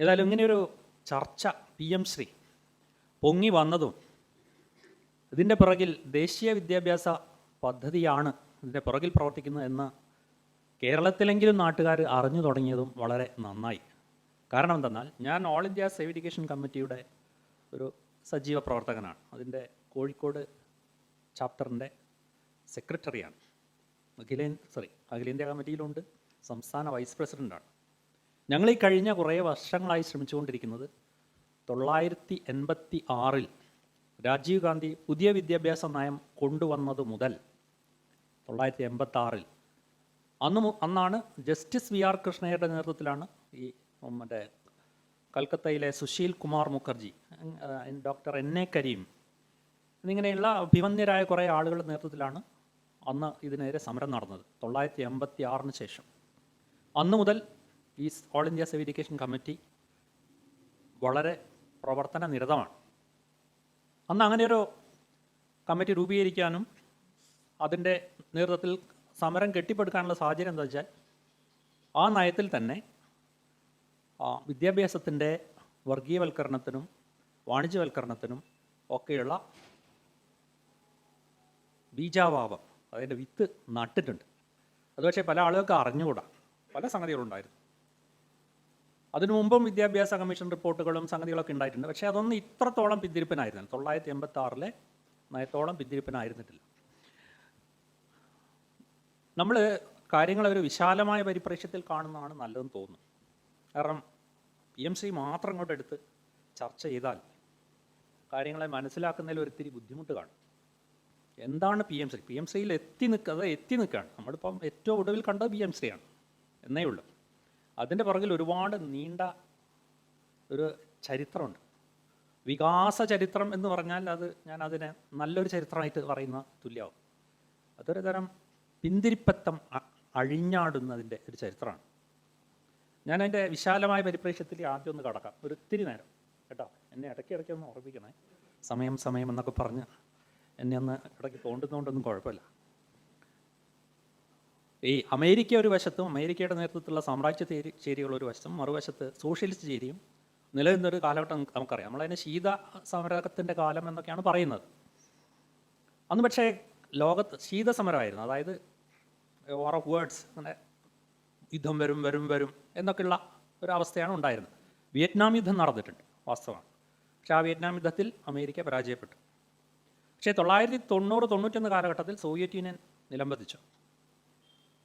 ഏതായാലും ഇങ്ങനെയൊരു ചർച്ച PM ശ്രീ പൊങ്ങി വന്നതും ഇതിൻ്റെ പിറകിൽ ദേശീയ വിദ്യാഭ്യാസ പദ്ധതിയാണ് ഇതിൻ്റെ പിറകിൽ പ്രവർത്തിക്കുന്നത് എന്ന് കേരളത്തിലെങ്കിലും നാട്ടുകാർ അറിഞ്ഞു തുടങ്ങിയതും വളരെ നന്നായി. കാരണം എന്തെന്നാൽ ഞാൻ ഓൾ ഇന്ത്യ സേവ് എഡ്യൂക്കേഷൻ കമ്മിറ്റിയുടെ ഒരു സജീവ പ്രവർത്തകനാണ്. അതിൻ്റെ കോഴിക്കോട് ചാപ്റ്ററിൻ്റെ സെക്രട്ടറിയാണ്. അഖിലേന്ത്യാ കമ്മിറ്റിയിലുണ്ട്, സംസ്ഥാന വൈസ് പ്രസിഡൻ്റാണ്. ഞങ്ങൾ ഈ കഴിഞ്ഞ കുറേ വർഷങ്ങളായി ശ്രമിച്ചുകൊണ്ടിരിക്കുന്നത് 1986 രാജീവ് ഗാന്ധി പുതിയ വിദ്യാഭ്യാസ നയം കൊണ്ടുവന്നത് മുതൽ 1986 അന്നാണ് ജസ്റ്റിസ് VR കൃഷ്ണയ്യരുടെ നേതൃത്വത്തിലാണ് ഈ മറ്റേ കൽക്കത്തയിലെ സുശീൽ കുമാർ മുഖർജി, ഡോക്ടർ NA കരീം എന്നിങ്ങനെയുള്ള അഭിമന്യരായ കുറേ ആളുകളുടെ നേതൃത്വത്തിലാണ് അന്ന് ഇതിനെതിരെ സമരം നടന്നത് 1986 ശേഷം. അന്നു മുതൽ ഈ all India save education committee വളരെ പ്രവർത്തന നിരതമാണ്. അന്ന് അങ്ങനെയൊരു കമ്മിറ്റി രൂപീകരിക്കാനും അതിൻ്റെ നേതൃത്വത്തിൽ സമരം കെട്ടിപ്പടുക്കാനുള്ള സാഹചര്യം എന്താ വെച്ചാൽ ആ നയത്തിൽ തന്നെ വിദ്യാഭ്യാസത്തിൻ്റെ വർഗീയവൽക്കരണത്തിനും വാണിജ്യവൽക്കരണത്തിനും ഒക്കെയുള്ള ബീജാവാപം, അതിൻ്റെ വിത്ത് നട്ടിട്ടുണ്ട്. അത് പക്ഷേ പല ആളുകൾക്ക് അറിഞ്ഞുകൂടാ, പല സംഗതികളുണ്ടായിരുന്നു. അതിനു മുമ്പും വിദ്യാഭ്യാസ കമ്മീഷൻ റിപ്പോർട്ടുകളും സംഗതികളൊക്കെ ഉണ്ടായിട്ടുണ്ട്. പക്ഷേ അതൊന്നും ഇത്രത്തോളം പിന്തിരിപ്പനായിരുന്നു 1986 നയത്തോളം പിന്തിരിപ്പനായിരുന്നിട്ടില്ല. നമ്മൾ കാര്യങ്ങളെ ഒരു വിശാലമായ പരിപ്രേക്ഷ്യത്തിൽ കാണുന്നതാണ് നല്ലതെന്ന് തോന്നുന്നു. കാരണം PM ശ്രീ മാത്രം ഇങ്ങോട്ട് എടുത്ത് ചർച്ച ചെയ്താൽ കാര്യങ്ങളെ മനസ്സിലാക്കുന്നതിൽ ഒരിത്തിരി ബുദ്ധിമുട്ട് കാണും. എന്താണ് PM ശ്രീയിൽ എത്തി നിൽക്കുകയാണ്. നമ്മളിപ്പം ഏറ്റവും ഒടുവിൽ കണ്ടത് PM ശ്രീയാണ് എന്നേ ഉള്ളൂ. അതിൻ്റെ പുറകിൽ ഒരുപാട് നീണ്ട ഒരു ചരിത്രമുണ്ട്. വികാസ ചരിത്രം എന്ന് പറഞ്ഞാൽ ഞാനതിനെ നല്ലൊരു ചരിത്രമായിട്ട് പറയുന്ന തുല്യമാവും. അതൊരു തരം പിന്തിരിപ്പത്തം അഴിഞ്ഞാടുന്നതിൻ്റെ ഒരു ചരിത്രമാണ്. ഞാനതിൻ്റെ വിശാലമായ പരിപ്രേക്ഷ്യത്തിൽ ആദ്യം ഒന്ന് കടക്കാം, ഒരിത്തിരി നേരം കേട്ടോ. എന്നെ ഇടയ്ക്കിടയ്ക്ക് ഒന്ന് ഓർമ്മിക്കണേ, സമയം എന്നൊക്കെ പറഞ്ഞ് എന്നെ ഒന്ന് ഇടയ്ക്ക് തോണ്ടുന്നതുകൊണ്ടൊന്നും കുഴപ്പമില്ല. ഈ അമേരിക്ക ഒരു വശത്തും അമേരിക്കയുടെ നേതൃത്വത്തിലുള്ള സാമ്രാജ്യ ചേരികൾ ഒരു വശത്തും മറുവശത്ത് സോഷ്യലിസ്റ്റ് ചേരിയും നിലനിന്നൊരു കാലഘട്ടം നമുക്കറിയാം. നമ്മളതിനെ ശീത സമരത്തിൻ്റെ കാലം എന്നൊക്കെയാണ് പറയുന്നത്. അന്ന് പക്ഷേ ലോകത്ത് ശീതസമരമായിരുന്നു. അതായത് വാർ ഓഫ് വേർഡ്സ്, അങ്ങനെ യുദ്ധം വരും എന്നൊക്കെയുള്ള ഒരവസ്ഥയാണ് ഉണ്ടായിരുന്നത്. വിയറ്റ്നാം യുദ്ധം നടന്നിട്ടുണ്ട്, വാസ്തവമാണ്. പക്ഷേ ആ വിയറ്റ്നാം യുദ്ധത്തിൽ അമേരിക്ക പരാജയപ്പെട്ടു. പക്ഷേ 1990-91 കാലഘട്ടത്തിൽ സോവിയറ്റ് യൂണിയൻ നിലംപതിച്ചു.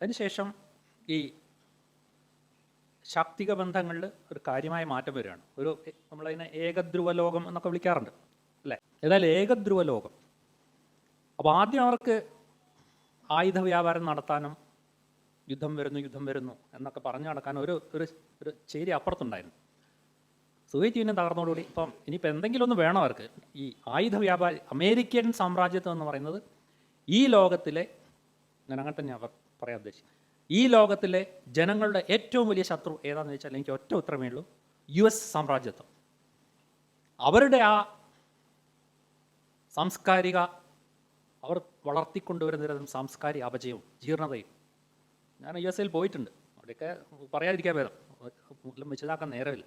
അതിനുശേഷം ഈ ശാക്തിക ബന്ധങ്ങളിൽ ഒരു കാര്യമായ മാറ്റം വരികയാണ്. നമ്മളതിനെ ഏകധ്രുവ ലോകം എന്നൊക്കെ വിളിക്കാറുണ്ട് അല്ലേ. ഏതായാലും ഏകധ്രുവ ലോകം. അപ്പോൾ ആദ്യം അവർക്ക് ആയുധ വ്യാപാരം നടത്താനും യുദ്ധം വരുന്നു എന്നൊക്കെ പറഞ്ഞു നടക്കാനും ഒരു ചേരി അപ്പുറത്തുണ്ടായിരുന്നു. സോവിയറ്റ് യൂണിയൻ തകർന്നതോടുകൂടി ഇനിയിപ്പോൾ എന്തെങ്കിലും ഒന്ന് വേണം അവർക്ക്. ഈ ആയുധ വ്യാപാരി അമേരിക്കൻ സാമ്രാജ്യത്വം എന്ന് പറയുന്നത് ഈ ലോകത്തിലെ, ഞാൻ അങ്ങനെ തന്നെ അവർ പറയാൻ ഉദ്ദേശിച്ചു, ഈ ലോകത്തിലെ ജനങ്ങളുടെ ഏറ്റവും വലിയ ശത്രു ഏതാണെന്ന് വെച്ചാൽ എനിക്ക് ഒറ്റ ഉത്തരമേ ഉള്ളൂ, US സാമ്രാജ്യത്വം. അവരുടെ ആ അവർ വളർത്തിക്കൊണ്ടുവരുന്ന സാംസ്കാരിക അപജയവും ജീർണതയും. ഞാൻ USA പോയിട്ടുണ്ട്, അവിടെയൊക്കെ പറയാതിരിക്കാൻ ഭേദം, വിശദാക്കാൻ നേരമില്ല.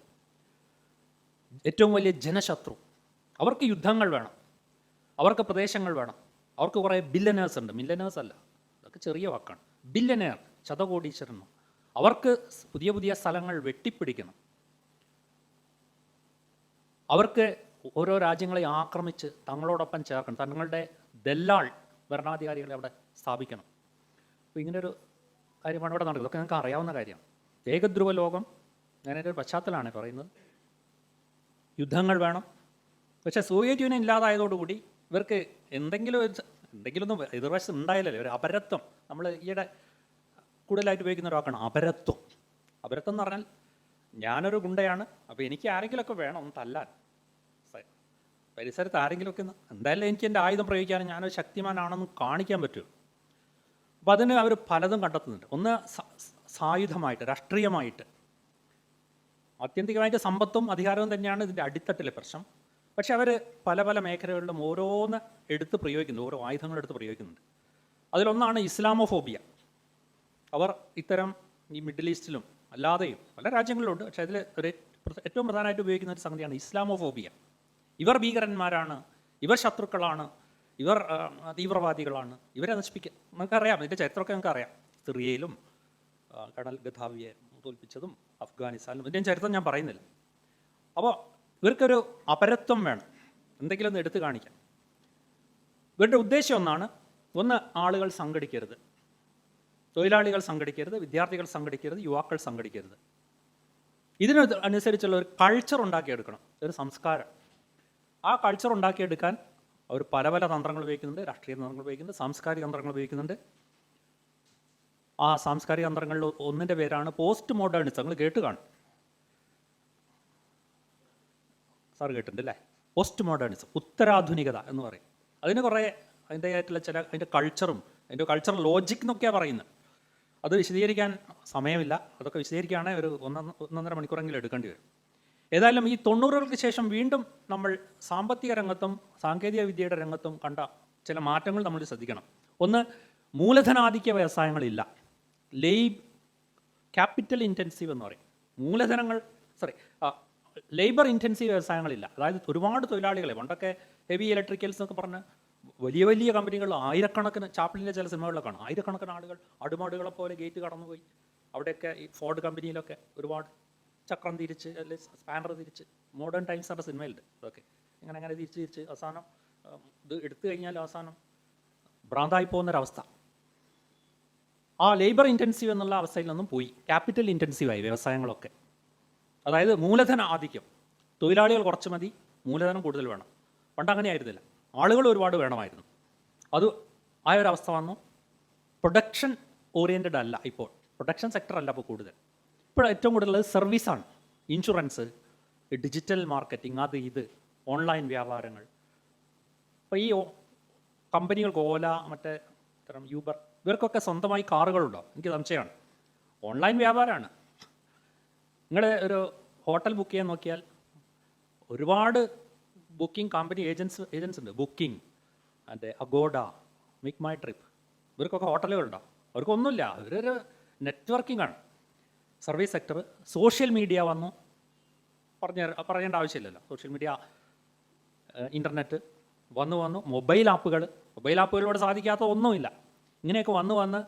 ഏറ്റവും വലിയ ജനശത്രു. അവർക്ക് യുദ്ധങ്ങൾ വേണം, അവർക്ക് പ്രദേശങ്ങൾ വേണം, അവർക്ക് കുറേ ബില്യനേഴ്സ് ഉണ്ട്. മില്യനേഴ്സ് അല്ല, അതൊക്കെ ചെറിയ വാക്കാണ്. ബില്യനെയർ, ശതകോടീശ്വരൻ. അവർക്ക് പുതിയ സ്ഥലങ്ങൾ വെട്ടിപ്പിടിക്കണം. അവർക്ക് ഓരോ രാജ്യങ്ങളെ ആക്രമിച്ച് തങ്ങളോടൊപ്പം ചേർക്കണം, തങ്ങളുടെ ദല്ലാൾ ഭരണാധികാരികളെ അവിടെ സ്ഥാപിക്കണം. അപ്പോൾ ഇങ്ങനൊരു കാര്യമാണ് ഇവിടെ നടക്കുന്നത്. ഇതൊക്കെ നിങ്ങൾക്ക് അറിയാവുന്ന കാര്യമാണ്. ഏകധ്രുവ ലോകം, ഞാനൊരു പശ്ചാത്തലമാണ് പറയുന്നത്. യുദ്ധങ്ങൾ വേണം. പക്ഷേ സോവിയറ്റ് യൂണിയൻ ഇല്ലാതായതോടുകൂടി ഇവർക്ക് എന്തെങ്കിലും ഒന്നും എതിർവശം ഉണ്ടായില്ലല്ലോ. ഒരു അപരത്വം, നമ്മൾ ഈയിടെ കൂടുതലായിട്ട് ഉപയോഗിക്കുന്ന ഒരു വാക്കാണ് അപരത്വം. അപരത്വം എന്ന് പറഞ്ഞാൽ ഞാനൊരു ഗുണ്ടയാണ്, അപ്പോൾ എനിക്ക് ആരെങ്കിലുമൊക്കെ വേണം ഒന്ന് തല്ലാൻ. പരിസരത്ത് ആരെങ്കിലുമൊക്കെ എന്തായാലും എനിക്ക് എൻ്റെ ആയുധം പ്രയോഗിക്കാനും ഞാനൊരു ശക്തിമാനാണെന്ന് കാണിക്കാൻ പറ്റും. അപ്പോൾ അതിന് അവർ പലതും കണ്ടെത്തുന്നുണ്ട്. ഒന്ന് സായുധമായിട്ട്, രാഷ്ട്രീയമായിട്ട്. ആത്യന്തികമായിട്ട് സമ്പത്തും അധികാരവും തന്നെയാണ് ഇതിൻ്റെ അടിത്തട്ടിലെ പ്രശ്നം. പക്ഷെ അവർ പല മേഖലകളിലും ഓരോന്ന് എടുത്ത് പ്രയോഗിക്കുന്നു, ഓരോ ആയുധങ്ങളെടുത്ത് പ്രയോഗിക്കുന്നുണ്ട്. അതിലൊന്നാണ് ഇസ്ലാമോഫോബിയ. അവർ ഇത്തരം ഈ മിഡിൽ ഈസ്റ്റിലും അല്ലാതെയും പല രാജ്യങ്ങളിലുണ്ട്. പക്ഷേ അതിൽ ഏറ്റവും പ്രധാനമായിട്ട് ഉപയോഗിക്കുന്ന ഒരു സംഗതിയാണ് ഇസ്ലാമോഫോബിയ. ഇവർ ഭീകരന്മാരാണ്, ഇവർ ശത്രുക്കളാണ്, ഇവർ തീവ്രവാദികളാണ്, ഇവരെ നശിപ്പിക്കുക. നമുക്കറിയാം, ഇതിൻ്റെ ചരിത്രമൊക്കെ നമുക്കറിയാം. സിറിയയിലും കടൽ ഗദ്ദാഫിയെ തോൽപ്പിച്ചതും അഫ്ഗാനിസ്ഥാനിലും ഇതിൻ്റെ ചരിത്രം ഞാൻ പറയുന്നില്ല. അപ്പോൾ ഇവർക്കൊരു അപരത്വം വേണം, എന്തെങ്കിലും ഒന്ന് എടുത്തു കാണിക്കാൻ. ഇവരുടെ ഉദ്ദേശം ഒന്നാണ്, ഒന്ന് ആളുകൾ സംഘടിക്കരുത്, തൊഴിലാളികൾ സംഘടിക്കരുത്, വിദ്യാർത്ഥികൾ സംഘടിക്കരുത്, യുവാക്കൾ സംഘടിക്കരുത്. ഇതിന് അനുസരിച്ചുള്ള ഒരു കൾച്ചർ ഉണ്ടാക്കിയെടുക്കണം, ഒരു സംസ്കാരം. ആ കൾച്ചർ ഉണ്ടാക്കിയെടുക്കാൻ അവർ പല പല തന്ത്രങ്ങൾ ഉപയോഗിക്കുന്നുണ്ട്. രാഷ്ട്രീയ തന്ത്രങ്ങൾ ഉപയോഗിക്കുന്നുണ്ട്, സാംസ്കാരിക തന്ത്രങ്ങൾ ഉപയോഗിക്കുന്നുണ്ട്. ആ സാംസ്കാരിക തന്ത്രങ്ങളിൽ ഒന്നിൻ്റെ പേരാണ് പോസ്റ്റ് മോഡേണിസം. നിങ്ങൾ കേട്ട് കാണും, സാർ കേട്ടിട്ടുണ്ട് അല്ലേ? പോസ്റ്റ് മോഡേണിസം, ഉത്തരാധുനികത എന്ന് പറയും. അതിന് കുറേ അതിൻ്റെതായിട്ടുള്ള അതിൻ്റെ കൾച്ചറും അതിൻ്റെ കൾച്ചറൽ ലോജിക് എന്നൊക്കെയാണ് പറയുന്നത്. അത് വിശദീകരിക്കാൻ സമയമില്ല. അതൊക്കെ വിശദീകരിക്കുകയാണെങ്കിൽ ഒരു ഒന്നൊന്നര മണിക്കൂറെങ്കിലും എടുക്കേണ്ടി വരും. ഏതായാലും ഈ 90-കൾക്ക് ശേഷം വീണ്ടും നമ്മൾ സാമ്പത്തിക രംഗത്തും സാങ്കേതിക വിദ്യയുടെ രംഗത്തും കണ്ട ചില മാറ്റങ്ങൾ നമ്മൾ ശ്രദ്ധിക്കണം. ഒന്ന്, മൂലധനാധിക്യ വ്യവസായങ്ങളില്ല. ക്യാപിറ്റൽ ഇൻറ്റൻസീവ് എന്ന് പറയും. ലേബർ ഇൻറ്റൻസീവ് വ്യവസായങ്ങളില്ല. അതായത് ഒരുപാട് തൊഴിലാളികളെ, പണ്ടൊക്കെ ഹെവി ഇലക്ട്രിക്കൽസ് എന്നൊക്കെ പറഞ്ഞ് വലിയ വലിയ കമ്പനികൾ ആയിരക്കണക്കിന്, ചാപ്ലിൻ്റെ ചില സിനിമകളിലൊക്കെ കാണും, ആയിരക്കണക്കിന് ആളുകൾ അടുമാടുകളെ പോലെ ഗേറ്റ് കടന്നുപോയി. അവിടെയൊക്കെ ഈ ഫോർഡ് കമ്പനിയിലൊക്കെ ഒരുപാട് ചക്രം തിരിച്ച്, അല്ലെങ്കിൽ സ്പാനർ തിരിച്ച്, മോഡേൺ ടൈംസ് എന്ന സിനിമയിലുണ്ട്. അതൊക്കെ ഇങ്ങനെ തിരിച്ച് അവസാനം ഇത് എടുത്തു കഴിഞ്ഞാൽ അവസാനം ഭ്രാന്തായി പോകുന്നൊരവസ്ഥ. ആ ലേബർ ഇൻറ്റൻസീവ് എന്നുള്ള അവസ്ഥയിൽ നിന്നും പോയി ക്യാപിറ്റൽ ഇൻറ്റൻസീവായി വ്യവസായങ്ങളൊക്കെ. അതായത് മൂലധന ആധിക്യം, തൊഴിലാളികൾ കുറച്ച് മതി, മൂലധനം കൂടുതൽ വേണം. പണ്ട് അങ്ങനെ ആയിരുന്നില്ല, ആളുകൾ ഒരുപാട് വേണമായിരുന്നു. അത് ആ ഒരവസ്ഥ വന്നു. പ്രൊഡക്ഷൻ ഓറിയൻറ്റഡ് അല്ല ഇപ്പോൾ, പ്രൊഡക്ഷൻ സെക്ടർ അല്ല ഇപ്പോൾ കൂടുതൽ. ഇപ്പോൾ ഏറ്റവും കൂടുതൽ സർവീസാണ്, ഇൻഷുറൻസ്, ഡിജിറ്റൽ മാർക്കറ്റിംഗ്, അത് ഇത് ഓൺലൈൻ വ്യാപാരങ്ങൾ. അപ്പോൾ ഈ കമ്പനികൾക്ക് ഓല, മറ്റേ തരം യൂബർ, ഇവർക്കൊക്കെ സ്വന്തമായി കാറുകളുണ്ടോ? എനിക്ക് സംശയമാണ്. ഓൺലൈൻ വ്യാപാരമാണ്. നിങ്ങൾ ഒരു ഹോട്ടൽ ബുക്ക് ചെയ്യാൻ നോക്കിയാൽ ഒരുപാട് ബുക്കിംഗ് കമ്പനി ഏജൻസ് ഉണ്ട്. Booking, Aguada, make my trip, ഇവർക്കൊക്കെ ഹോട്ടലുകളുണ്ടോ? അവർക്കൊന്നുമില്ല. ഇവരൊരു നെറ്റ്വർക്കിംഗ് ആണ്. Service sector. സോഷ്യൽ മീഡിയ വന്നു, പറയേണ്ട ആവശ്യമില്ലല്ലോ. സോഷ്യൽ മീഡിയ, ഇൻ്റർനെറ്റ് വന്നു. മൊബൈൽ ആപ്പുകളിലൂടെ സാധിക്കാത്ത ഒന്നുമില്ല. ഇങ്ങനെയൊക്കെ വന്ന്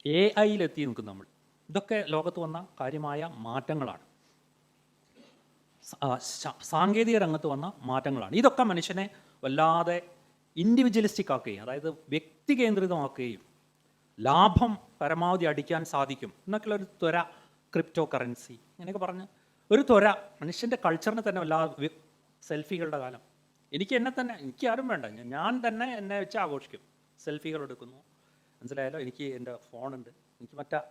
AI-യിലെത്തി നിൽക്കും നമ്മൾ. ഇതൊക്കെ ലോകത്ത് വന്ന കാര്യമായ മാറ്റങ്ങളാണ്. സാങ്കേതിക രംഗത്ത് വന്ന മാറ്റങ്ങളാണ്. ഇതൊക്കെ മനുഷ്യനെ വല്ലാതെ ഇൻഡിവിജ്വലിസ്റ്റിക് ആക്കുകയും, അതായത് വ്യക്തി കേന്ദ്രിതമാക്കുകയും, ലാഭം പരമാവധി അടിക്കാൻ സാധിക്കും എന്നൊക്കെയുള്ള ഒരു ത്വര, ക്രിപ്റ്റോ കറൻസി, ഇങ്ങനെയൊക്കെ പറഞ്ഞ് ഒരു ത്വര മനുഷ്യൻ്റെ കൾച്ചറിനെ തന്നെ വല്ലാതെ. സെൽഫികളുടെ കാലം. എനിക്ക് ആരും വേണ്ട, ഞാൻ തന്നെ എന്നെ വെച്ച് ആഘോഷിക്കും. സെൽഫികൾ എടുക്കുന്നു, മനസ്സിലായാലോ? എനിക്ക് എൻ്റെ ഫോണുണ്ട്, എനിക്ക്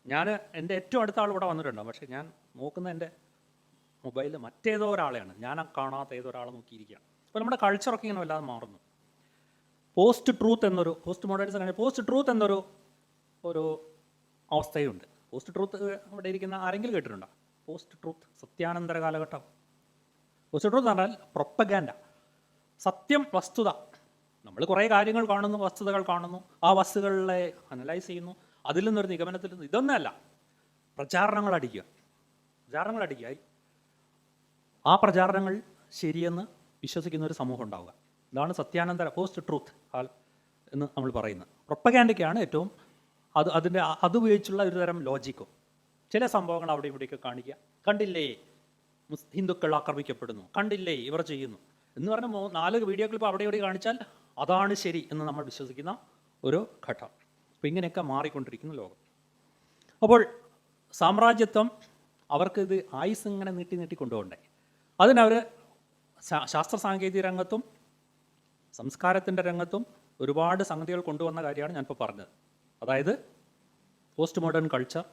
ഞാൻ എൻ്റെ ഏറ്റവും അടുത്ത ആൾ ഇവിടെ വന്നിട്ടുണ്ടാവും, പക്ഷേ ഞാൻ നോക്കുന്ന എൻ്റെ മൊബൈലിൽ മറ്റേതോ ഒരാളെയാണ്, ഞാൻ കാണാത്ത ഏതോ ഒരാളെ നോക്കിയിരിക്കുകയാണ്. അപ്പോൾ നമ്മുടെ കൾച്ചറൊക്കെ ഇങ്ങനെ വല്ലാതെ മാറുന്നു. പോസ്റ്റ് മോഡേണിസം കഴിഞ്ഞ പോസ്റ്റ് ട്രൂത്ത് എന്നൊരു അവസ്ഥയുണ്ട്. പോസ്റ്റ് ട്രൂത്ത് ഇവിടെ ഇരിക്കുന്ന ആരെങ്കിലും കേട്ടിട്ടുണ്ടോ? പോസ്റ്റ് ട്രൂത്ത്, സത്യാനന്തര കാലഘട്ടം. പോസ്റ്റ് ട്രൂത്ത് എന്ന് പറഞ്ഞാൽ പ്രൊപ്പഗാൻഡ, സത്യം, വസ്തുത. നമ്മൾ കുറേ കാര്യങ്ങൾ കാണുന്നു, വസ്തുതകൾ കാണുന്നു, ആ വസ്തുതകളെ അനലൈസ് ചെയ്യുന്നു, അതിൽ നിന്നൊരു നിഗമനത്തിൽ നിന്ന് ഇതൊന്നല്ല, പ്രചാരണങ്ങൾ അടിക്കുക. ആ പ്രചാരണങ്ങൾ ശരിയെന്ന് വിശ്വസിക്കുന്ന ഒരു സമൂഹം ഉണ്ടാവുക. ഇതാണ് സത്യാനന്തര പോസ്റ്റ് ട്രൂത്ത് എന്ന് നമ്മൾ പറയുന്നത്. പ്രൊപ്പഗാൻഡയ്ക്കാണ് ഏറ്റവും അത് ഉപയോഗിച്ചുള്ള ഒരു തരം ലോജിക്കോ. ചില സംഭവങ്ങൾ അവിടെ ഇവിടെയൊക്കെ കാണിക്കുക. കണ്ടില്ലേ ഹിന്ദുക്കൾ ആക്രമിക്കപ്പെടുന്നു, കണ്ടില്ലേ ഇവർ ചെയ്യുന്നു എന്ന് പറഞ്ഞ 4 വീഡിയോ ക്ലിപ്പ് അവിടെ ഇവിടെ കാണിച്ചാൽ അതാണ് ശരി എന്ന് നമ്മൾ വിശ്വസിക്കുന്ന ഒരു ഘട്ടം. അപ്പോൾ ഇങ്ങനെയൊക്കെ മാറിക്കൊണ്ടിരിക്കുന്ന ലോകം. അപ്പോൾ സാമ്രാജ്യത്വം അവർക്കിത് ആയുസ് ഇങ്ങനെ നീട്ടി കൊണ്ടുപോകണ്ടേ. അതിനവർ ശാസ്ത്ര സാങ്കേതിക രംഗത്തും സംസ്കാരത്തിൻ്റെ രംഗത്തും ഒരുപാട് സംഗതികൾ കൊണ്ടുവന്ന കാര്യമാണ് ഞാനിപ്പോൾ പറഞ്ഞത്. അതായത് പോസ്റ്റ് മോഡേൺ കൾച്ചർ.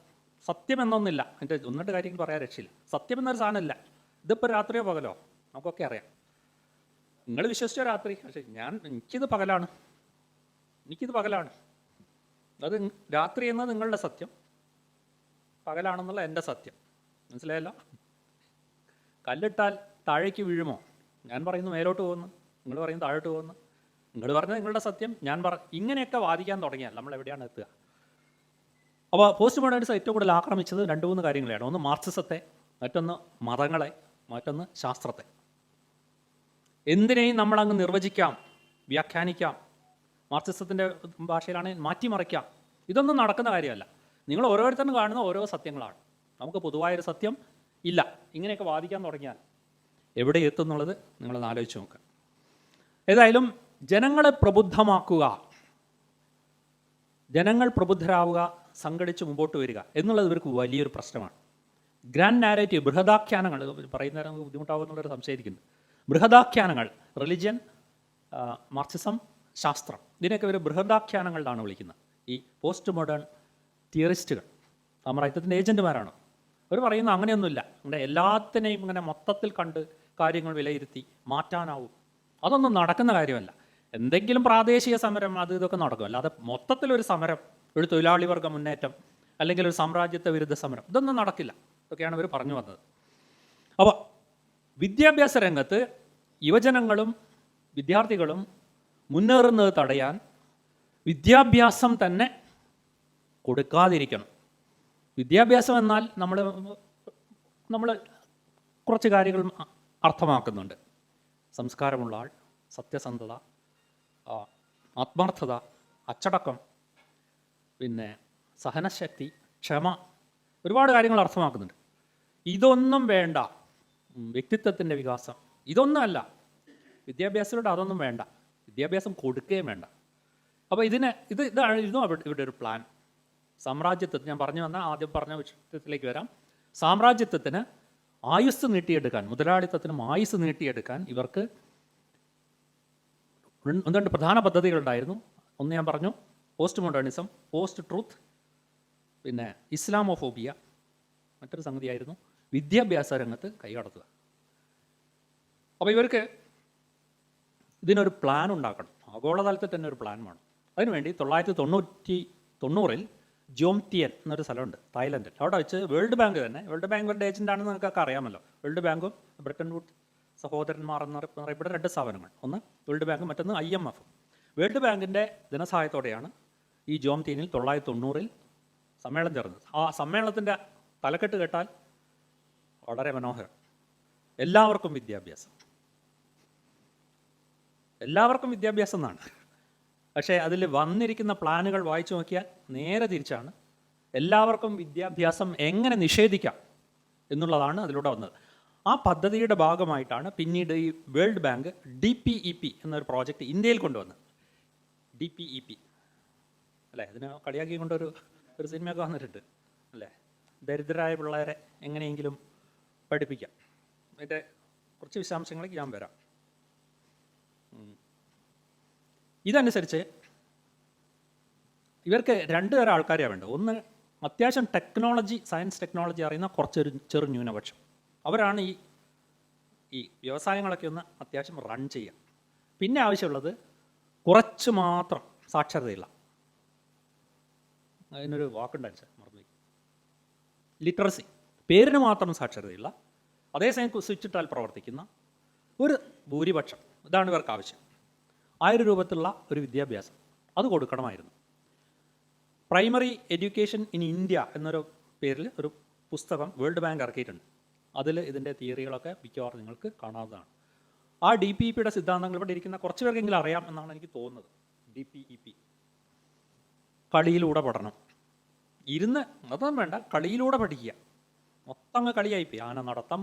സത്യം എന്നൊന്നില്ല, എൻ്റെ 1-2 കാര്യങ്ങൾ പറയാൻ രക്ഷയില്ല. സത്യം എന്നൊരു സാധനമില്ല. ഇതിപ്പോൾ രാത്രിയോ പകലോ നമുക്കൊക്കെ അറിയാം. നിങ്ങൾ വിശ്വസിച്ചോ രാത്രി, പക്ഷേ എനിക്കിത് പകലാണ്. അത് രാത്രി എന്നത് നിങ്ങളുടെ സത്യം, പകലാണെന്നുള്ള എൻ്റെ സത്യം. മനസ്സിലായല്ലോ? കല്ലിട്ടാൽ താഴേക്ക് വീഴുമോ? ഞാൻ പറയുന്നു മേലോട്ട് പോകുന്നു, നിങ്ങൾ പറയുന്നു താഴോട്ട് പോകുന്നു. നിങ്ങൾ പറഞ്ഞത് നിങ്ങളുടെ സത്യം, ഇങ്ങനെയൊക്കെ വാദിക്കാൻ തുടങ്ങിയാൽ നമ്മൾ എവിടെയാണ് എത്തുക? അപ്പോൾ പോസ്റ്റ് മോഡേണിസം ഏറ്റവും കൂടുതൽ ആക്രമിച്ചത് 2-3 കാര്യങ്ങളെയാണ്. ഒന്ന് മാർക്സിസത്തെ, മറ്റൊന്ന് മതങ്ങളെ, മറ്റൊന്ന് ശാസ്ത്രത്തെ. എന്തിനേയും നമ്മളങ്ങ് നിർവചിക്കാം, വ്യാഖ്യാനിക്കാം, മാർക്സിസത്തിൻ്റെ ഭാഷയിലാണെങ്കിൽ മാറ്റിമറിക്കാം. ഇതൊന്നും നടക്കുന്ന കാര്യമല്ല. നിങ്ങൾ ഓരോരുത്തരും കാണുന്ന ഓരോ സത്യങ്ങളാണ്. നമുക്ക് പൊതുവായൊരു സത്യം ഇല്ല. ഇങ്ങനെയൊക്കെ വാദിക്കാൻ തുടങ്ങിയാൽ എവിടെ എത്തും എന്നുള്ളത് നിങ്ങളൊന്ന് ആലോചിച്ച് നോക്കുക. ഏതായാലും ജനങ്ങളെ പ്രബുദ്ധമാക്കുക, ജനങ്ങൾ പ്രബുദ്ധരാവുക, സംഘടിച്ച് മുമ്പോട്ട് വരിക എന്നുള്ളത് ഇവർക്ക് വലിയൊരു പ്രശ്നമാണ്. ഗ്രാൻഡ് നാരേറ്റീവ്, ബൃഹദാഖ്യാനങ്ങൾ പറയുന്നവരെ നമുക്ക് ബുദ്ധിമുട്ടാവുന്നുള്ളൊരു സംശയിക്കുന്നുണ്ട്. ബൃഹദാഖ്യാനങ്ങൾ, റിലിജ്യൻ, മാർക്സിസം, ശാസ്ത്രം, ഇതിനൊക്കെ ഇവർ ബൃഹദാഖ്യാനങ്ങളിലാണ് വിളിക്കുന്നത്. ഈ പോസ്റ്റ് മോഡേൺ തിയറിസ്റ്റുകൾ സാമ്രാജ്യത്തിൻ്റെ ഏജൻറ്റുമാരാണ്. അവർ പറയുന്നത് അങ്ങനെയൊന്നുമില്ല, നമ്മുടെ എല്ലാത്തിനെയും ഇങ്ങനെ മൊത്തത്തിൽ കണ്ട് കാര്യങ്ങൾ വിലയിരുത്തി മാറ്റാനാവും. അതൊന്നും നടക്കുന്ന കാര്യമല്ല. എന്തെങ്കിലും പ്രാദേശിക സമരം അത് ഇതൊക്കെ നടക്കും, അല്ലാതെ മൊത്തത്തിലൊരു സമരം, ഒരു തൊഴിലാളി വർഗ മുന്നേറ്റം, അല്ലെങ്കിൽ ഒരു സാമ്രാജ്യത്വ വിരുദ്ധ സമരം, ഇതൊന്നും നടക്കില്ല. ഇതൊക്കെയാണ് ഇവർ പറഞ്ഞു വന്നത്. അപ്പോൾ വിദ്യാഭ്യാസ രംഗത്ത് യുവജനങ്ങളും വിദ്യാർത്ഥികളും മുന്നേറുന്നത് തടയാൻ വിദ്യാഭ്യാസം തന്നെ കൊടുക്കാതിരിക്കണം. വിദ്യാഭ്യാസം എന്നാൽ നമ്മൾ കുറച്ച് കാര്യങ്ങൾ അർത്ഥമാക്കുന്നുണ്ട്. സംസ്കാരമുള്ള ആൾ, സത്യസന്ധത, ആത്മാർത്ഥത, അച്ചടക്കം, പിന്നെ സഹനശക്തി, ക്ഷമ, ഒരുപാട് കാര്യങ്ങൾ അർത്ഥമാക്കുന്നുണ്ട്. ഇതൊന്നും വേണ്ട, വ്യക്തിത്വത്തിൻ്റെ വികാസം, ഇതൊന്നുമല്ല വിദ്യാഭ്യാസത്തിലൂടെ, അതൊന്നും വേണ്ട. വിദ്യാഭ്യാസം കൊടുക്കുകയും വേണ്ട. അപ്പോൾ ഇതായിരുന്നു ഇവിടെ ഒരു പ്ലാൻ. സാമ്രാജ്യത്വത്തിന്, ഞാൻ പറഞ്ഞു വന്ന ആദ്യം പറഞ്ഞ വിഷയത്തിലേക്ക് വരാം. സാമ്രാജ്യത്വത്തിന് ആയുസ് നീട്ടിയെടുക്കാൻ, മുതലാളിത്തത്തിനും ആയുസ് നീട്ടിയെടുക്കാൻ ഇവർക്ക് 1-2 പ്രധാന പദ്ധതികളുണ്ടായിരുന്നു. ഒന്ന് ഞാൻ പറഞ്ഞു, പോസ്റ്റ് മോഡേണിസം, പോസ്റ്റ് ട്രൂത്ത്, പിന്നെ ഇസ്ലാമോഫോബിയ. മറ്റൊരു സംഗതിയായിരുന്നു വിദ്യാഭ്യാസ രംഗത്ത് കൈകടത്തുക. അപ്പോൾ ഇവർക്ക് ഇതിനൊരു പ്ലാൻ ഉണ്ടാക്കണം. ആഗോളതലത്തിൽ തന്നെ ഒരു പ്ലാൻ വേണം. അതിനുവേണ്ടി 1990 ജോംതിയൻ എന്നൊരു സ്ഥലമുണ്ട് തായ്ലൻഡിൽ. അവിടെ വെച്ച് വേൾഡ് ബാങ്ക് തന്നെ, വേൾഡ് ബാങ്ക് ഇവരുടെ ഏജൻ്റാണെന്ന് നിങ്ങൾക്കൊക്കെ അറിയാമല്ലോ. വേൾഡ് ബാങ്കും ബ്രിട്ടൻ വുഡ് സഹോദരന്മാർ എന്നറിയപ്പെടുന്ന 2 സ്ഥാപനങ്ങൾ, ഒന്ന് വേൾഡ് ബാങ്ക്, മറ്റൊന്ന് IMF. വേൾഡ് ബാങ്കിൻ്റെ ധനസഹായത്തോടെയാണ് ഈ ജോംതിയനിൽ 1990 സമ്മേളനം ചേർന്നത്. ആ സമ്മേളനത്തിൻ്റെ തലക്കെട്ട് കേട്ടാൽ വളരെ മനോഹരം. എല്ലാവർക്കും വിദ്യാഭ്യാസം, എല്ലാവർക്കും വിദ്യാഭ്യാസം എന്നാണ്. പക്ഷേ അതിൽ വന്നിരിക്കുന്ന പ്ലാനുകൾ വായിച്ചു നോക്കിയാൽ നേരെ തിരിച്ചാണ്. എല്ലാവർക്കും വിദ്യാഭ്യാസം എങ്ങനെ നിഷേധിക്കാം എന്നുള്ളതാണ് അതിലൂടെ വന്നത്. ആ പദ്ധതിയുടെ ഭാഗമായിട്ടാണ് പിന്നീട് ഈ വേൾഡ് ബാങ്ക് DPEP എന്നൊരു പ്രോജക്റ്റ് ഇന്ത്യയിൽ കൊണ്ടുവന്നത്. DPEP അല്ലേ, അതിന് കളിയാക്കി കൊണ്ടൊരു സിനിമയൊക്കെ വന്നിട്ടുണ്ട് അല്ലേ. ദരിദ്രരായ പിള്ളേരെ എങ്ങനെയെങ്കിലും പഠിപ്പിക്കാം. അതിൻ്റെ കുറച്ച് വിശദാംശങ്ങളിലേക്ക് ഞാൻ വരാം. ഇതനുസരിച്ച് ഇവർക്ക് 2 തരം ആൾക്കാരെയാണ് വേണ്ടത്. ഒന്ന്, അത്യാവശ്യം സയൻസ് ടെക്നോളജി അറിയുന്ന കുറച്ചൊരു ചെറു ന്യൂനപക്ഷം. അവരാണ് ഈ വ്യവസായങ്ങളൊക്കെ ഒന്ന് അത്യാവശ്യം റൺ ചെയ്യുക. പിന്നെ ആവശ്യമുള്ളത് കുറച്ച് മാത്രം സാക്ഷരതയുള്ള, അതിനൊരു വാക്കുണ്ടായിരുന്നു മറന്നു, ലിറ്ററസി, പേരിന് മാത്രം സാക്ഷരതയുള്ള, അതേസമയം സ്വിച്ചിട്ടാൽ പ്രവർത്തിക്കുന്ന ഒരു ഭൂരിപക്ഷം. ഇതാണ് ഇവർക്ക് ആവശ്യം. 1000 രൂപത്തിലുള്ള ഒരു വിദ്യാഭ്യാസം അത് കൊടുക്കണമായിരുന്നു. പ്രൈമറി എഡ്യൂക്കേഷൻ ഇൻ ഇന്ത്യ എന്നൊരു പേരിൽ ഒരു പുസ്തകം വേൾഡ് ബാങ്ക് ഇറക്കിയിട്ടുണ്ട്. അതിൽ ഇതിൻ്റെ തിയറികളൊക്കെ മിക്കവാറും നിങ്ങൾക്ക് കാണാവുന്നതാണ്. ആ DPEPയുടെ സിദ്ധാന്തങ്ങൾ ഇവിടെ ഇരിക്കുന്ന കുറച്ച് പേർക്കെങ്കിലും അറിയാം എന്നാണ് എനിക്ക് തോന്നുന്നത്. DPEP കളിയിലൂടെ പഠനം, ഇരുന്ന് അതൊന്നും വേണ്ട, കളിയിലൂടെ പഠിക്കുക. മൊത്തം അങ്ങ് കളിയായിപ്പോയി. ആന നടത്തം,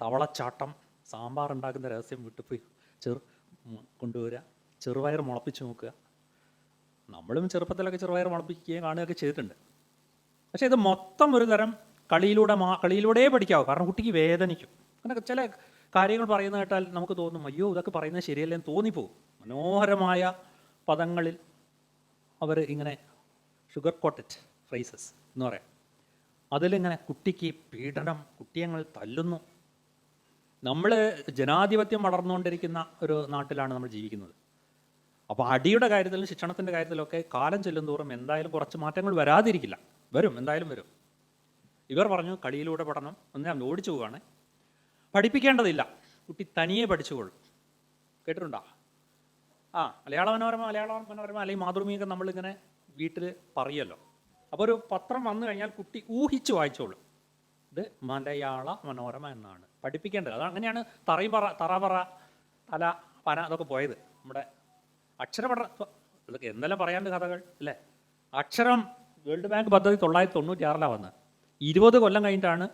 തവളച്ചാട്ടം, സാമ്പാർ ഉണ്ടാക്കുന്ന രഹസ്യം വീട്ടിൽ പോയി കൊണ്ടുവരിക, ചെറുപയർ മുളപ്പിച്ച് നോക്കുക. നമ്മളും ചെറുപ്പത്തിലൊക്കെ ചെറുപയർ മുളപ്പിക്കുകയും കാണുകയൊക്കെ ചെയ്തിട്ടുണ്ട്. പക്ഷേ ഇത് മൊത്തം ഒരു തരം കളിയിലൂടെ പഠിക്കാവൂ. കാരണം കുട്ടിക്ക് വേദനിക്കും. അങ്ങനെ ചില കാര്യങ്ങൾ പറയുന്ന കേട്ടാൽ നമുക്ക് തോന്നും, അയ്യോ ഇതൊക്കെ പറയുന്നത് ശരിയല്ലെന്ന് തോന്നിപ്പോകും. മനോഹരമായ പദങ്ങളിൽ അവർ ഇങ്ങനെ ഷുഗർ കോട്ടഡ് ഫ്രേസസ് എന്ന് പറയാം. അതിലിങ്ങനെ കുട്ടിക്ക് പീഡനം, കുട്ടിയങ്ങൾ തല്ലുന്നു. നമ്മൾ ജനാധിപത്യം വളർന്നുകൊണ്ടിരിക്കുന്ന ഒരു നാട്ടിലാണ് നമ്മൾ ജീവിക്കുന്നത്. അപ്പോൾ അടിയുടെ കാര്യത്തിലും ശിക്ഷണത്തിൻ്റെ കാര്യത്തിലൊക്കെ കാലം ചെല്ലുന്തോറും എന്തായാലും കുറച്ച് മാറ്റങ്ങൾ വരാതിരിക്കില്ല. എന്തായാലും വരും. ഇവർ പറഞ്ഞു കളിയിലൂടെ പഠനം എന്ന് ഞാൻ ഓടിച്ചു പോവുകയാണ്. പഠിപ്പിക്കേണ്ടതില്ല, കുട്ടി തനിയെ പഠിച്ചുകൊള്ളും. കേട്ടിട്ടുണ്ടോ? മലയാള മനോരമ അല്ലെങ്കിൽ മാതൃഭൂമിയൊക്കെ നമ്മളിങ്ങനെ വീട്ടിൽ പറയുമല്ലോ, അപ്പോൾ ഒരു പത്രം വന്നു കഴിഞ്ഞാൽ കുട്ടി ഊഹിച്ച് വായിച്ചോളൂ, ഇത് മലയാള മനോരമ എന്നാണ് പഠിപ്പിക്കേണ്ടത്. അത് അങ്ങനെയാണ് തറപറ തല പന അതൊക്കെ പോയത്. നമ്മുടെ അക്ഷരപഠ ഇതൊക്കെ എന്തെല്ലാം പറയാണ്ട് കഥകൾ അല്ലേ. അക്ഷരം വേൾഡ് ബാങ്ക് പദ്ധതി 1996 വന്നത്. 20 കൊല്ലം കഴിഞ്ഞിട്ടാണ്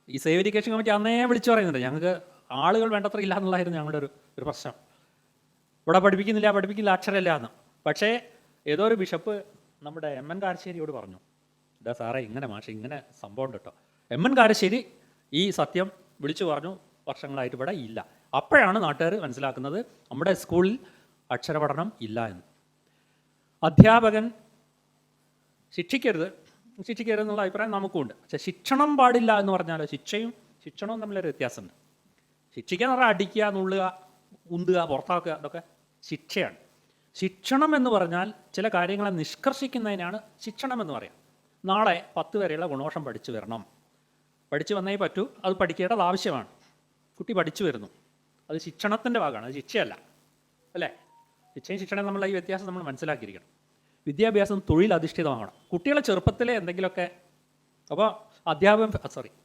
ഈ സേവ് എഡ്യൂക്കേഷൻ കമ്മിറ്റി അന്നേ വിളിച്ചു പറയുന്നുണ്ട് ഞങ്ങൾക്ക് ആളുകൾ വേണ്ടത്ര ഇല്ല എന്നുള്ളതായിരുന്നു ഞങ്ങളുടെ ഒരു പ്രശ്നം. ഇവിടെ പഠിപ്പിക്കില്ല അക്ഷരമില്ല എന്ന്. പക്ഷേ ഏതോ ഒരു ബിഷപ്പ് നമ്മുടെ എം.എൻ. കാരശ്ശേരിയോട് പറഞ്ഞു, ഇതാ സാറേ ഇങ്ങനെ മാഷ് ഇങ്ങനെ സംഭവം ഉണ്ട് കേട്ടോ. എം.എൻ. കാരശ്ശേരി ഈ സത്യം വിളിച്ചു പറഞ്ഞു, വർഷങ്ങളായിട്ട് ഇവിടെ ഇല്ല. അപ്പോഴാണ് നാട്ടുകാർ മനസ്സിലാക്കുന്നത് നമ്മുടെ സ്കൂളിൽ അക്ഷരപഠനം ഇല്ല എന്ന്. അധ്യാപകൻ ശിക്ഷിക്കരുതെന്നുള്ള അഭിപ്രായം നമുക്കുണ്ട്. പക്ഷെ ശിക്ഷണം പാടില്ല എന്ന് പറഞ്ഞാൽ ശിക്ഷണവും തമ്മിലൊരു വ്യത്യാസമുണ്ട്. ശിക്ഷിക്കുക എന്ന് പറഞ്ഞാൽ അടിക്കുക, നുള്ളുക, ഉന്തുക, പുറത്താക്കുക, അതൊക്കെ ശിക്ഷയാണ്. ശിക്ഷണം എന്ന് പറഞ്ഞാൽ ചില കാര്യങ്ങളെ നിഷ്കർഷിക്കുന്നതിനാണ് ശിക്ഷണം എന്ന് പറയാം. നാളെ 10 വരെയുള്ള ഗുണദോഷം പഠിച്ചു വന്നേ പറ്റൂ, അത് പഠിക്കേണ്ടത് ആവശ്യമാണ്. കുട്ടി പഠിച്ചു വരുന്നു, അത് ശിക്ഷണത്തിൻ്റെ ഭാഗമാണ്, അത് ശിക്ഷയല്ല അല്ലേ. ശിക്ഷണം തമ്മിലുള്ള ഈ വ്യത്യാസം നമ്മൾ മനസ്സിലാക്കിയിരിക്കണം. വിദ്യാഭ്യാസം തൊഴിലധിഷ്ഠിതമാകണം. കുട്ടികളെ ചെറുപ്പത്തിലെ എന്തെങ്കിലുമൊക്കെ, അപ്പോൾ അധ്യാപകൻ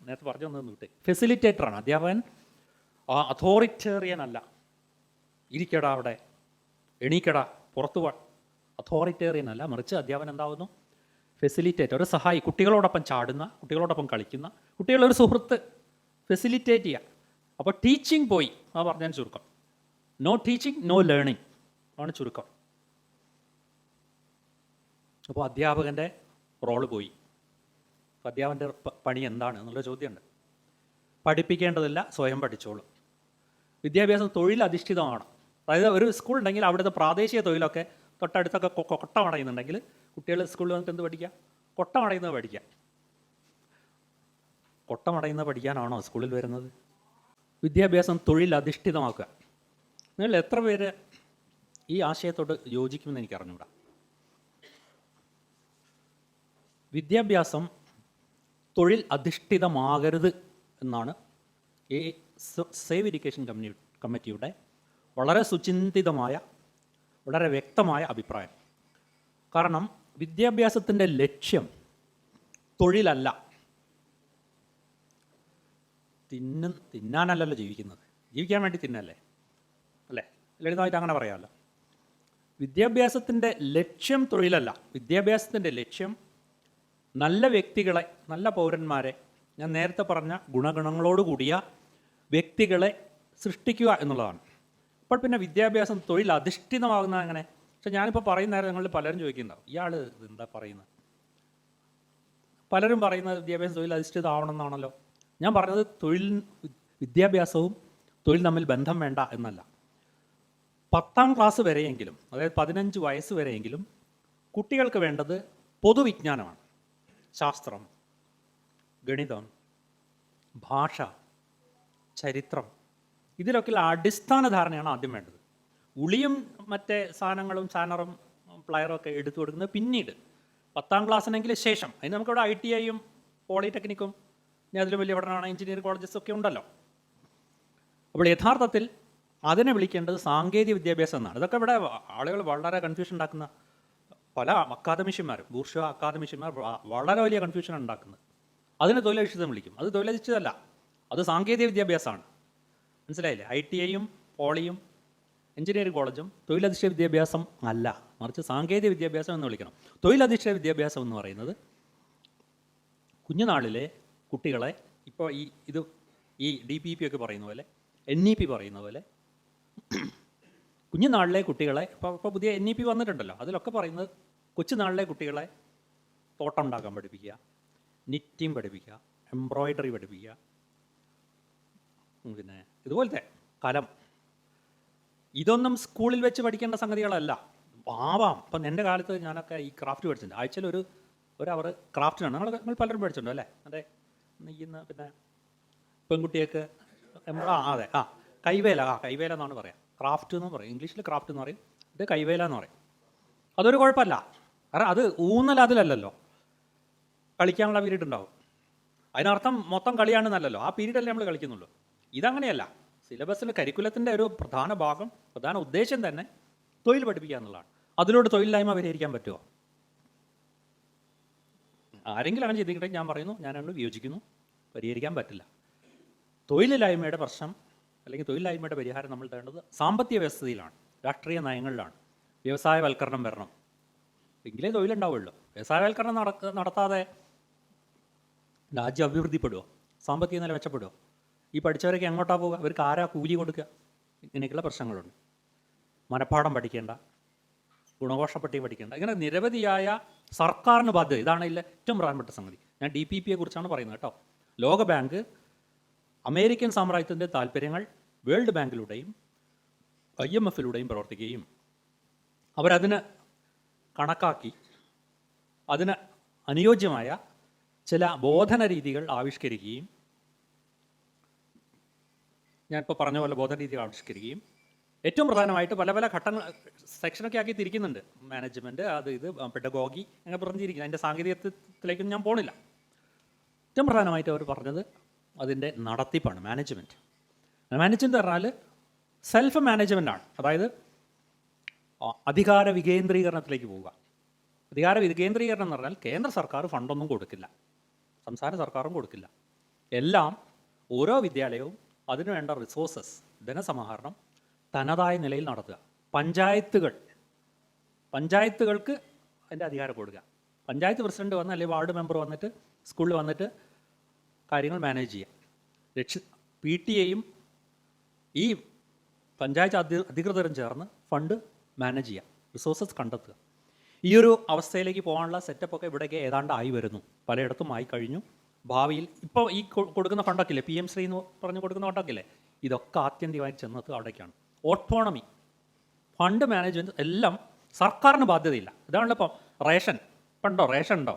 നേരത്തെ പറഞ്ഞു തന്നു വിട്ട് ഫെസിലിറ്റേറ്ററാണ് അധ്യാപകൻ. അതോറിറ്റേറിയൻ അല്ല, ഇരിക്കടാ അവിടെ, എണീക്കടാ, പുറത്തു പോ, അതോറിറ്റേറിയൻ അല്ല. മറിച്ച് അധ്യാപകൻ എന്താവുന്നു? ഫെസിലിറ്റേറ്റർ, ഒരു സഹായി, കുട്ടികളോടൊപ്പം ചാടുന്ന, കുട്ടികളോടൊപ്പം കളിക്കുന്ന, കുട്ടികളൊരു സുഹൃത്ത്, ഫെസിലിറ്റേറ്റ് ചെയ്യുക. അപ്പോൾ ടീച്ചിങ് പോയി, ആ പറഞ്ഞാൽ ചുരുക്കം. നോ ടീച്ചിങ് നോ ലേണിംഗ് ആണ് ചുരുക്കം. അപ്പോൾ അധ്യാപകൻ്റെ റോള് പോയി. അധ്യാപകൻ്റെ പണി എന്താണ് എന്നുള്ള ചോദ്യമുണ്ട്. പഠിപ്പിക്കേണ്ടതില്ല, സ്വയം പഠിച്ചോളൂ. വിദ്യാഭ്യാസം തൊഴിലധിഷ്ഠിതമാണ്. അതായത് ഒരു സ്കൂൾ ഉണ്ടെങ്കിൽ അവിടുത്തെ പ്രാദേശിക തൊഴിലൊക്കെ തൊട്ടടുത്തൊക്കെ കൊട്ട മടയുന്നുണ്ടെങ്കിൽ കുട്ടികൾ സ്കൂളിൽ വന്നിട്ട് എന്ത് പഠിക്കുക? കൊട്ട മടയുന്നത് പഠിക്കുക. കൊട്ട മടയുന്നത് പഠിക്കാനാണോ സ്കൂളിൽ വരുന്നത്? വിദ്യാഭ്യാസം തൊഴിലധിഷ്ഠിതമാക്കുക. നിങ്ങൾ എത്ര പേര് ഈ ആശയത്തോട് യോജിക്കുമെന്ന് എനിക്ക് അറിഞ്ഞൂടാ. വിദ്യാഭ്യാസം തൊഴിൽ അധിഷ്ഠിതമാകരുത് എന്നാണ് ഈ സേവ് എഡ്യൂക്കേഷൻ കമ്മിറ്റിയുടെ വളരെ സുചിന്തിതമായ, വളരെ വ്യക്തമായ അഭിപ്രായം. കാരണം വിദ്യാഭ്യാസത്തിൻ്റെ ലക്ഷ്യം തൊഴിലല്ല. തിന്നാനല്ലല്ലോ ജീവിക്കാൻ വേണ്ടി തിന്നല്ലേ അല്ലേ? ലളിതമായിട്ട് അങ്ങനെ പറയാമല്ലോ. വിദ്യാഭ്യാസത്തിൻ്റെ ലക്ഷ്യം തൊഴിലല്ല. വിദ്യാഭ്യാസത്തിൻ്റെ ലക്ഷ്യം നല്ല വ്യക്തികളെ, നല്ല പൗരന്മാരെ, ഞാൻ നേരത്തെ പറഞ്ഞ ഗുണഗണങ്ങളോടുകൂടിയ വ്യക്തികളെ സൃഷ്ടിക്കുക എന്നുള്ളതാണ്. അപ്പോൾ പിന്നെ വിദ്യാഭ്യാസം തൊഴിലധിഷ്ഠിതമാകുന്നത് എങ്ങനെ? പക്ഷെ ഞാനിപ്പോൾ പറയുന്ന നേരം നിങ്ങളിൽ പലരും ചോദിക്കുന്നുണ്ടാവും, ഇയാൾ എന്താ പറയുന്നത്? പലരും പറയുന്നത് വിദ്യാഭ്യാസം തൊഴിലധിഷ്ഠിതമാവണമെന്നാണല്ലോ. ഞാൻ പറഞ്ഞത് വിദ്യാഭ്യാസവും തൊഴിൽ തമ്മിൽ ബന്ധം വേണ്ട എന്നല്ല. 10ാം ക്ലാസ് വരെയെങ്കിലും, അതായത് 15 വയസ്സ് വരെയെങ്കിലും കുട്ടികൾക്ക് വേണ്ടത് പൊതുവിജ്ഞാനമാണ്. ശാസ്ത്രം, ഗണിതം, ഭാഷ, ചരിത്രം, ഇതിലൊക്കെയുള്ള അടിസ്ഥാന ധാരണയാണ് ആദ്യം വേണ്ടത്. ഉളിയും മറ്റേ സാധനങ്ങളും സാനറും പ്ലയറും ഒക്കെ എടുത്തു കൊടുക്കുന്നത് പിന്നീട് 10ാം ക്ലാസ്സിനെങ്കിൽ ശേഷം. അതിന് നമുക്കിവിടെ ITIയും പോളിടെക്നിക്കും, ഇനി അതിലും വലിയ പഠനമാണ് എഞ്ചിനീയറിംഗ് കോളേജസ് ഒക്കെ ഉണ്ടല്ലോ. അപ്പോൾ യഥാർത്ഥത്തിൽ അതിനെ വിളിക്കേണ്ടത് സാങ്കേതിക വിദ്യാഭ്യാസം എന്നാണ്. ഇതൊക്കെ ഇവിടെ ആളുകൾ വളരെ കൺഫ്യൂഷൻ ഉണ്ടാക്കുന്ന പല അക്കാദമിഷ്യന്മാരും, ബൂർഷ്വ അക്കാദമിഷ്യന്മാർ വളരെ വലിയ കൺഫ്യൂഷൻ ഉണ്ടാക്കുന്നത്. അതിനെ തൊഴിലധിഷ്ഠിതം വിളിക്കും. അത് തൊഴിലധിഷ്ഠിതമല്ല, അത് സാങ്കേതിക വിദ്യാഭ്യാസമാണ്. മനസ്സിലായില്ലേ? ITIയും പോളിയും എഞ്ചിനീയറിംഗ് കോളേജും തൊഴിലധിഷ്ഠിത വിദ്യാഭ്യാസം അല്ല, മറിച്ച് സാങ്കേതിക വിദ്യാഭ്യാസം എന്ന് വിളിക്കണം. തൊഴിലധിഷ്ഠിത വിദ്യാഭ്യാസം എന്ന് പറയുന്നത് കുഞ്ഞുനാളിലെ കുട്ടികളെ, ഇപ്പോൾ ഈ DPP ഒക്കെ പറയുന്ന പോലെ, NEP പറയുന്ന പോലെ, കുഞ്ഞുനാളിലെ കുട്ടികളെ, ഇപ്പോൾ പുതിയ NEP വന്നിട്ടുണ്ടല്ലോ, അതിലൊക്കെ പറയുന്നത് കൊച്ചുനാളിലെ കുട്ടികളെ തോട്ടം ഉണ്ടാക്കാൻ പഠിപ്പിക്കുക, നിറ്റിങ് പഠിപ്പിക്കുക, എംബ്രോയിഡറി പഠിപ്പിക്കുക, പിന്നെ ഇതുപോലത്തെ കലം. ഇതൊന്നും സ്കൂളിൽ വെച്ച് പഠിക്കേണ്ട സംഗതികളല്ല. ആവാം. ഇപ്പം എൻ്റെ കാലത്ത് ഞാനൊക്കെ ഈ ക്രാഫ്റ്റ് പഠിച്ചിട്ടുണ്ട്. ആഴ്ചയിൽ ഒരു അവർ ക്രാഫ്റ്റിനാണ്. നിങ്ങൾ പലരും പഠിച്ചിട്ടുണ്ടോ അല്ലേ? അതെ, നെയ്യുന്ന, പിന്നെ പെൺകുട്ടിയൊക്കെ അതെ കൈവേല എന്നാണ് പറയാം. ക്രാഫ്റ്റ് എന്ന് പറയും, ഇംഗ്ലീഷിൽ ക്രാഫ്റ്റ് എന്ന് പറയും, ഇത് കൈവേല എന്ന് പറയും. അതൊരു കുഴപ്പമില്ല, കാരണം അത് ഊന്നൽ അതിലല്ലല്ലോ. കളിക്കാനുള്ള പീരീഡ് ഉണ്ടാവും, അതിനർത്ഥം മൊത്തം കളിയാണെന്നല്ലല്ലോ. ആ പീരീഡല്ലേ നമ്മൾ കളിക്കുന്നുള്ളൂ. ഇതങ്ങനെയല്ല. സിലബസിൽ കരിക്കുലത്തിൻ്റെ ഒരു പ്രധാന ഭാഗം, പ്രധാന ഉദ്ദേശം തന്നെ തൊഴിൽ പഠിപ്പിക്കുക എന്നുള്ളതാണ്. അതിലൂടെ തൊഴിലില്ലായ്മ പരിഹരിക്കാൻ പറ്റുമോ? ആരെങ്കിലും അങ്ങനെ ചെയ്തിട്ടുണ്ടെങ്കിൽ ഞാൻ പറയുന്നു, ഞാനത് വിയോജിക്കുന്നു, പരിഹരിക്കാൻ പറ്റില്ല. തൊഴിലില്ലായ്മയുടെ പ്രശ്നം അല്ലെങ്കിൽ തൊഴിലില്ലായ്മയുടെ പരിഹാരം നമ്മൾ തേണ്ടത് സാമ്പത്തിക വ്യവസ്ഥയിലാണ്, രാഷ്ട്രീയ നയങ്ങളിലാണ്. വ്യവസായവൽക്കരണം വരണം, എങ്കിലേ തൊഴിലുണ്ടാവുള്ളൂ. വ്യവസായവൽക്കരണം നടത്താതെ രാജ്യം അഭിവൃദ്ധിപ്പെടുമോ? സാമ്പത്തിക നില മെച്ചപ്പെടുമോ? ഈ പഠിച്ചവരൊക്കെ എങ്ങോട്ടാണ് പോവുക? അവർക്ക് ആരാ കൂലി കൊടുക്കുക? ഇങ്ങനെയൊക്കെയുള്ള പ്രശ്നങ്ങളുണ്ട്. മനഃപ്പാഠം പഠിക്കേണ്ട, ഗുണഘോഷപ്പട്ടി പഠിക്കേണ്ട, ഇങ്ങനെ നിരവധിയായ സർക്കാരിന് ബാധ്യത. ഇതാണ് ഇതിലെ ഏറ്റവും പ്രധാനപ്പെട്ട സംഗതി. ഞാൻ DPP-യെ കുറിച്ചാണ് പറയുന്നത് കേട്ടോ. ലോകബാങ്ക് അമേരിക്കൻ സാമ്രാജ്യത്തിൻ്റെ താല്പര്യങ്ങൾ വേൾഡ് ബാങ്കിലൂടെയും IMF-ലൂടെയും പ്രവർത്തിക്കുകയും അവരതിന് കണക്കാക്കി അതിന് അനുയോജ്യമായ ചില ബോധന രീതികൾ ആവിഷ്കരിക്കുകയും, ഞാനിപ്പോൾ പറഞ്ഞ പോലെ ബോധന രീതികൾ ആവിഷ്കരിക്കുകയും, ഏറ്റവും പ്രധാനമായിട്ട് പല പല ഘട്ടങ്ങൾ സെക്ഷനൊക്കെ ആക്കി തിരിക്കുന്നുണ്ട്. മാനേജ്മെൻറ്റ്, അത് ഇത് പെഡഗോഗി അങ്ങനെ പറഞ്ഞിരിക്കുന്നത്. അതിൻ്റെ സാങ്കേതികത്തിലേക്കൊന്നും ഞാൻ പോണില്ല. ഏറ്റവും പ്രധാനമായിട്ട് അവർ പറഞ്ഞത് അതിൻ്റെ നടത്തിപ്പാണ്, മാനേജ്മെൻറ്റ്. മാനേജ്മെൻറ്റ് പറഞ്ഞാൽ സെൽഫ് മാനേജ്മെൻറ്റാണ്. അതായത് അധികാര വികേന്ദ്രീകരണത്തിലേക്ക് പോവുക. അധികാര വികേന്ദ്രീകരണം എന്ന് പറഞ്ഞാൽ കേന്ദ്ര സർക്കാർ ഫണ്ടൊന്നും കൊടുക്കില്ല, സംസ്ഥാന സർക്കാരും കൊടുക്കില്ല. എല്ലാം ഓരോ വിദ്യാലയവും അതിനു വേണ്ട റിസോഴ്സസ്, ധനസമാഹരണം തനതായ നിലയിൽ നടത്തുക. പഞ്ചായത്തുകൾക്ക് അതിൻ്റെ അധികാരം കൊടുക്കുക. പഞ്ചായത്ത് പ്രസിഡന്റ് വന്ന് അല്ലെങ്കിൽ വാർഡ് മെമ്പർ വന്നിട്ട് സ്കൂളിൽ വന്നിട്ട് കാര്യങ്ങൾ മാനേജ് ചെയ്യുക. PTA-യും ഈ പഞ്ചായത്ത് അധികൃതരും ചേർന്ന് ഫണ്ട് മാനേജ് ചെയ്യുക, റിസോഴ്സസ് കണ്ടെത്തുക. ഈ ഒരു അവസ്ഥയിലേക്ക് പോകാനുള്ള സെറ്റപ്പൊക്കെ ഇവിടേക്ക് ഏതാണ്ട് ആയി വരുന്നു, പലയിടത്തും ആയി കഴിഞ്ഞു. ഭാവിയിൽ ഇപ്പോൾ ഈ കൊടുക്കുന്ന ഫണ്ടൊക്കെ ഇല്ലേ, PM ശ്രീ എന്ന് പറഞ്ഞ് കൊടുക്കുന്ന ഫണ്ടൊക്കെ ഇല്ലേ, ഇതൊക്കെ ആത്യന്തികമായി ചെന്നത് അവിടേക്കാണ്. ഓട്ടോണമി, ഫണ്ട് മാനേജ്മെൻറ്റ് എല്ലാം സർക്കാരിന് ബാധ്യതയില്ല. ഇതാണല്ലോ ഇപ്പം റേഷൻ. ഇപ്പം ഉണ്ടോ റേഷൻ? ഉണ്ടോ?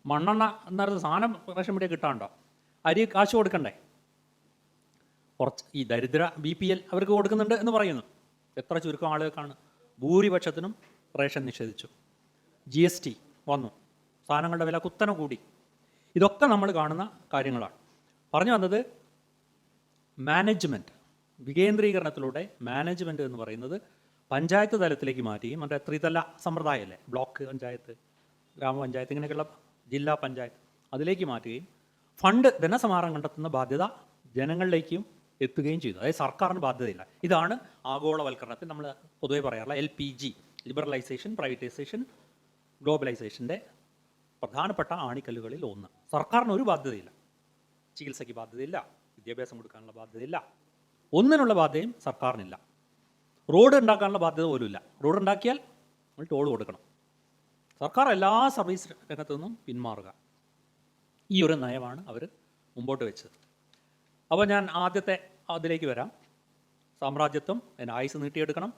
മണ്ണെണ്ണ എന്നൊരു സാധനം റേഷൻ പിടിയെ കിട്ടാനുണ്ടോ? അരി കാശ് കൊടുക്കണ്ടേ? കുറച്ച് ഈ ദരിദ്ര BPL അവർക്ക് കൊടുക്കുന്നുണ്ട് എന്ന് പറയുന്നു. എത്ര ചുരുക്കം ആളുകൾക്കാണ്? ഭൂരിപക്ഷത്തിനും റേഷൻ നിഷേധിച്ചു. GST വന്നു, സാധനങ്ങളുടെ വില കുത്തനെ കൂടി. ഇതൊക്കെ നമ്മൾ കാണുന്ന കാര്യങ്ങളാണ്. പറഞ്ഞു വന്നത് മാനേജ്മെൻറ്റ് വികേന്ദ്രീകരണത്തിലൂടെ മാനേജ്മെൻറ്റ് എന്ന് പറയുന്നത് പഞ്ചായത്ത് തലത്തിലേക്ക് മാറ്റുകയും, മറ്റേ ത്രിതല സമ്പ്രദായമല്ലേ, ബ്ലോക്ക് പഞ്ചായത്ത്, ഗ്രാമപഞ്ചായത്ത്, ഇങ്ങനെയൊക്കെയുള്ള ജില്ലാ പഞ്ചായത്ത്, അതിലേക്ക് മാറ്റുകയും ഫണ്ട് ധനസമാഹരണം കണ്ടെത്തുന്ന ബാധ്യത ജനങ്ങളിലേക്കും എത്തുകയും ചെയ്തു. അതായത് സർക്കാരിന് ബാധ്യതയില്ല. ഇതാണ് ആഗോളവൽക്കരണത്തിൽ നമ്മൾ പൊതുവെ പറയാറുള്ള LPG, ലിബറലൈസേഷൻ, പ്രൈവറ്റൈസേഷൻ, ഗ്ലോബലൈസേഷൻ്റെ പ്രധാനപ്പെട്ട ആണിക്കല്ലുകളിൽ ഒന്ന്. സർക്കാരിന് ഒരു ബാധ്യതയില്ല. ചികിത്സയ്ക്ക് ബാധ്യതയില്ല, വിദ്യാഭ്യാസം കൊടുക്കാനുള്ള ബാധ്യതയില്ല, ഒന്നിനുള്ള ബാധ്യതയും സർക്കാരിനില്ല. റോഡ് ഉണ്ടാക്കാനുള്ള ബാധ്യത പോലുമില്ല. റോഡ് ഉണ്ടാക്കിയാൽ നമ്മൾ ടോൾ കൊടുക്കണം. സർക്കാർ എല്ലാ സർവീസ് രംഗത്തു നിന്നും പിന്മാറുക. ഈ ഒരു നയമാണ് അവർ മുമ്പോട്ട് വെച്ചത്. അപ്പോൾ ഞാൻ ആദ്യത്തെ അതിലേക്ക് വരാം. സാമ്രാജ്യത്വം, അതിന് ആയുസ് നീട്ടിയെടുക്കണം.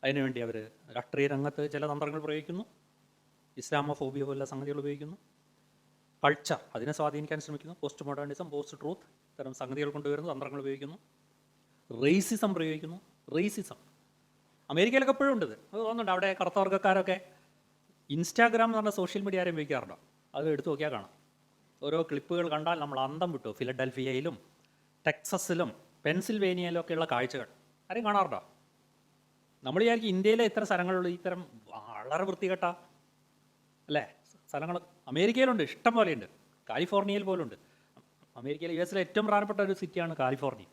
അതിനുവേണ്ടി അവർ രാഷ്ട്രീയ രംഗത്ത് ചില തന്ത്രങ്ങൾ പ്രയോഗിക്കുന്നു. ഇസ്ലാമോഫോബിയ പോലുള്ള സംഗതികൾ ഉപയോഗിക്കുന്നു. കൾച്ചർ, അതിനെ സ്വാധീനിക്കാൻ ശ്രമിക്കുന്നു. പോസ്റ്റ് മോഡേണിസം, പോസ്റ്റ് ട്രൂത്ത്, ഇത്തരം സംഗതികൾ കൊണ്ടുവരുന്നു, തന്ത്രങ്ങൾ ഉപയോഗിക്കുന്നു. റേസിസം പ്രയോഗിക്കുന്നു. റേസിസം അമേരിക്കയിലൊക്കെ എപ്പോഴും ഉണ്ട്. അത് തോന്നുന്നുണ്ട്. അവിടെ കറുത്ത വർഗ്ഗക്കാരൊക്കെ ഇൻസ്റ്റാഗ്രാം എന്ന് പറഞ്ഞ സോഷ്യൽ മീഡിയ ആരും ഉപയോഗിക്കാറുണ്ടോ? അത് എടുത്തു നോക്കിയാൽ കാണാം. ഓരോ ക്ലിപ്പുകൾ കണ്ടാൽ നമ്മൾ അന്തം വിട്ടു. ഫിലഡൽഫിയയിലും ടെക്സസിലും പെൻസിൽവേനിയയിലും ഒക്കെയുള്ള കാഴ്ചകൾ ആരും കാണാറുണ്ടോ? നമ്മൾ വിചാരിക്കും ഇന്ത്യയിലെ ഇത്ര സ്ഥലങ്ങളുള്ള ഇത്തരം വളരെ വൃത്തികെട്ട അല്ലേ സ്ഥലങ്ങൾ അമേരിക്കയിലുണ്ട്, ഇഷ്ടം പോലെയുണ്ട്. കാലിഫോർണിയയിൽ പോലുണ്ട്. അമേരിക്കയിലെ US-ലെ ഏറ്റവും പ്രധാനപ്പെട്ട ഒരു സിറ്റിയാണ് കാലിഫോർണിയ.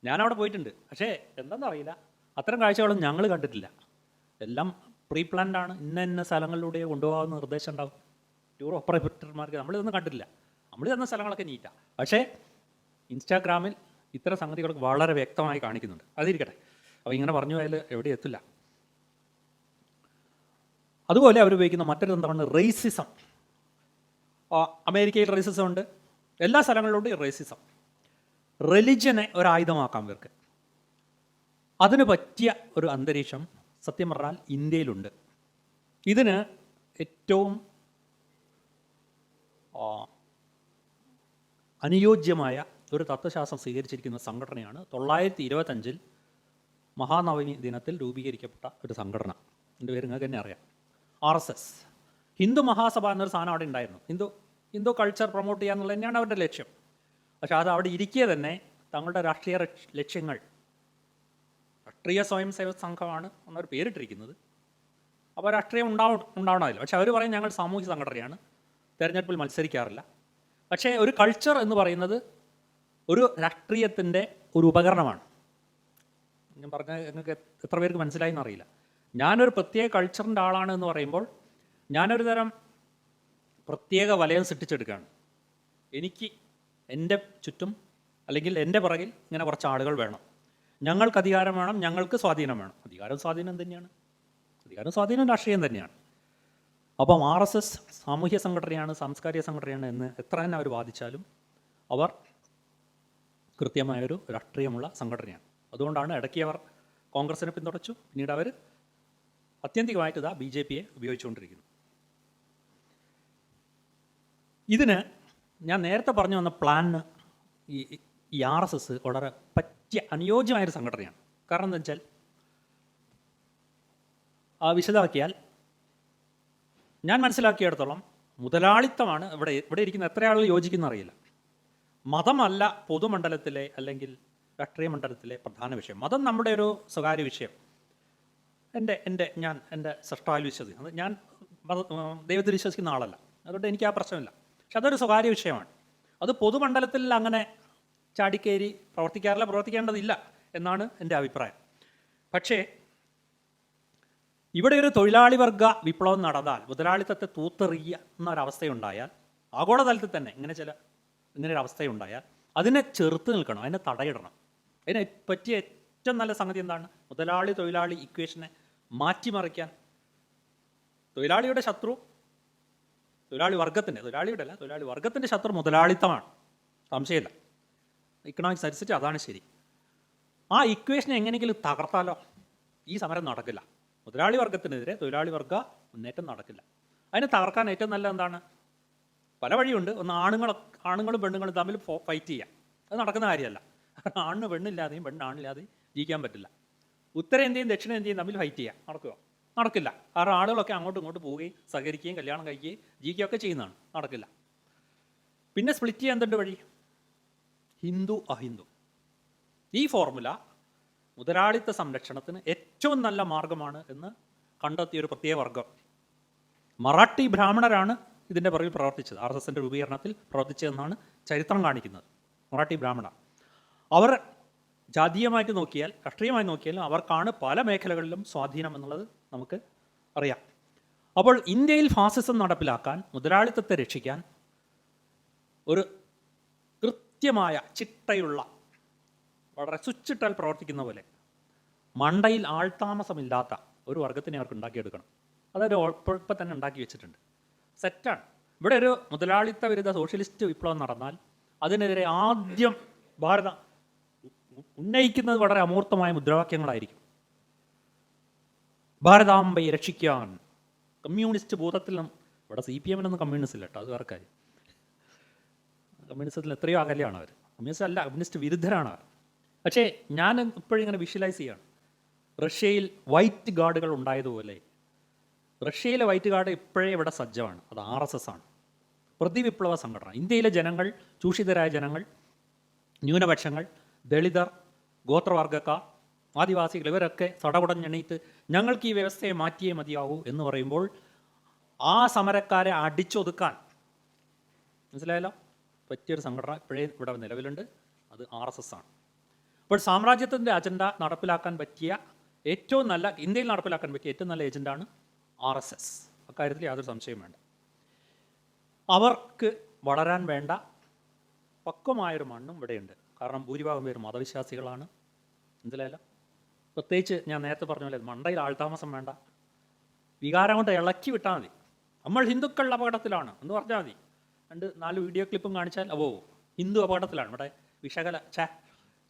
ഞാനവിടെ പോയിട്ടുണ്ട്. പക്ഷേ എന്താണെന്നറിയില്ല, അത്തരം കാഴ്ചകളും ഞങ്ങൾ കണ്ടിട്ടില്ല. എല്ലാം പ്രീ പ്ലാൻഡ് ആണ്. ഇന്ന സ്ഥലങ്ങളിലൂടെ കൊണ്ടുപോകാമെന്ന് നിർദ്ദേശം ഉണ്ടാവും ടൂർ ഓപ്പറേറ്റർമാർക്ക്. നമ്മളിതൊന്നും കണ്ടിട്ടില്ല. നമ്മൾ ചെന്ന സ്ഥലങ്ങളൊക്കെ നീറ്റാണ്. പക്ഷേ ഇൻസ്റ്റാഗ്രാമിൽ ഇത്തരം സംഗതികളൊക്കെ വളരെ വ്യക്തമായി കാണിക്കുന്നുണ്ട്. അതിരിക്കട്ടെ. അപ്പോൾ ഇങ്ങനെ പറഞ്ഞു പോയാൽ എവിടെ എത്തില്ല. അതുപോലെ അവർ ഉപയോഗിക്കുന്ന മറ്റൊരു എന്താണ് റേസിസം. അമേരിക്കയിൽ റേസിസം ഉണ്ട്, എല്ലാ സ്ഥലങ്ങളിലുണ്ട് ഈ റേസിസം. റിലിജനെ ഒരായുധമാക്കാം ഇവർക്ക്. അതിന് പറ്റിയ ഒരു അന്തരീക്ഷം സത്യം പറഞ്ഞാൽ ഇന്ത്യയിലുണ്ട്. ഇതിന് ഏറ്റവും അനുയോജ്യമായ ഒരു തത്വശാസ്ത്രം സ്വീകരിച്ചിരിക്കുന്ന സംഘടനയാണ് 925 മഹാനവമി ദിനത്തിൽ രൂപീകരിക്കപ്പെട്ട ഒരു സംഘടന. എൻ്റെ പേര് നിങ്ങൾക്ക് തന്നെ അറിയാം, RSS. ഹിന്ദു മഹാസഭ എന്നൊരു സാധനം അവിടെ ഉണ്ടായിരുന്നു. ഹിന്ദു കൾച്ചർ പ്രൊമോട്ട് ചെയ്യുക എന്നുള്ളത് തന്നെയാണ് അവരുടെ ലക്ഷ്യം. പക്ഷെ അത് അവിടെ ഇരിക്കുക തന്നെ തങ്ങളുടെ രാഷ്ട്രീയ ലക്ഷ്യങ്ങൾ, രാഷ്ട്രീയ സ്വയം സേവക സംഘമാണ് എന്നൊരു പേരിട്ടിരിക്കുന്നത്. അപ്പോൾ രാഷ്ട്രീയം ഉണ്ടാവണമല്ലോ. പക്ഷെ അവർ പറയും ഞങ്ങൾ സാമൂഹ്യ സംഘടനയാണ്, തെരഞ്ഞെടുപ്പിൽ മത്സരിക്കാറില്ല. പക്ഷേ ഒരു കൾച്ചർ എന്ന് പറയുന്നത് ഒരു രാഷ്ട്രീയത്തിൻ്റെ ഒരു ഉപകരണമാണ്. ഞാൻ പറഞ്ഞ നിങ്ങൾക്ക് എത്ര പേർക്ക് മനസ്സിലായി എന്നറിയില്ല. ഞാനൊരു പ്രത്യേക കൾച്ചറിൻ്റെ ആളാണ് എന്ന് പറയുമ്പോൾ ഞാനൊരു തരം പ്രത്യേക വലയം സൃഷ്ടിച്ചെടുക്കുകയാണ്. എനിക്ക് എൻ്റെ ചുറ്റും അല്ലെങ്കിൽ എൻ്റെ പുറകിൽ ഇങ്ങനെ കുറച്ച് ആളുകൾ വേണം. ഞങ്ങൾക്ക് അധികാരം വേണം, ഞങ്ങൾക്ക് സ്വാധീനം വേണം. അധികാരം സ്വാധീനം തന്നെയാണ്, അധികാരം സ്വാധീനം രാഷ്ട്രീയം തന്നെയാണ്. അപ്പം RSS സാമൂഹ്യ സംഘടനയാണ്, സാംസ്കാരിക സംഘടനയാണ് എന്ന് എത്ര തന്നെ അവർ വാദിച്ചാലും അവർ കൃത്യമായൊരു രാഷ്ട്രീയമുള്ള സംഘടനയാണ്. അതുകൊണ്ടാണ് ഇടയ്ക്ക് അവർ കോൺഗ്രസിനെ പിന്തുണച്ചു, പിന്നീട് അവർ ആത്യന്തികമായിട്ട് ഇതാ BJP ഉപയോഗിച്ചുകൊണ്ടിരിക്കുന്നു. ഇതിന് ഞാൻ നേരത്തെ പറഞ്ഞു വന്ന പ്ലാനിന് ഈ RSS വളരെ പറ്റിയ അനുയോജ്യമായൊരു സംഘടനയാണ്. കാരണം എന്താ വെച്ചാൽ വിശദമാക്കിയാൽ ഞാൻ മനസ്സിലാക്കിയിടത്തോളം മുതലാളിത്തമാണ് ഇവിടെ ഇരിക്കുന്ന എത്ര ആളുകൾ യോജിക്കുന്ന അറിയില്ല. മതമല്ല പൊതുമണ്ഡലത്തിലെ അല്ലെങ്കിൽ രാഷ്ട്രീയ മണ്ഡലത്തിലെ പ്രധാന വിഷയം. മതം നമ്മുടെ ഒരു സ്വകാര്യ വിഷയം. ഞാൻ എൻ്റെ സൃഷ്ടാവിൽ വിശ്വസിക്കുന്നു. ഞാൻ ദൈവത്തിൽ വിശ്വസിക്കുന്ന ആളല്ല, അതുകൊണ്ട് എനിക്ക് ആ പ്രശ്നമില്ല. പക്ഷെ അതൊരു സ്വകാര്യ വിഷയമാണ്. അത് പൊതുമണ്ഡലത്തിൽ അങ്ങനെ ചാടിക്കേറി പ്രവർത്തിക്കേണ്ടതില്ല എന്നാണ് എൻ്റെ അഭിപ്രായം. പക്ഷേ ഇവിടെ ഒരു തൊഴിലാളി വർഗ വിപ്ലവം നടന്നാൽ, മുതലാളിത്തത്തെ തൂത്തെറിയുന്ന ഒരവസ്ഥയുണ്ടായാൽ, ആഗോളതലത്തിൽ തന്നെ ഇങ്ങനെ ഒരു അവസ്ഥയുണ്ടായാൽ അതിനെ ചെറുത്ത് നിൽക്കണം, അതിനെ തടയിടണം. അതിനെ പറ്റിയ ഏറ്റവും നല്ല സംഗതി എന്താണ്? മുതലാളി തൊഴിലാളി ഇക്വേഷനെ മാറ്റിമറിക്കാൻ തൊഴിലാളിയുടെ ശത്രു തൊഴിലാളി വർഗത്തിൻ്റെ ശത്രു മുതലാളിത്തമാണ്, സംശയമില്ല. ഇക്കണോമിക്സ് അനുസരിച്ച് അതാണ് ശരി. ആ ഇക്വേഷനെ എങ്ങനെയെങ്കിലും തകർത്താലോ ഈ സമരം നടക്കില്ല. മുതലാളി വർഗത്തിനെതിരെ തൊഴിലാളി വർഗ മുന്നേറ്റം നടക്കില്ല. അതിനെ തകർക്കാൻ ഏറ്റവും നല്ല എന്താണ്? പല വഴിയുണ്ട്. ഒന്ന് ആണുങ്ങളും പെണ്ണുങ്ങളും തമ്മിൽ ഫൈറ്റ് ചെയ്യാം. അത് നടക്കുന്ന കാര്യമല്ല. ആണിന് പെണ്ണില്ലാതെയും പെണ്ണാണില്ലാതെയും ജീവിക്കാൻ പറ്റില്ല. ഉത്തരേന്ത്യയും ദക്ഷിണേന്ത്യയും തമ്മിൽ ഫൈറ്റ് ചെയ്യാം. നടക്കില്ല. കാരണം ആളുകളൊക്കെ അങ്ങോട്ടും ഇങ്ങോട്ടും പോവുകയും സഹകരിക്കുകയും കല്യാണം കഴിക്കുകയും ജീവിക്കുകയൊക്കെ ചെയ്യുന്നതാണ്. നടക്കില്ല. പിന്നെ സ്പ്ലിറ്റ് ചെയ്യാൻ എന്തുണ്ട് വഴി? ഹിന്ദു അഹിന്ദു. ഈ ഫോർമുല മുതലാളിത്ത സംരക്ഷണത്തിന് ഏറ്റവും നല്ല മാർഗമാണ് എന്ന് കണ്ടെത്തിയൊരു പ്രത്യേക വർഗം മറാഠി ബ്രാഹ്മണരാണ് ഇതിൻ്റെ പുറകിൽ പ്രവർത്തിച്ചത്. RSSൻ്റെ രൂപീകരണത്തിൽ പ്രവർത്തിച്ചതെന്നാണ് ചരിത്രം കാണിക്കുന്നത്. മറാഠി ബ്രാഹ്മണർ അവർ ജാതീയമായിട്ട് നോക്കിയാൽ, രാഷ്ട്രീയമായി നോക്കിയാലും അവർക്കാണ് പല മേഖലകളിലും സ്വാധീനം എന്നുള്ളത് നമുക്ക് അറിയാം. അപ്പോൾ ഇന്ത്യയിൽ ഫാസിസം നടപ്പിലാക്കാൻ, മുതലാളിത്തത്തെ രക്ഷിക്കാൻ ഒരു കൃത്യമായ ചിട്ടയുള്ള, വളരെ സ്വിച്ചിട്ടാൽ പ്രവർത്തിക്കുന്ന പോലെ മണ്ടയിൽ ആൾതാമസമില്ലാത്ത ഒരു വർഗത്തിനെ അവർക്ക് ഉണ്ടാക്കിയെടുക്കണം. അതൊരു ഇപ്പം തന്നെ ഉണ്ടാക്കി വെച്ചിട്ടുണ്ട്. സെറ്റാണ്. ഇവിടെ ഒരു മുതലാളിത്ത വിരുദ്ധ സോഷ്യലിസ്റ്റ് വിപ്ലവം നടന്നാൽ അതിനെതിരെ ആദ്യം ഭാരതം ഉന്നയിക്കുന്നത് വളരെ അമൂർത്തമായ മുദ്രാവാക്യങ്ങളായിരിക്കും. ഭാരതാംബയെ രക്ഷിക്കാൻ, കമ്മ്യൂണിസ്റ്റ് ബോധത്തിൽ ഇവിടെ CPM കമ്മ്യൂണിസ്റ്റ് ഇല്ല കേട്ടോ, അത് വേറെ കാര്യം. കമ്മ്യൂണിസത്തിൽ എത്രയോ അകലെയാണ് അവർ. കമ്മ്യൂണിസ്റ്റ് അല്ല, കമ്മ്യൂണിസ്റ്റ് വിരുദ്ധരാണ് അവർ. പക്ഷേ ഞാൻ ഇപ്പോഴും ഇങ്ങനെ വിഷ്വലൈസ് ചെയ്യുകയാണ്. റഷ്യയിൽ വൈറ്റ് ഗാർഡുകൾ ഉണ്ടായതുപോലെ റഷ്യയിലെ വൈറ്റ് ഗാർഡ് ഇപ്പോഴേ ഇവിടെ സജ്ജമാണ്. അത് RSS ആണ്, പ്രതിവിപ്ലവ സംഘടന. ഇന്ത്യയിലെ ജനങ്ങൾ, ചൂഷിതരായ ജനങ്ങൾ, ന്യൂനപക്ഷങ്ങൾ, ദളിതർ, ഗോത്രവർഗക്കാർ, ആദിവാസികൾ, ഇവരൊക്കെ സടകുടഞ്ഞെണീറ്റ് ഞങ്ങൾക്ക് ഈ വ്യവസ്ഥയെ മാറ്റിയേ മതിയാവൂ എന്ന് പറയുമ്പോൾ ആ സമരക്കാരെ അടിച്ചൊതുക്കാൻ, മനസ്സിലായല്ലോ, പറ്റിയൊരു സംഘടന ഇപ്പോഴേ ഇവിടെ നിലവിലുണ്ട്. അത് RSS ആണ്. അപ്പോൾ സാമ്രാജ്യത്തിൻ്റെ അജണ്ട നടപ്പിലാക്കാൻ പറ്റിയ ഇന്ത്യയിൽ നടപ്പിലാക്കാൻ പറ്റിയ ഏറ്റവും നല്ല ഏജൻ്റാണ് RSS. അക്കാര്യത്തിൽ യാതൊരു സംശയവും വേണ്ട. അവർക്ക് വളരാൻ വേണ്ട പക്വമായൊരു മണ്ണും ഇവിടെയുണ്ട്. കാരണം ഭൂരിഭാഗം പേര് മതവിശ്വാസികളാണ്. മനസ്സിലായല്ലോ. പ്രത്യേകിച്ച് ഞാൻ നേരത്തെ പറഞ്ഞ പോലെ മണ്ടയിൽ ആൾതാമസം വേണ്ട. വികാരം കൊണ്ട് ഇളക്കി വിട്ടാൽ മതി. നമ്മൾ ഹിന്ദുക്കൾ അപകടത്തിലാണ് എന്ന് പറഞ്ഞാൽ മതി. 2-4 വീഡിയോ ക്ലിപ്പും കാണിച്ചാൽ ഹിന്ദു അപകടത്തിലാണ്. ഇവിടെ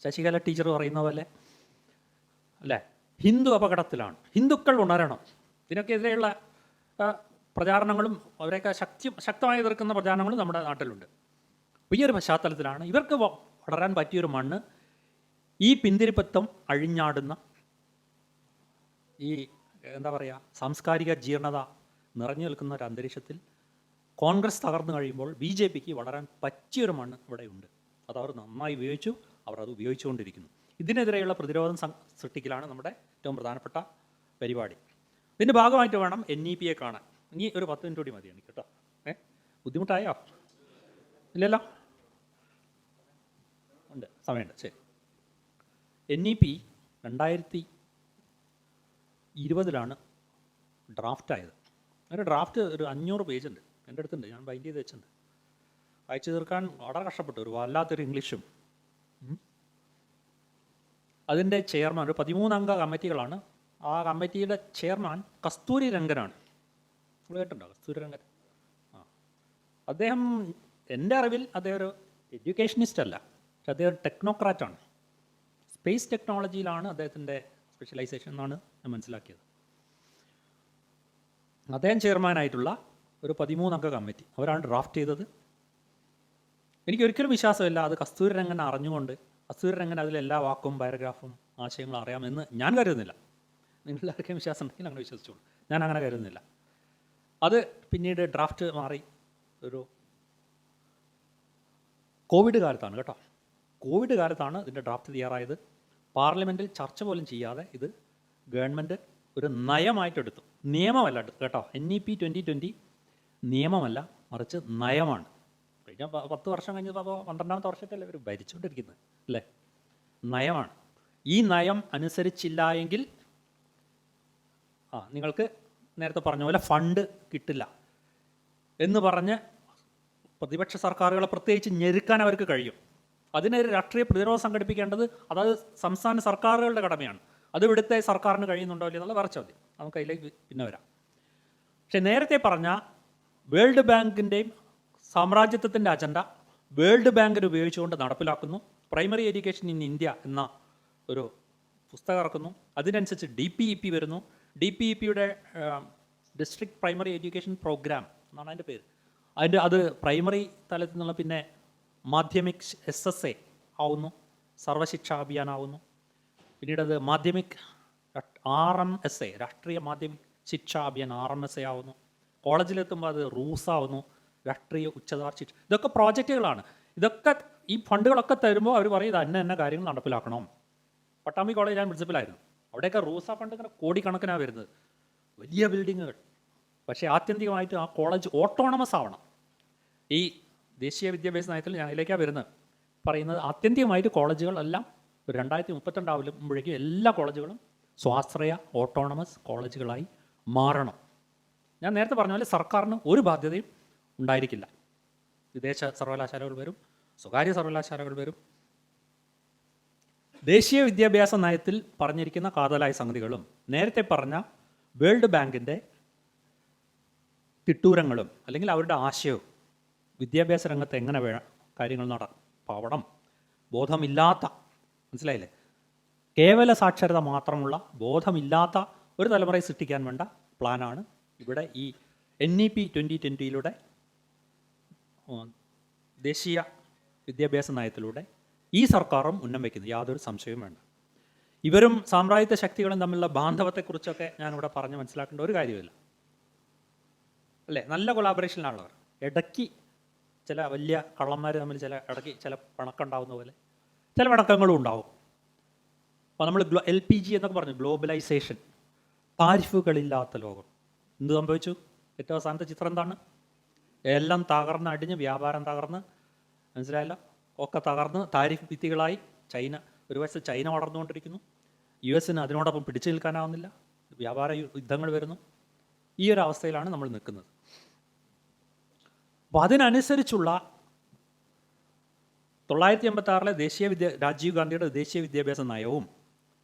ശശികല ടീച്ചർ പറയുന്ന പോലെ അല്ലേ, ഹിന്ദു അപകടത്തിലാണ്, ഹിന്ദുക്കൾ ഉണരണം. ഇതിനൊക്കെതിരെയുള്ള പ്രചാരണങ്ങളും അവരെയൊക്കെ ശക്തമായി എതിർക്കുന്ന പ്രചാരണങ്ങളും നമ്മുടെ നാട്ടിലുണ്ട്. ഈ ഒരു പശ്ചാത്തലത്തിലാണ് ഇവർക്ക് വളരാൻ പറ്റിയൊരു മണ്ണ് ഈ പിന്തിരിപ്പത്വം അഴിഞ്ഞാടുന്ന, ഈ സാംസ്കാരിക ജീർണത നിറഞ്ഞു നിൽക്കുന്ന ഒരു അന്തരീക്ഷത്തിൽ കോൺഗ്രസ് തകർന്നു കഴിയുമ്പോൾ BJPക്ക് വളരാൻ പറ്റിയൊരു മണ്ണ് ഇവിടെയുണ്ട്. അതവർ നന്നായി ഉപയോഗിച്ചു, അവർ അത് ഉപയോഗിച്ചുകൊണ്ടിരിക്കുന്നു. ഇതിനെതിരെയുള്ള പ്രതിരോധം സൃഷ്ടിക്കലാണ് നമ്മുടെ ഏറ്റവും പ്രധാനപ്പെട്ട പരിപാടി. ഇതിൻ്റെ ഭാഗമായിട്ട് വേണം NEPയെ കാണാൻ. ഇനി ഒരു 10 മിനിറ്റ് കൂടി മതി എനിക്ക് കേട്ടോ. ബുദ്ധിമുട്ടായോ? ഇല്ലല്ലോ, ഉണ്ട്, സമയമുണ്ട്. ശരി. NEP 2020 ഡ്രാഫ്റ്റ് ആയത്. ഒരു ഡ്രാഫ്റ്റ് ഒരു 500 പേജുണ്ട്, എൻ്റെ അടുത്തുണ്ട്, ഞാൻ ബൈൻഡ് ചെയ്ത് വെച്ചിട്ടുണ്ട്. അയച്ചു തീർക്കാൻ വളരെ കഷ്ടപ്പെട്ടു, ഒരു വല്ലാത്തൊരു ഇംഗ്ലീഷും. അതിൻ്റെ ചെയർമാൻ, ഒരു 13 അംഗ കമ്മിറ്റികളാണ്. ആ കമ്മിറ്റിയുടെ ചെയർമാൻ കസ്തൂരി രംഗനാണ്. നിങ്ങൾ കേട്ടിട്ടുണ്ടോ കസ്തൂരി രംഗൻ? അദ്ദേഹം, എൻ്റെ അറിവിൽ അദ്ദേഹം ഒരു എഡ്യൂക്കേഷനിസ്റ്റ് അല്ല, പക്ഷെ അദ്ദേഹം ഒരു ടെക്നോക്രാറ്റാണ്. സ്പേസ് ടെക്നോളജിയിലാണ് അദ്ദേഹത്തിൻ്റെ സ്പെഷ്യലൈസേഷൻ എന്നാണ് ഞാൻ മനസ്സിലാക്കിയത്. അദ്ദേഹം ചെയർമാനായിട്ടുള്ള ഒരു 13 അംഗ കമ്മിറ്റി, അവരാണ് ഡ്രാഫ്റ്റ് ചെയ്തത്. എനിക്കൊരിക്കലും വിശ്വാസമില്ല അത് കസ്തൂരി രംഗൻ അറിഞ്ഞുകൊണ്ട്, കസ്തൂരി രംഗൻ അതിലെല്ലാ വാക്കും പാരഗ്രാഫും ആശയങ്ങളും അറിയാമെന്ന് ഞാൻ കരുതുന്നില്ല. നിങ്ങളെല്ലാവർക്കും വിശ്വാസം ഉണ്ടെങ്കിൽ അങ്ങനെ വിശ്വസിച്ചോളൂ, ഞാൻ അങ്ങനെ കരുതുന്നില്ല. അത് പിന്നീട് ഡ്രാഫ്റ്റ് മാറി ഒരു കോവിഡ് കാലത്താണ് കേട്ടോ, കോവിഡ് കാലത്താണ് ഇതിൻ്റെ ഡ്രാഫ്റ്റ് തയ്യാറായത്. പാർലമെൻറ്റിൽ ചർച്ച പോലും ചെയ്യാതെ ഇത് ഗവൺമെൻറ് ഒരു നയമായിട്ടെടുത്തു. നിയമമല്ല കേട്ടോ, NEP 2020 നിയമമല്ല, മറിച്ച് നയമാണ്. കഴിഞ്ഞ 10 വർഷം കഴിഞ്ഞപ്പോൾ 12ാമത്തെ വർഷത്തല്ലേ ഇവർ ഭരിച്ചുകൊണ്ടിരിക്കുന്നത് അല്ലേ? നയമാണ്. ഈ നയം അനുസരിച്ചില്ല എങ്കിൽ നിങ്ങൾക്ക് നേരത്തെ പറഞ്ഞ പോലെ ഫണ്ട് കിട്ടില്ല എന്ന് പറഞ്ഞ് പ്രതിപക്ഷ സർക്കാരുകളെ പ്രത്യേകിച്ച് ഞെരുക്കാൻ അവർക്ക് കഴിയും. അതിനൊരു രാഷ്ട്രീയ പ്രതിരോധം സംഘടിപ്പിക്കേണ്ടത് അതായത് സംസ്ഥാന സർക്കാരുകളുടെ കടമയാണ്. അത് ഇവിടുത്തെ സർക്കാരിന് കഴിയുന്നുണ്ടോ ഇല്ല എന്നുള്ള വേറെ ചോദ്യം, നമുക്ക് അതിലേക്ക് പിന്നെ വരാം. പക്ഷെ നേരത്തെ പറഞ്ഞ വേൾഡ് ബാങ്കിൻ്റെയും സാമ്രാജ്യത്വത്തിൻ്റെ അജണ്ട വേൾഡ് ബാങ്കിന് ഉപയോഗിച്ചുകൊണ്ട് നടപ്പിലാക്കുന്നു. പ്രൈമറി എഡ്യൂക്കേഷൻ ഇൻ ഇന്ത്യ എന്ന ഒരു പുസ്തകം ഇറക്കുന്നു. അതിനനുസരിച്ച് DPEP വരുന്നു. DPEPയുടെ ഡിസ്ട്രിക്ട് പ്രൈമറി എഡ്യൂക്കേഷൻ പ്രോഗ്രാം എന്നാണ് അതിൻ്റെ പേര്. അത് പ്രൈമറി തലത്തിൽ നിന്നുള്ള പിന്നെ മാധ്യമിക് SSA ആവുന്നു, സർവശിക്ഷാ അഭിയാൻ ആവുന്നു. പിന്നീട് അത് മാധ്യമിക് RMSA, രാഷ്ട്രീയ മാധ്യമിക് ശിക്ഷാ അഭിയാൻ RMSA ആവുന്നു. കോളേജിലെത്തുമ്പോൾ അത് റൂസ് ആവുന്നു, രാഷ്ട്രീയ ഉച്ചതാർ ശിക്ഷ. ഇതൊക്കെ പ്രോജക്റ്റുകളാണ്. ഇതൊക്കെ ഈ ഫണ്ടുകളൊക്കെ തരുമ്പോൾ അവർ പറയും ഇത് എന്നെ കാര്യങ്ങൾ നടപ്പിലാക്കണം. പട്ടാമ്പി കോളേജ് ഞാൻ പ്രിൻസിപ്പലായിരുന്നു, അവിടെയൊക്കെ റൂസ ഫണ്ട് ഇങ്ങനെ കോടിക്കണക്കിനാണ് വരുന്നത്, വലിയ ബിൽഡിങ്ങുകൾ. പക്ഷേ ആത്യന്തികമായിട്ട് ആ കോളേജ് ഓട്ടോണമസ് ആവണം. ഈ ദേശീയ വിദ്യാഭ്യാസ നയത്തിൽ ഞാൻ അതിലേക്കാണ് വരുന്നത്. പറയുന്നത് ആത്യന്തികമായിട്ട് കോളേജുകളെല്ലാം 2032 ആവുമ്പോഴേക്കും എല്ലാ കോളേജുകളും സ്വാശ്രയ ഓട്ടോണമസ് കോളേജുകളായി മാറണം. ഞാൻ നേരത്തെ പറഞ്ഞ പോലെ സർക്കാരിന് ഒരു ബാധ്യതയും ഉണ്ടായിരിക്കില്ല. വിദേശ സർവകലാശാലകൾ വരും, സ്വകാര്യ സർവകലാശാലകൾ വരും. ദേശീയ വിദ്യാഭ്യാസ നയത്തിൽ പറഞ്ഞിരിക്കുന്ന കാതലായ സംഗതികളും നേരത്തെ പറഞ്ഞ വേൾഡ് ബാങ്കിൻ്റെ തിട്ടൂരങ്ങളും അല്ലെങ്കിൽ അവരുടെ ആശയവും വിദ്യാഭ്യാസ രംഗത്ത് എങ്ങനെ കാര്യങ്ങൾ നടപ്പാവണം, ബോധമില്ലാത്ത, മനസ്സിലായില്ലേ, കേവല സാക്ഷരത മാത്രമുള്ള ബോധമില്ലാത്ത ഒരു തലമുറയെ സൃഷ്ടിക്കാൻ വേണ്ട പ്ലാനാണ് ഇവിടെ ഈ NEP 2020 ദേശീയ വിദ്യാഭ്യാസ നയത്തിലൂടെ ഈ സർക്കാരും ഉന്നം വയ്ക്കുന്നത്, യാതൊരു സംശയവും വേണ്ട. ഇവരും സാമ്രാജ്യത്വ ശക്തികളും തമ്മിലുള്ള ബാന്ധവത്തെക്കുറിച്ചൊക്കെ ഞാനിവിടെ പറഞ്ഞ് മനസ്സിലാക്കേണ്ട ഒരു കാര്യമില്ല അല്ലേ. നല്ല കൊളാബറേഷനിലാണുള്ളവർ. ഇടയ്ക്ക് ചില വലിയ കള്ളന്മാർ തമ്മിൽ ഇടയ്ക്ക് ചില പിണക്കുണ്ടാവുന്ന പോലെ ചില പിണക്കങ്ങളും ഉണ്ടാവും. അപ്പോൾ നമ്മൾ LPG എന്നൊക്കെ പറഞ്ഞു, ഗ്ലോബലൈസേഷൻ, താരിഫുകളില്ലാത്ത ലോകം. എന്ത് സംഭവിച്ചു? ഏറ്റവും അവസാനത്തെ ചിത്രം എന്താണ്? എല്ലാം തകർന്ന് അടിഞ്ഞ്, വ്യാപാരം തകർന്ന്, മനസ്സിലായല്ലോ, ഒക്കെ തകർന്ന് താരിഫ് ഭിത്തികളായി. ചൈന, ഒരു വശത്ത് ചൈന വളർന്നുകൊണ്ടിരിക്കുന്നു, US അതിനോടൊപ്പം പിടിച്ചു നിൽക്കാനാവുന്നില്ല, വ്യാപാര യുദ്ധങ്ങൾ വരുന്നു. ഈ ഒരു അവസ്ഥയിലാണ് നമ്മൾ നിൽക്കുന്നത്. അപ്പോൾ അതിനനുസരിച്ചുള്ള 1986 രാജീവ് ഗാന്ധിയുടെ ദേശീയ വിദ്യാഭ്യാസ നയവും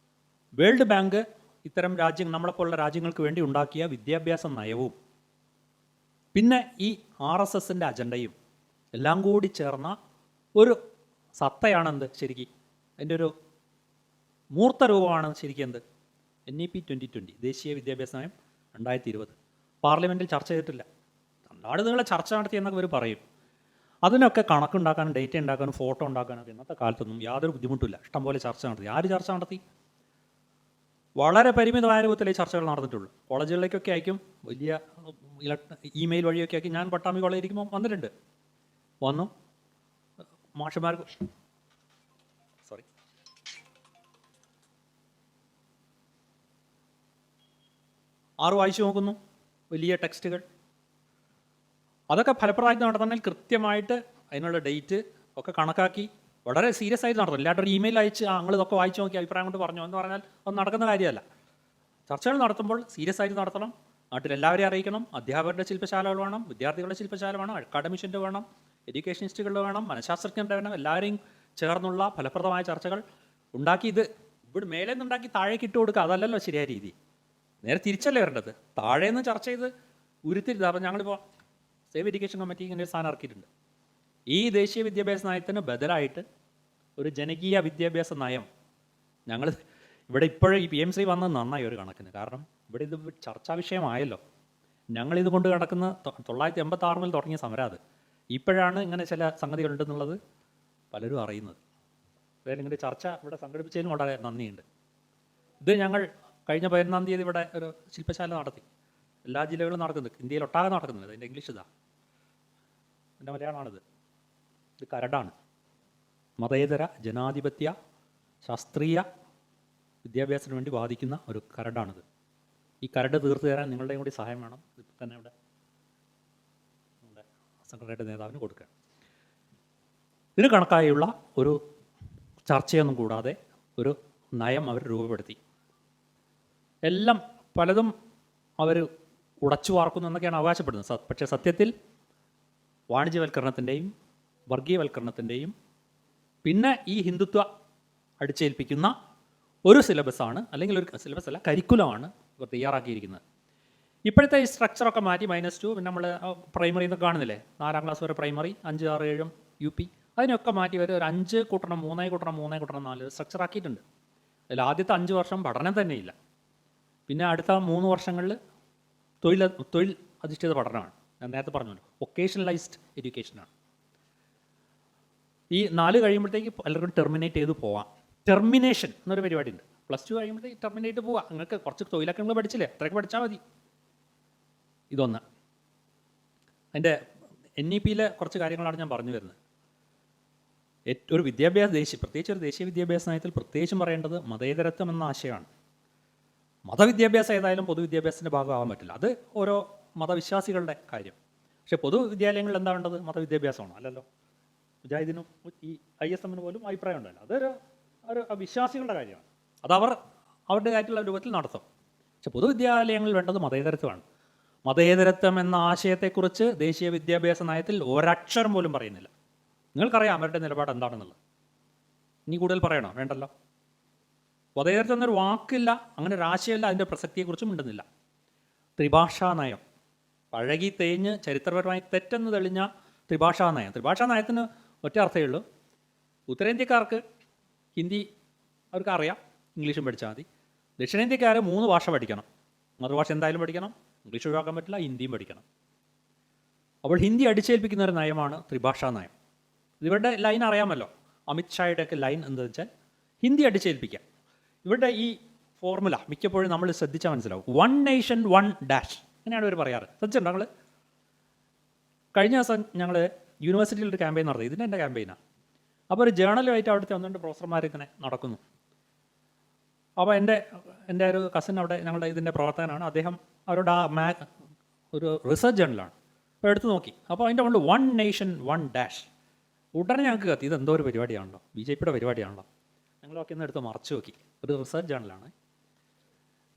വേൾഡ് ബാങ്ക് ഇത്തരം നമ്മളെപ്പോലുള്ള രാജ്യങ്ങൾക്ക് വേണ്ടി ഉണ്ടാക്കിയ വിദ്യാഭ്യാസ നയവും പിന്നെ ഈ RSSൻ്റെ അജണ്ടയും എല്ലാം കൂടി ചേർന്ന ഒരു സത്തയാണെന്ത് ശരിക്കും, അതിൻ്റെ ഒരു മൂർത്ത രൂപമാണ് ശരിക്കും എന്ത് NEP 2020 ദേശീയ വിദ്യാഭ്യാസ നയം 2020. പാർലമെൻറ്റിൽ ചർച്ച ചെയ്തിട്ടില്ല. നാട് നിങ്ങളെ ചർച്ച നടത്തിയെന്നൊക്കെ ഇവർ പറയും. അതിനൊക്കെ കണക്കുണ്ടാക്കാനും ഡേറ്റ ഉണ്ടാക്കാനും ഫോട്ടോ ഉണ്ടാക്കാനൊക്കെ ഇന്നത്തെ കാലത്തൊന്നും യാതൊരു ബുദ്ധിമുട്ടില്ല. ഇഷ്ടംപോലെ ചർച്ച നടത്തി. ആര് ചർച്ച നടത്തി? വളരെ പരിമിതമായ രൂപത്തിലേ ചർച്ചകൾ നടന്നിട്ടുള്ളൂ. കോളേജുകളിലേക്കൊക്കെ അയക്കും, വലിയ ഇമെയിൽ വഴിയൊക്കെ ആക്കി. ഞാൻ പട്ടാമ്പി കോളേജിൽ ഇരിക്കുമ്പോൾ വന്നു മാഷന്മാർക്ക് വായിച്ചു നോക്കുന്നു, വലിയ ടെക്സ്റ്റുകൾ. അതൊക്കെ ഫലപ്രദമായിട്ട് നടത്തണമെങ്കിൽ കൃത്യമായിട്ട് അതിനുള്ള ഡേറ്റ് ഒക്കെ കണക്കാക്കി വളരെ സീരിയസ് ആയിട്ട് നടത്തണം. ഇല്ലാണ്ട് ഒരു ഇമെയിൽ അയച്ച് നിങ്ങൾ ഇതൊക്കെ വായിച്ച് നോക്കി അഭിപ്രായം കൊണ്ട് പറഞ്ഞു എന്ന് പറഞ്ഞാൽ അത് നടക്കുന്ന കാര്യമല്ല. ചർച്ചകൾ നടത്തുമ്പോൾ സീരിയസ് ആയിട്ട് നടത്തണം. നാട്ടിൽ എല്ലാവരെയും അറിയിക്കണം. അധ്യാപകരുടെ ശില്പശാലകൾ വേണം, വിദ്യാർത്ഥികളുടെ ശില്പശാല വേണം, അക്കാഡമിഷ്യൻ്റെ വേണം, എഡ്യൂക്കേഷനിസ്റ്റുകളുടെ വേണം, മനഃശാസ്ത്രജ്ഞരുടെ വേണം. എല്ലാവരെയും ചേർന്നുള്ള ഫലപ്രദമായ ചർച്ചകൾ ഉണ്ടാക്കി ഇത് ഇവിടെ മേലെ നിന്നുണ്ടാക്കി താഴേക്ക് ഇട്ട് കൊടുക്കുക. അതല്ലല്ലോ ശരിയായ രീതി. നേരെ തിരിച്ചല്ലേ വരേണ്ടത്. താഴേന്ന് ചർച്ച ചെയ്ത് ഉരുത്തിരിത്. അപ്പം ഞങ്ങളിപ്പോൾ സേവ് എഡ്യൂക്കേഷൻ കമ്മിറ്റി ഇങ്ങനെ ഒരു സ്ഥാനം ഇറക്കിയിട്ടുണ്ട്. ഈ ദേശീയ വിദ്യാഭ്യാസ നയത്തിന് ബദലായിട്ട് ഒരു ജനകീയ വിദ്യാഭ്യാസ നയം ഞങ്ങൾ ഇവിടെ ഇപ്പോഴും ഈ PMC വന്നത് നന്നായി ഒരു കണക്കിന്. കാരണം ഇവിടെ ഇത് ചർച്ചാ വിഷയമായല്ലോ. ഞങ്ങളിത് കൊണ്ട് കിടക്കുന്ന 1986 മുതൽ തുടങ്ങിയ സമരം. അത് ഇപ്പോഴാണ് ഇങ്ങനെ ചില സംഗതികളുണ്ടെന്നുള്ളത് പലരും അറിയുന്നത്. അതായത് ഇങ്ങനെ ചർച്ച ഇവിടെ സംഘടിപ്പിച്ചതിനും വളരെ നന്ദിയുണ്ട്. ഇത് ഞങ്ങൾ കഴിഞ്ഞ 11-ാം തീയതി ഇവിടെ ഒരു ശില്പശാല നടത്തി. എല്ലാ ജില്ലകളും നടക്കുന്നത്, ഇന്ത്യയിൽ ഒട്ടാകെ നടക്കുന്നുണ്ട്. അതിൻ്റെ ഇംഗ്ലീഷ് ഇതാ, എൻ്റെ മലയാളമാണിത്. ഇത് കരടാണ്. മതേതര ജനാധിപത്യ ശാസ്ത്രീയ വിദ്യാഭ്യാസത്തിന് വേണ്ടി വാദിക്കുന്ന ഒരു കരടാണിത്. ഈ കരട് തീർത്തു തരാൻ നിങ്ങളുടെയും കൂടി സഹായം വേണം. ഇപ്പം തന്നെ ഇവിടെ നമ്മുടെ സെക്രട്ടറിയുടെ നേതാവിന് കൊടുക്കുക. ഇതിന് കണക്കായുള്ള ഒരു ചർച്ചയൊന്നും കൂടാതെ ഒരു നയം അവർ രൂപപ്പെടുത്തി. എല്ലാം പലതും അവർ ഉടച്ചു വാർക്കുന്നു എന്നൊക്കെയാണ് അവകാശപ്പെടുന്നത്. പക്ഷേ സത്യത്തിൽ വാണിജ്യവൽക്കരണത്തിൻ്റെയും വർഗീയവൽക്കരണത്തിൻ്റെയും പിന്നെ ഈ ഹിന്ദുത്വ അടിച്ചേൽപ്പിക്കുന്ന ഒരു സിലബസാണ്, അല്ലെങ്കിൽ ഒരു സിലബസ് അല്ല, കരിക്കുലമാണ് ഇവർ തയ്യാറാക്കിയിരിക്കുന്നത്. ഇപ്പോഴത്തെ ഈ സ്ട്രക്ചറൊക്കെ മാറ്റി -2 പിന്നെ നമ്മൾ പ്രൈമറി എന്നൊക്കെ കാണുന്നില്ലേ, 4-ാം ക്ലാസ് വരെ പ്രൈമറി, 5, 6, 7 UP, അതിനൊക്കെ മാറ്റി ഒരു 5 കൂട്ടണം 3 കൂട്ടണം 3 കൂട്ടണം 4 സ്ട്രക്ചർ ആക്കിയിട്ടുണ്ട്. അതിൽ ആദ്യത്തെ 5 വർഷം പഠനം തന്നെയില്ല. പിന്നെ അടുത്ത 3 വർഷങ്ങളിൽ തൊഴിൽ അധിഷ്ഠിത പഠനമാണ്. ഞാൻ നേരത്തെ പറഞ്ഞല്ലോ, വൊക്കേഷണലൈസ്ഡ് എഡ്യൂക്കേഷനാണ്. ഈ 4 കഴിയുമ്പോഴത്തേക്ക് പലർക്കും ടെർമിനേറ്റ് ചെയ്ത് പോവാം. ടെർമിനേഷൻ എന്നൊരു പരിപാടി ഉണ്ട്. +2 കഴിയുമ്പോഴത്തേക്ക് ടെർമിനേറ്റ് പോവാം. നിങ്ങൾക്ക് കുറച്ച് തൊഴിലൊക്കെ നിങ്ങൾ പഠിച്ചില്ലേ, അത്രയൊക്കെ പഠിച്ചാൽ മതി. ഇതൊന്ന്. അതിൻ്റെ NEP-യിലെ കുറച്ച് കാര്യങ്ങളാണ് ഞാൻ പറഞ്ഞു വരുന്നത്. ഒരു പ്രത്യേകിച്ച് ഒരു ദേശീയ വിദ്യാഭ്യാസ നയത്തിൽ പ്രത്യേകിച്ചും പറയേണ്ടത് മതേതരത്വം എന്ന ആശയമാണ്. മതവിദ്യാഭ്യാസം ഏതായാലും പൊതുവിദ്യാഭ്യാസത്തിൻ്റെ ഭാഗമാകാൻ പറ്റില്ല. അത് ഓരോ മതവിശ്വാസികളുടെ കാര്യം. പക്ഷേ പൊതുവിദ്യാലയങ്ങളിൽ എന്താ വേണ്ടത്? മതവിദ്യാഭ്യാസമാണ്. അല്ലല്ലോ. മുജാഹിദിനും ഈ ISM-ന് പോലും അഭിപ്രായം ഉണ്ടല്ലോ. അതൊരു വിശ്വാസികളുടെ കാര്യമാണ്. അത് അവരുടേതായിട്ടുള്ള രൂപത്തിൽ നടത്തും. പക്ഷെ പൊതുവിദ്യാലയങ്ങളിൽ വേണ്ടത് മതേതരത്വമാണ്. മതേതരത്വം എന്ന ആശയത്തെക്കുറിച്ച് ദേശീയ വിദ്യാഭ്യാസ നയത്തിൽ ഒരക്ഷരം പോലും പറയുന്നില്ല. നിങ്ങൾക്കറിയാം അവരുടെ നിലപാട് എന്താണെന്നുള്ളത്. ഇനി കൂടുതൽ പറയണോ? വേണ്ടല്ലോ. മതേതരത്വം എന്നൊരു വാക്കില്ല, അങ്ങനെ ഒരു ആശയമില്ല, അതിൻ്റെ പ്രസക്തിയെക്കുറിച്ചും മിണ്ടുന്നില്ല. ത്രിഭാഷാ നയം, പഴകി തേഞ്ഞ് ചരിത്രപരമായി തെറ്റെന്ന് തെളിഞ്ഞ ത്രിഭാഷാ നയം. ത്രിഭാഷാ നയത്തിന് ഒറ്റ അർത്ഥമേ ഉള്ളൂ. ഉത്തരേന്ത്യക്കാർക്ക് ഹിന്ദി അവർക്ക് അറിയാം, ഇംഗ്ലീഷും പഠിച്ചാൽ മതി. ദക്ഷിണേന്ത്യക്കാർ 3 ഭാഷ പഠിക്കണം. മാതൃഭാഷ എന്തായാലും പഠിക്കണം, ഇംഗ്ലീഷ് ഒഴിവാക്കാൻ പറ്റില്ല, ഹിന്ദിയും പഠിക്കണം. അപ്പോൾ ഹിന്ദി അടിച്ചേൽപ്പിക്കുന്ന ഒരു നയമാണ് ത്രിഭാഷാ നയം. ഇവരുടെ ലൈൻ അറിയാമല്ലോ. അമിത് ഷായുടെയൊക്കെ ലൈൻ എന്താണെന്ന് വെച്ചാൽ ഹിന്ദി അടിച്ചേൽപ്പിക്കാം. ഇവരുടെ ഈ ഫോർമുല മിക്കപ്പോഴും നമ്മൾ ശ്രദ്ധിച്ചാൽ മനസ്സിലാവും. 1 nation 1 dash അങ്ങനെയാണ് ഇവർ പറയാറ്. ശ്രദ്ധിച്ചിട്ടുണ്ടോ നിങ്ങൾ? കഴിഞ്ഞ ദിവസം ഞങ്ങൾ യൂണിവേഴ്സിറ്റിയിൽ ഒരു ക്യാമ്പയിൻ നടത്തി. ഇതിൻ്റെ എൻ്റെ ക്യാമ്പയിനാണ്. അപ്പോൾ ഒരു ജേണലുമായിട്ട് അവിടുത്തെ 1-2 പ്രൊഫസർമാർ ഇങ്ങനെ നടക്കുന്നു. അപ്പോൾ എൻ്റെ ഒരു കസിൻ അവിടെ ഞങ്ങളുടെ ഇതിൻ്റെ പ്രവർത്തകനാണ്. അദ്ദേഹം അവരുടെ ഒരു റിസർച്ച് ജേണലാണ്. അപ്പോൾ എടുത്ത് നോക്കി. അപ്പോൾ അതിൻ്റെ മുകളിൽ 1 nation 1 dash. ഉടനെ ഞങ്ങൾക്ക് കത്തി, ഇതെന്തോ ഒരു പരിപാടിയാണല്ലോ, BJP-യുടെ പരിപാടിയാണല്ലോ. ഞങ്ങളൊക്കെ ഒന്ന് എടുത്ത് മറച്ചു നോക്കി. ഒരു റിസർച്ച് ജേണലാണ്.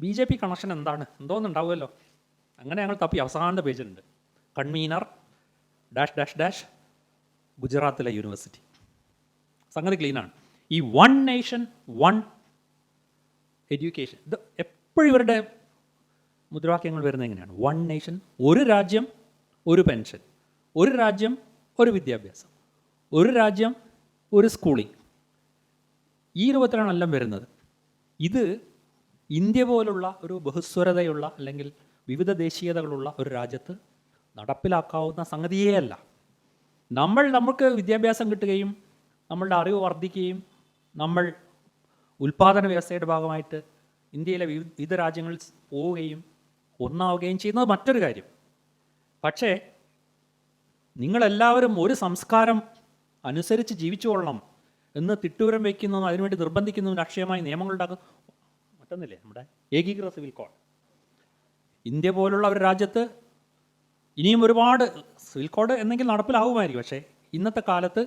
BJP കണക്ഷൻ എന്താണ്, എന്തോന്നുണ്ടാവുമല്ലോ. അങ്ങനെ ഞങ്ങൾ തപ്പി അവസാനത്തെ പേജിലുണ്ട്. കൺവീനർ -- ഗുജറാത്തിലെ യൂണിവേഴ്സിറ്റി. സംഗതി ക്ലീനാണ്. ഈ 1 nation 1 education, ഇത് എപ്പോഴും ഇവരുടെ മുദ്രാവാക്യങ്ങൾ വരുന്നത് എങ്ങനെയാണ്? 1 nation, ഒരു രാജ്യം ഒരു പെൻഷൻ, ഒരു രാജ്യം ഒരു വിദ്യാഭ്യാസം, ഒരു രാജ്യം ഒരു സ്കൂളിംഗ്. ഈ രൂപത്തിലാണ് എല്ലാം വരുന്നത്. ഇത് ഇന്ത്യ പോലുള്ള ഒരു ബഹുസ്വരതയുള്ള അല്ലെങ്കിൽ വിവിധ ദേശീയതകളുള്ള ഒരു രാജ്യത്ത് നടപ്പിലാക്കാവുന്ന സംഗതിയേ അല്ല. നമുക്ക് വിദ്യാഭ്യാസം കിട്ടുകയും നമ്മളുടെ അറിവ് വർദ്ധിക്കുകയും നമ്മൾ ഉൽപ്പാദന വ്യവസ്ഥയുടെ ഭാഗമായിട്ട് ഇന്ത്യയിലെ വിവിധ രാജ്യങ്ങളിൽ പോവുകയും ഒന്നാവുകയും ചെയ്യുന്നത് മറ്റൊരു കാര്യം. പക്ഷേ നിങ്ങളെല്ലാവരും ഒരു സംസ്കാരം അനുസരിച്ച് ജീവിച്ചു കൊള്ളണം എന്ന് തിട്ടൂരം വയ്ക്കുന്നതും അതിനുവേണ്ടി നിർബന്ധിക്കുന്നതും രാഷ്ട്രീയമായി നിയമങ്ങളുണ്ടാക്കും മറ്റൊന്നില്ലേ, നമ്മുടെ ഏകീകൃത സിവിൽ കോഡ്. ഇന്ത്യ പോലുള്ള ഒരു രാജ്യത്ത് ഇനിയും ഒരുപാട് സിവിൽ കോഡ് എന്നെങ്കിലും നടപ്പിലാവുമായിരിക്കും. പക്ഷേ ഇന്നത്തെ കാലത്ത്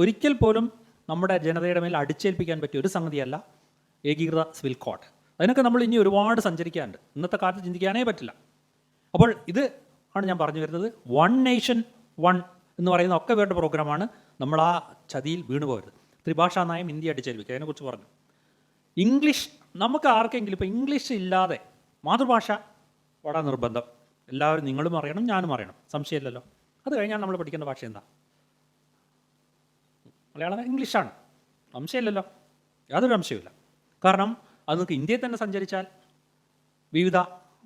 ഒരിക്കൽ പോലും നമ്മുടെ ജനതയുടെ മേൽ അടിച്ചേൽപ്പിക്കാൻ പറ്റിയ ഒരു സംഗതിയല്ല ഏകീകൃത സിവിൽ കോഡ്. അതിനൊക്കെ നമ്മൾ ഇനി ഒരുപാട് സഞ്ചരിക്കാനുണ്ട്. ഇന്നത്തെ കാലത്ത് ചിന്തിക്കാനേ പറ്റില്ല. അപ്പോൾ ഇത് ആണ് ഞാൻ പറഞ്ഞു വരുന്നത്. വൺ നേഷൻ വൺ എന്ന് പറയുന്ന ഒക്കെ വേണ്ട പ്രോഗ്രാമാണ്. നമ്മൾ ആ ചതിയിൽ വീണുപോകരുത്. ത്രിഭാഷാ നയം ഇന്ത്യ അടിച്ചേൽപ്പിക്കുക, അതിനെക്കുറിച്ച് പറഞ്ഞു. ഇംഗ്ലീഷ് നമുക്ക് ആർക്കെങ്കിലും ഇപ്പോൾ ഇംഗ്ലീഷ് ഇല്ലാതെ മാതൃഭാഷ വളരെ നിർബന്ധം. എല്ലാവരും നിങ്ങളും അറിയണം, ഞാനും അറിയണം, സംശയമില്ലല്ലോ. അത് കഴിഞ്ഞാൽ നമ്മൾ പഠിക്കേണ്ട ഭാഷ എന്താ? മലയാളം, ഇംഗ്ലീഷാണ്, സംശയമില്ലല്ലോ, യാതൊരു സംശയമില്ല. കാരണം അത് നമുക്ക് ഇന്ത്യയിൽ തന്നെ സഞ്ചരിച്ചാൽ വിവിധ,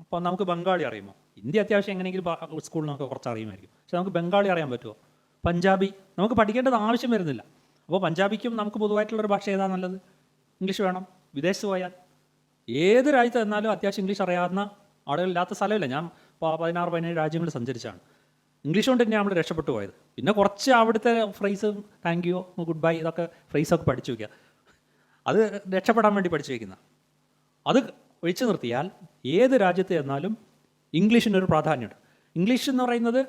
ഇപ്പോൾ നമുക്ക് ബംഗാളി അറിയുമോ? ഹിന്ദി അത്യാവശ്യം എങ്ങനെയെങ്കിലും സ്കൂളിൽ നമുക്ക് കുറച്ച് അറിയുമായിരിക്കും. പക്ഷെ നമുക്ക് ബംഗാളി അറിയാൻ പറ്റുമോ? പഞ്ചാബി നമുക്ക് പഠിക്കേണ്ടത് ആവശ്യം വരുന്നില്ല. അപ്പോൾ പഞ്ചാബിക്കും നമുക്ക് പൊതുവായിട്ടുള്ളൊരു ഭാഷ ഏതാ നല്ലത്? ഇംഗ്ലീഷ് വേണം. വിദേശത്ത് പോയാൽ ഏത് രാജ്യത്ത് എന്നാലും അത്യാവശ്യം ഇംഗ്ലീഷ് അറിയാവുന്ന ആളുകളില്ലാത്ത സ്ഥലമില്ല. ഞാൻ 16-17 രാജ്യങ്ങളിൽ സഞ്ചരിച്ചാണ്. ഇംഗ്ലീഷ് കൊണ്ട് തന്നെ നമ്മൾ രക്ഷപ്പെട്ടു പോയത്. പിന്നെ കുറച്ച് അവിടുത്തെ phrase, thank you, good bye, ഇതൊക്കെ ഫ്രേസൊക്കെ പഠിച്ചു വയ്ക്കുക. അത് രക്ഷപ്പെടാൻ വേണ്ടി പഠിച്ചു വയ്ക്കുന്ന. അത് ഒഴിച്ചു നിർത്തിയാൽ ഏത് രാജ്യത്ത് ചെന്നാലും ഇംഗ്ലീഷിനൊരു പ്രാധാന്യമുണ്ട്. ഇംഗ്ലീഷ് എന്ന് പറയുന്നത്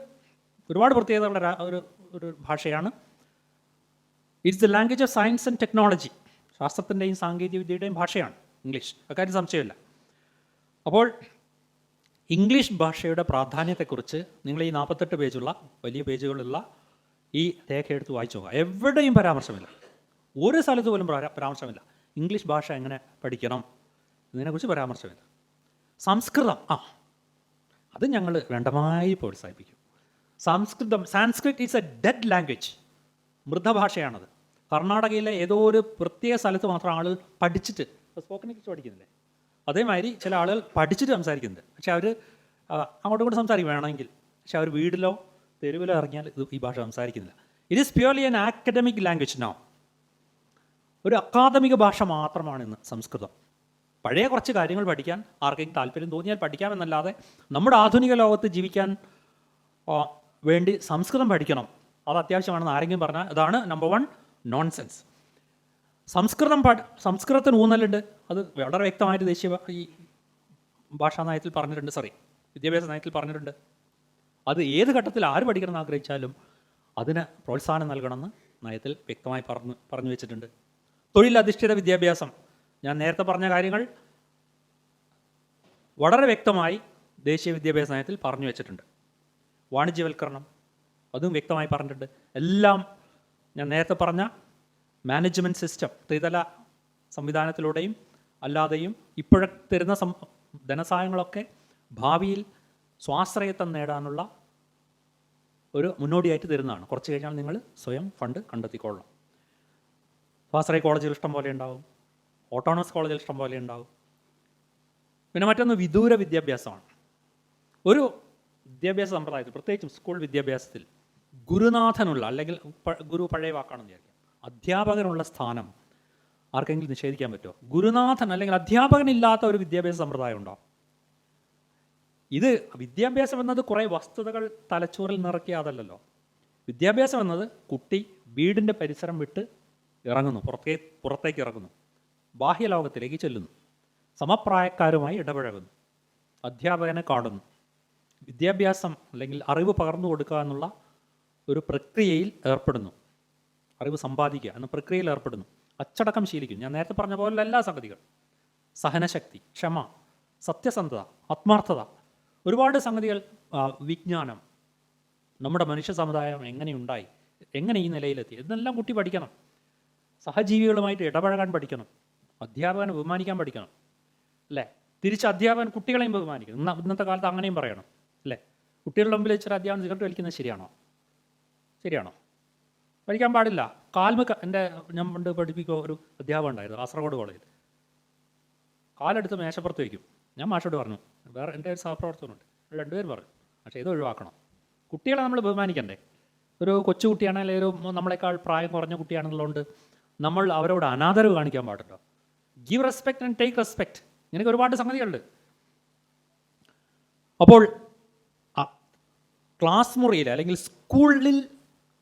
ഒരുപാട് പ്രത്യേകതയുള്ള ഒരു ഭാഷയാണ്. It's the language of science and technology. ശാസ്ത്രത്തിൻ്റെയും സാങ്കേതിക വിദ്യയുടെയും ഭാഷയാണ് ഇംഗ്ലീഷ്, അക്കാര്യം സംശയമില്ല. അപ്പോൾ ഇംഗ്ലീഷ് ഭാഷയുടെ പ്രാധാന്യത്തെക്കുറിച്ച് നിങ്ങൾ ഈ 48 പേജുള്ള വലിയ പേജുകളുള്ള ഈ രേഖ എടുത്ത് വായിച്ചു നോക്കുക. എവിടെയും പരാമർശമില്ല, ഒരു സ്ഥലത്ത് പോലും പരാമർശമില്ല ഇംഗ്ലീഷ് ഭാഷ എങ്ങനെ പഠിക്കണം എന്നതിനെക്കുറിച്ച് പരാമർശമില്ല. സംസ്കൃതം, അത് ഞങ്ങൾ വേണ്ടമായി പ്രോത്സാഹിപ്പിക്കും. Sanskrit is a dead language, മൃതഭാഷയാണത്. കർണാടകയിലെ ഏതോ ഒരു പ്രത്യേക സ്ഥലത്ത് മാത്രം ആളുകൾ പഠിച്ചിട്ട്, സ്പോക്കൺ ഇംഗ്ലീഷ് പഠിക്കുന്നില്ലേ, അതേമാതിരി ചില ആളുകൾ പഠിച്ചിട്ട് സംസാരിക്കുന്നുണ്ട്. പക്ഷെ അവർ അങ്ങോട്ടും ഇങ്ങോട്ട് സംസാരിക്കും വേണമെങ്കിൽ, പക്ഷെ അവർ വീട്ടിലോ തെരുവിലോ ഇറങ്ങിയാൽ ഈ ഭാഷ സംസാരിക്കുന്നില്ല. It is purely an ആക്കഡമിക് language now. ഒരു അക്കാദമിക ഭാഷ മാത്രമാണ് ഇന്ന് സംസ്കൃതം. പഴയ കുറച്ച് കാര്യങ്ങൾ പഠിക്കാൻ ആർക്കെങ്കിലും താല്പര്യം തോന്നിയാൽ പഠിക്കാമെന്നല്ലാതെ നമ്മുടെ ആധുനിക ലോകത്ത് ജീവിക്കാൻ വേണ്ടി സംസ്കൃതം പഠിക്കണം, അത് അത്യാവശ്യമാണെന്ന് ആരെങ്കിലും പറഞ്ഞാൽ അതാണ് നമ്പർ 1 നോൺസെൻസ്. സംസ്കൃതത്തിന് ഊന്നലുണ്ട്. അത് വളരെ വ്യക്തമായിട്ട് ദേശീയ ഈ ഭാഷാ നയത്തിൽ പറഞ്ഞിട്ടുണ്ട്, വിദ്യാഭ്യാസ നയത്തിൽ പറഞ്ഞിട്ടുണ്ട്. അത് ഏത് ഘട്ടത്തിൽ ആര് പഠിക്കണം എന്ന് ആഗ്രഹിച്ചാലും അതിന് പ്രോത്സാഹനം നൽകണമെന്ന് നയത്തിൽ വ്യക്തമായി പറഞ്ഞു വെച്ചിട്ടുണ്ട്. തൊഴിലധിഷ്ഠിത വിദ്യാഭ്യാസം, ഞാൻ നേരത്തെ പറഞ്ഞ കാര്യങ്ങൾ വളരെ വ്യക്തമായി ദേശീയ വിദ്യാഭ്യാസ നയത്തിൽ പറഞ്ഞു വെച്ചിട്ടുണ്ട്. വാണിജ്യവൽക്കരണം, അതും വ്യക്തമായി പറഞ്ഞിട്ടുണ്ട്. എല്ലാം ഞാൻ നേരത്തെ പറഞ്ഞ മാനേജ്മെൻറ്റ് സിസ്റ്റം, ത്രിതല സംവിധാനത്തിലൂടെയും അല്ലാതെയും ഇപ്പോഴത്തെ തരുന്ന ധനസഹായങ്ങളൊക്കെ ഭാവിയിൽ സ്വാശ്രയത്വം നേടാനുള്ള ഒരു മുന്നോടിയായിട്ട് തരുന്നതാണ്. കുറച്ച് കഴിഞ്ഞാൽ നിങ്ങൾ സ്വയം ഫണ്ട് കണ്ടെത്തിക്കൊള്ളണം. സ്വാശ്രയ കോളേജുകൾ ഇഷ്ടം പോലെ ഉണ്ടാവും, ഓട്ടോണമസ് കോളേജുകൾ ഇഷ്ടം പോലെ ഉണ്ടാവും. പിന്നെ മറ്റൊന്ന് വിദൂര വിദ്യാഭ്യാസമാണ്. ഒരു വിദ്യാഭ്യാസ സമ്പ്രദായത്തിൽ, പ്രത്യേകിച്ചും സ്കൂൾ വിദ്യാഭ്യാസത്തിൽ ഗുരുനാഥനുള്ള, അല്ലെങ്കിൽ ഗുരു പഴയ വാക്കാണെന്ന് വിചാരിക്കാം, അധ്യാപകനുള്ള സ്ഥാനം ആർക്കെങ്കിലും നിഷേധിക്കാൻ പറ്റുമോ? ഗുരുനാഥൻ അല്ലെങ്കിൽ അധ്യാപകനില്ലാത്ത ഒരു വിദ്യാഭ്യാസ സമ്പ്രദായം ഉണ്ടോ? ഇത് വിദ്യാഭ്യാസം എന്നത് കുറേ വസ്തുതകൾ തലച്ചോറിൽ നിറയ്ക്കാതല്ലോ. വിദ്യാഭ്യാസം എന്നത് കുട്ടി വീടിൻ്റെ പരിസരം വിട്ട് ഇറങ്ങുന്നു, പുറത്തേക്ക് ഇറങ്ങുന്നു, ബാഹ്യലോകത്തിലേക്ക് ചെല്ലുന്നു, സമപ്രായക്കാരുമായി ഇടപഴകുന്നു, അധ്യാപകനെ കാണുന്നു, വിദ്യാഭ്യാസം അല്ലെങ്കിൽ അറിവ് പകർന്നു കൊടുക്കുക എന്നുള്ള ഒരു പ്രക്രിയയിൽ ഏർപ്പെടുന്നു, അറിവ് സമ്പാദിക്കുക എന്ന പ്രക്രിയയിൽ ഏർപ്പെടുന്നു, അച്ചടക്കം ശീലിക്കും. ഞാൻ നേരത്തെ പറഞ്ഞ പോലെ എല്ലാ സംഗതികൾ, സഹനശക്തി, ക്ഷമ, സത്യസന്ധത, ആത്മാർത്ഥത, ഒരുപാട് സംഗതികൾ, വിജ്ഞാനം, നമ്മുടെ മനുഷ്യ സമുദായം എങ്ങനെയുണ്ടായി, എങ്ങനെ ഈ നിലയിലെത്തി, ഇതെല്ലാം കുട്ടി പഠിക്കണം. സഹജീവികളുമായിട്ട് ഇടപഴകാൻ പഠിക്കണം, അധ്യാപകനെ ബഹുമാനിക്കാൻ പഠിക്കണം, അല്ലേ? തിരിച്ച് അധ്യാപകൻ കുട്ടികളെയും ബഹുമാനിക്കണം. ഇന്നത്തെ കാലത്ത് അങ്ങനെയും പറയണം, അല്ലേ? കുട്ടികളുടെ മുമ്പിൽ വെച്ചിട്ട് അധ്യാപകൻ സിഗരറ്റ് വലിക്കുന്നത് ശരിയാണോ? പഠിക്കാൻ പാടില്ല. ഞാൻ പണ്ട് പഠിപ്പിക്കുക ഒരു അധ്യാപകൻ ഉണ്ടായിരുന്നു കാസർഗോഡ് കോളേജിൽ. കാലെടുത്ത് മേശപ്പുറത്ത് വയ്ക്കും. ഞാൻ മാഷോട് പറഞ്ഞു, വേറെ എൻ്റെ ഒരു സഹപ്രവർത്തകനുണ്ട്, 2 പേരും പറഞ്ഞു, പക്ഷേ ഇത് ഒഴിവാക്കണം. കുട്ടികളെ നമ്മൾ ബഹുമാനിക്കണ്ടേ? ഒരു കൊച്ചുകുട്ടിയാണെങ്കിൽ ഒരു നമ്മളെക്കാൾ പ്രായം കുറഞ്ഞ കുട്ടിയാണെന്നുള്ളതുകൊണ്ട് നമ്മൾ അവരോട് അനാദരവ് കാണിക്കാൻ പാടുണ്ടോ? Give respect and take respect, ഇങ്ങനെയൊക്കെ ഒരുപാട് സംഗതികളുണ്ട്. അപ്പോൾ ക്ലാസ് മുറിയിൽ അല്ലെങ്കിൽ സ്കൂളിൽ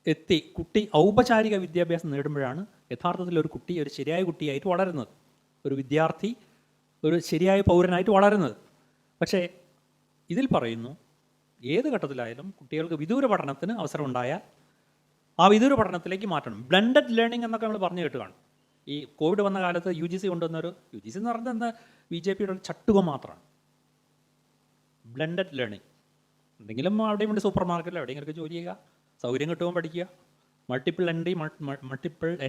എത്തി കുട്ടി ഔപചാരിക വിദ്യാഭ്യാസം നേടുമ്പോഴാണ് യഥാർത്ഥത്തിൽ ഒരു കുട്ടി ഒരു ശരിയായ കുട്ടിയായിട്ട് വളരുന്നത്, ഒരു വിദ്യാർത്ഥി ഒരു ശരിയായ പൗരനായിട്ട് വളരുന്നത്. പക്ഷേ ഇതിൽ പറയുന്നു ഏത് ഘട്ടത്തിലായാലും കുട്ടികൾക്ക് വിദൂര പഠനത്തിന് അവസരം ഉണ്ടായാൽ ആ വിദൂര പഠനത്തിലേക്ക് മാറ്റണം. ബ്ലെൻഡഡ് ലേണിംഗ് എന്നൊക്കെ നമ്മൾ പറഞ്ഞു കേട്ട് കാണും. ഈ കോവിഡ് വന്ന കാലത്ത് UGC കൊണ്ടുവന്നൊരു, UGC എന്ന് പറഞ്ഞാൽ എന്താ, BJP ഒരു ചട്ടുകം മാത്രമാണ്. ബ്ലെൻഡഡ് ലേണിംഗ്, എന്തെങ്കിലും അവിടെയും വേണ്ടി സൂപ്പർ മാർക്കറ്റിൽ എവിടെയെങ്കിലൊക്കെ ജോലി ചെയ്യുക, സൗകര്യം കിട്ടുമ്പോൾ പഠിക്കുക, മൾട്ടിപ്പിൾ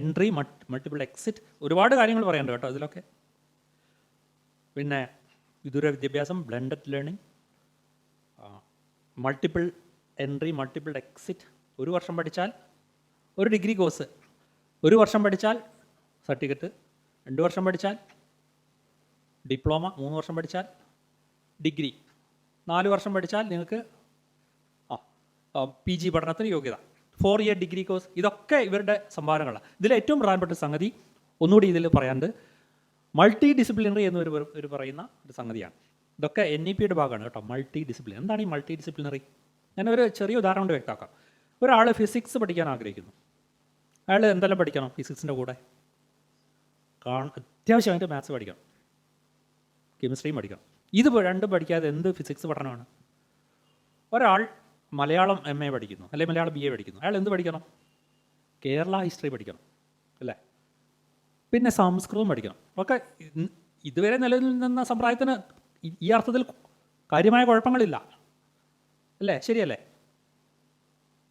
എൻട്രി മൾട്ടിപ്പിൾ എക്സിറ്റ്, ഒരുപാട് കാര്യങ്ങൾ പറയാനുണ്ട് കേട്ടോ അതിലൊക്കെ. പിന്നെ വിദൂര വിദ്യാഭ്യാസം, blended learning, multiple entry multiple exit. 1 വർഷം പഠിച്ചാൽ ഒരു ഡിഗ്രി കോഴ്സ്, 1 വർഷം പഠിച്ചാൽ സർട്ടിഫിക്കറ്റ്, 2 വർഷം പഠിച്ചാൽ ഡിപ്ലോമ, 3 വർഷം പഠിച്ചാൽ ഡിഗ്രി, 4 വർഷം പഠിച്ചാൽ നിങ്ങൾക്ക് PG പഠനത്തിന് യോഗ്യത, 4 ഇയർ ഡിഗ്രി കോഴ്സ്. ഇതൊക്കെ ഇവരുടെ സംഭാവനകളാണ്. ഇതിൽ ഏറ്റവും പ്രധാനപ്പെട്ട സംഗതി ഒന്നുകൂടി ഇതിൽ പറയാനുണ്ട്, മൾട്ടി ഡിസിപ്ലിനറി എന്ന് പറയുന്ന ഒരു സംഗതിയാണ്. ഇതൊക്കെ NEPയുടെ ഭാഗമാണ് കേട്ടോ. മൾട്ടി ഡിസിപ്ലിൻ, എന്താണ് ഈ മൾട്ടി ഡിസിപ്ലിനറി? ഞാനൊരു ചെറിയ ഉദാഹരണം കൊണ്ട് വ്യക്തമാക്കാം. ഒരാൾ ഫിസിക്സ് പഠിക്കാൻ ആഗ്രഹിക്കുന്നു. അയാൾ എന്തെല്ലാം പഠിക്കണം ഫിസിക്സിൻ്റെ കൂടെ? അത്യാവശ്യമായിട്ട് മാത്സ് പഠിക്കണം, കെമിസ്ട്രിയും പഠിക്കണം. ഇത് രണ്ടും പഠിക്കാതെ എന്ത് ഫിസിക്സ് പഠനമാണ്? ഒരാൾ മലയാളം MA പഠിക്കുന്നു, അല്ലെങ്കിൽ മലയാളം BA പഠിക്കുന്നു. അയാൾ എന്ത് പഠിക്കണം? കേരള ഹിസ്റ്ററി പഠിക്കണം അല്ലേ? പിന്നെ സംസ്കൃതം പഠിക്കണം. ഒക്കെ ഇതുവരെ നിലനിന്ന സമ്പ്രദായത്തിന് ഈ അർത്ഥത്തിൽ കാര്യമായ കുഴപ്പങ്ങളില്ല അല്ലേ? ശരിയല്ലേ?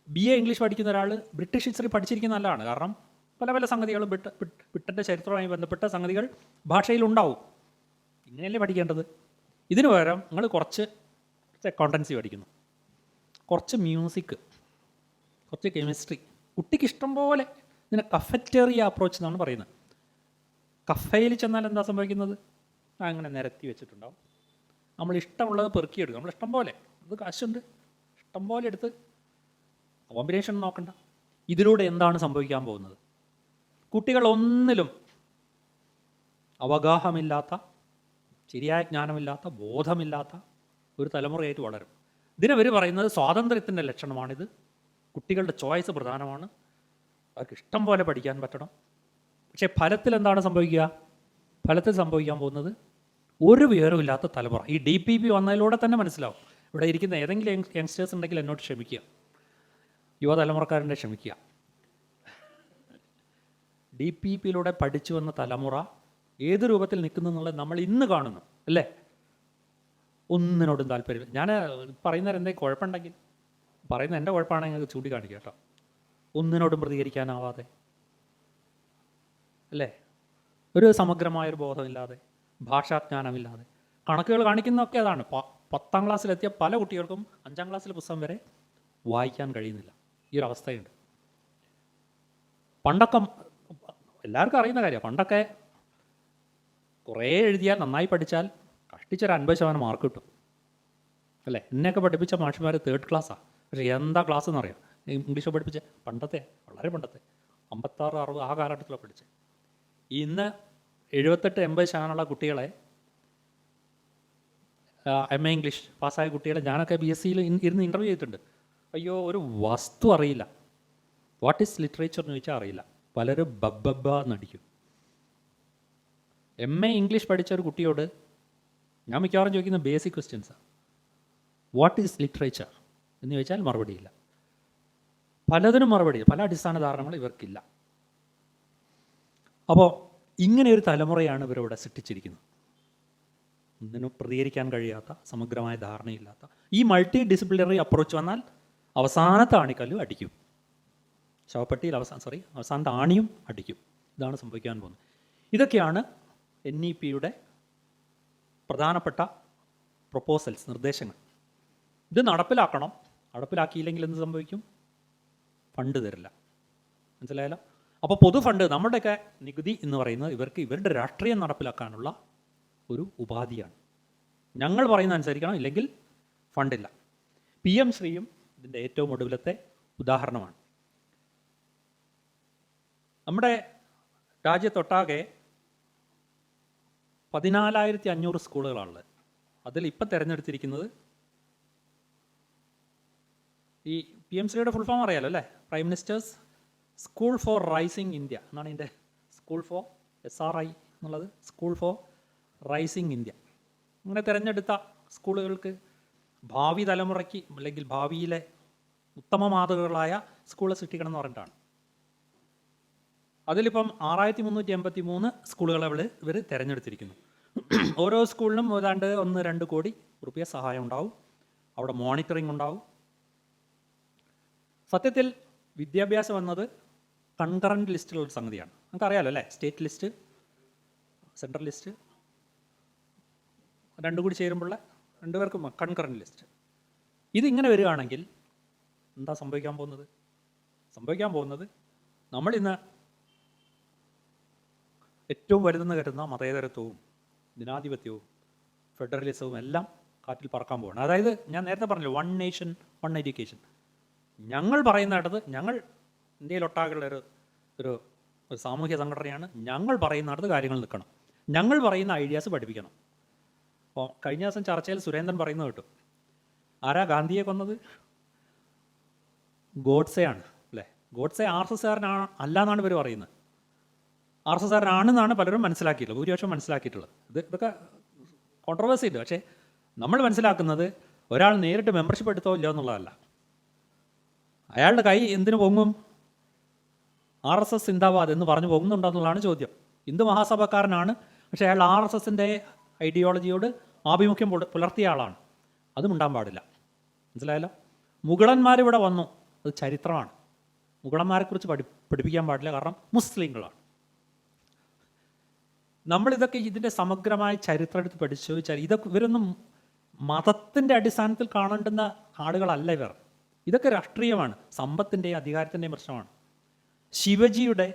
BA ഇംഗ്ലീഷ് പഠിക്കുന്ന ഒരാൾ ബ്രിട്ടീഷ് ഹിസ്റ്ററി പഠിച്ചിരിക്കുന്ന നല്ലതാണ്. കാരണം പല സംഗതികളും ബ്രിട്ടൻ്റെ ചരിത്രവുമായി ബന്ധപ്പെട്ട സംഗതികൾ ഭാഷയിലുണ്ടാവും. ഇങ്ങനെയല്ലേ പഠിക്കേണ്ടത്? ഇതിനു പകരം നിങ്ങൾ കുറച്ച് അക്കൗണ്ടൻസി പഠിക്കുന്നു, കുറച്ച് മ്യൂസിക്, കുറച്ച് കെമിസ്ട്രി. കുട്ടിക്ക് ഇഷ്ടം പോലെ, ഇതിനെ കഫറ്റേറിയ അപ്രോച്ച് എന്നാണ് പറയുന്നത്. കഫയിൽ ചെന്നാൽ എന്താ സംഭവിക്കുന്നത്? അങ്ങനെ നിരത്തി വെച്ചിട്ടുണ്ടാവും. നമ്മൾ ഇഷ്ടമുള്ളത് പെറുക്കിയെടുക്കും. നമ്മൾ ഇഷ്ടം പോലെ, അത് കാശുണ്ട്, ഇഷ്ടം പോലെ എടുത്ത് കോമ്പിനേഷൻ നോക്കണ്ട. ഇതിലൂടെ എന്താണ് സംഭവിക്കാൻ പോകുന്നത്? കുട്ടികൾ ഒന്നിലും അവഗാഹമില്ലാത്ത, ശരിയായ ജ്ഞാനമില്ലാത്ത, ബോധമില്ലാത്ത ഒരു തലമുറയായിട്ട് വളരും. ഇതിനവർ പറയുന്നത് സ്വാതന്ത്ര്യത്തിൻ്റെ ലക്ഷണമാണിത്. കുട്ടികളുടെ ചോയ്സ് പ്രധാനമാണ്, അവർക്ക് ഇഷ്ടം പോലെ പഠിക്കാൻ പറ്റണം. പക്ഷേ ഫലത്തിൽ എന്താണ് സംഭവിക്കുക? ഫലത്തിൽ സംഭവിക്കാൻ പോകുന്നത് ഒരു വിവരമില്ലാത്ത തലമുറ. ഈ DPP വന്നതിലൂടെ തന്നെ മനസ്സിലാവും. ഇവിടെ ഇരിക്കുന്ന ഏതെങ്കിലും യങ്സ്റ്റേഴ്സ് ഉണ്ടെങ്കിൽ എന്നോട് ക്ഷമിക്കുക, യുവതലമുറക്കാരൻ്റെ ക്ഷമിക്കുക. DPPയിലൂടെ പഠിച്ചു വന്ന തലമുറ ഏത് രൂപത്തിൽ നിൽക്കുന്നു എന്നുള്ളത് നമ്മൾ ഇന്ന് കാണുന്നു അല്ലേ? ഒന്നിനോടും താല്പര്യം. ഞാൻ പറയുന്നവർ എന്തെങ്കിലും കുഴപ്പമുണ്ടെങ്കിൽ, പറയുന്നത് എൻ്റെ കുഴപ്പമാണെങ്കിൽ ഞങ്ങൾക്ക് ചൂണ്ടിക്കാണിക്കുക കേട്ടോ. ഒന്നിനോടും പ്രതികരിക്കാനാവാതെ അല്ലേ? ഒരു സമഗ്രമായൊരു ബോധമില്ലാതെ, ഭാഷാജ്ഞാനമില്ലാതെ. കണക്കുകൾ കാണിക്കുന്നതൊക്കെ അതാണ്. 10ാം ക്ലാസ്സിലെത്തിയ പല കുട്ടികൾക്കും 5ാം ക്ലാസ്സിലെ പുസ്തകം വരെ വായിക്കാൻ കഴിയുന്നില്ല. ഈ ഒരു അവസ്ഥയുണ്ട്. പണ്ടൊക്കെ എല്ലാവർക്കും അറിയുന്ന കാര്യമാണ്, പണ്ടൊക്കെ കുറേ എഴുതിയാൽ, നന്നായി പഠിച്ചാൽ കഷ്ടിച്ചൊരു 50% മാർക്ക് കിട്ടും അല്ലേ? എന്നെയൊക്കെ പഠിപ്പിച്ച മാഷന്മാർ 3rd ക്ലാസ്സാണ്. പക്ഷേ എന്താ ക്ലാസ് എന്നറിയാം? ഇംഗ്ലീഷ് പഠിപ്പിച്ച പണ്ടത്തെ, വളരെ പണ്ടത്തെ 56, 60 ആ കാലഘട്ടത്തിലാണ് പഠിച്ചത്. ഇന്ന് 78-80% കുട്ടികളെ, MA ഇംഗ്ലീഷ് പാസ്സായ കുട്ടികളെ ഞാനൊക്കെ BScയിൽ ഇരുന്ന് ഇൻ്റർവ്യൂ ചെയ്തിട്ടുണ്ട്. അയ്യോ, ഒരു വസ്തു അറിയില്ല. വാട്ട് ഈസ് ലിറ്ററേച്ചർ എന്ന് ചോദിച്ചാൽ അറിയില്ല. പലരും ബബ്ബ എന്നടിക്കും. MA ഇംഗ്ലീഷ് പഠിച്ച ഒരു കുട്ടിയോട് ഞാൻ മിക്കവാറും ചോദിക്കുന്ന ബേസിക് ക്വസ്റ്റ്യൻസാണ്. വാട്ട് ഈസ് ലിറ്ററേച്ചർ എന്ന് ചോദിച്ചാൽ മറുപടിയില്ല. പലതിനും മറുപടിയില്ല. പല അടിസ്ഥാന ധാരണകളും ഇവർക്കില്ല. അപ്പോൾ ഇങ്ങനെ ഒരു തലമുറയാണ് ഇവരിവിടെ സൃഷ്ടിച്ചിരിക്കുന്നത്. ഒന്നിനും പ്രതികരിക്കാൻ കഴിയാത്ത, സമഗ്രമായ ധാരണയില്ലാത്ത. ഈ മൾട്ടി ഡിസിപ്ലിനറി അപ്രോച്ച് വന്നാൽ അവസാനത്തെ ആണിക്കല്ലും അടിക്കും. ശവപ്പെട്ടിയിൽ അവസാനത്തെ ആണിയും അടിക്കും. ഇതാണ് സംഭവിക്കാൻ പോകുന്നത്. ഇതൊക്കെയാണ് NEPയുടെ പ്രധാനപ്പെട്ട പ്രൊപ്പോസൽസ്, നിർദ്ദേശങ്ങൾ. ഇത് നടപ്പിലാക്കണം. നടപ്പിലാക്കിയില്ലെങ്കിൽ എന്ത് സംഭവിക്കും? ഫണ്ട് തരില്ല. മനസ്സിലായല്ലോ? അപ്പോൾ പൊതു ഫണ്ട്, നമ്മുടെയൊക്കെ നികുതി എന്ന് പറയുന്നത് ഇവരുടെ രാഷ്ട്രീയം നടപ്പിലാക്കാനുള്ള ഒരു ഉപാധിയാണ്. ഞങ്ങൾ പറയുന്ന അനുസരിക്കണം, ഇല്ലെങ്കിൽ ഫണ്ടില്ല. PM ശ്രീയും ഇതിൻ്റെ ഏറ്റവും ഒടുവിലത്തെ ഉദാഹരണമാണ്. നമ്മുടെ രാജ്യത്തൊട്ടാകെ 14,500 സ്കൂളുകളാണുള്ളത്. അതിൽ ഇപ്പം തിരഞ്ഞെടുത്തിരിക്കുന്നത് ഈ PM ശ്രീയുടെ ഫുൾ ഫോം അറിയാലോ അല്ലേ? Prime minister's school for rising India എന്നാണ് ഇതിൻ്റെ. സ്കൂൾ ഫോർ SRI എന്നുള്ളത്, സ്കൂൾ ഫോർ റൈസിങ് ഇന്ത്യ. അങ്ങനെ തിരഞ്ഞെടുത്ത സ്കൂളുകൾക്ക് ഭാവി തലമുറയ്ക്ക് അല്ലെങ്കിൽ ഭാവിയിലെ ഉത്തമ മാതൃകകളായ സ്കൂള് സൃഷ്ടിക്കണം എന്ന് പറഞ്ഞിട്ടാണ്. അതിലിപ്പം 6383 സ്കൂളുകളെ ഇവർ തിരഞ്ഞെടുത്തിരിക്കുന്നു. ഓരോ സ്കൂളിനും ഏതാണ്ട് 1-2 കോടി റുപ്യ സഹായം ഉണ്ടാവും. അവിടെ മോണിറ്ററിംഗ് ഉണ്ടാവും. സത്യത്തിൽ വിദ്യാഭ്യാസം എന്നത് കൺകറൻറ്റ് ലിസ്റ്റിലുള്ള സംഗതിയാണ്. നമുക്കറിയാലോ അല്ലേ, സ്റ്റേറ്റ് ലിസ്റ്റ്, സെൻട്രൽ ലിസ്റ്റ്, രണ്ടും കൂടി ചേരുമ്പോഴുള്ള രണ്ടുപേർക്കും കൺകറൻറ്റ് ലിസ്റ്റ്. ഇതിങ്ങനെ വരികയാണെങ്കിൽ എന്താ സംഭവിക്കാൻ പോകുന്നത്? നമ്മളിന്ന് ഏറ്റവും വലുതെന്ന് കരുതുന്ന മതേതരത്വവും ജനാധിപത്യവും ഫെഡറലിസവും എല്ലാം കാറ്റിൽ പറക്കാൻ പോവുകയാണ്. അതായത് ഞാൻ നേരത്തെ പറഞ്ഞല്ലോ, 1 നേഷൻ 1 എഡ്യൂക്കേഷൻ. ഞങ്ങൾ പറയുന്നിടത്ത്, ഞങ്ങൾ ഇന്ത്യയിലൊട്ടാകുള്ള ഒരു സാമൂഹ്യ സംഘടനയാണ്. ഞങ്ങൾ പറയുന്നിടത്ത് കാര്യങ്ങൾ നിൽക്കണം, ഞങ്ങൾ പറയുന്ന ഐഡിയാസ് പഠിപ്പിക്കണം. അപ്പോൾ കഴിഞ്ഞ ദിവസം ചർച്ചയിൽ സുരേന്ദ്രൻ പറയുന്നത് കേട്ടു, ആരാ ഗാന്ധിയെ കൊന്നത്? ഗോഡ്സെയാണ് അല്ലേ? ഗോഡ്സെ RSS അല്ല എന്നാണ് ഇവർ പറയുന്നത്. RSS ആണെന്നാണ് പലരും മനസ്സിലാക്കിയിട്ടുള്ളത്, ഭൂരിപക്ഷം മനസ്സിലാക്കിയിട്ടുള്ളത്. ഇതൊക്കെ കോൺട്രവേഴ്സി ഉണ്ട്. പക്ഷേ നമ്മൾ മനസ്സിലാക്കുന്നത് ഒരാൾ നേരിട്ട് മെമ്പർഷിപ്പ് എടുത്തോ ഇല്ല എന്നുള്ളതല്ല. അയാളുടെ കൈ എന്തിനു പൊങ്ങും? RSS സിന്ദാബാദ് എന്ന് പറഞ്ഞു പോകുന്നുണ്ടോ എന്നുള്ളതാണ് ചോദ്യം. ഹിന്ദു മഹാസഭക്കാരനാണ്, പക്ഷേ അയാൾ RSSൻ്റെ ഐഡിയോളജിയോട് ആഭിമുഖ്യം പുലർത്തിയ ആളാണ്. അതും ഉണ്ടാകാൻ പാടില്ല. മനസ്സിലായല്ലോ? മുഗളന്മാരിവിടെ വന്നു, അത് ചരിത്രമാണ്. മുഗളന്മാരെക്കുറിച്ച് പഠിപ്പിക്കാൻ പാടില്ല, കാരണം മുസ്ലിങ്ങളാണ്. നമ്മളിതൊക്കെ ഇതിൻ്റെ സമഗ്രമായ ചരിത്രം എടുത്ത് പഠിച്ചു വെച്ചാൽ ഇവരൊന്നും മതത്തിൻ്റെ അടിസ്ഥാനത്തിൽ കാണേണ്ടുന്ന ആളുകളല്ല ഇവർ. ഇതൊക്കെ രാഷ്ട്രീയമാണ്, സമ്പത്തിൻ്റെയും അധികാരത്തിൻ്റെയും പ്രശ്നമാണ്. ശിവജിയുടെ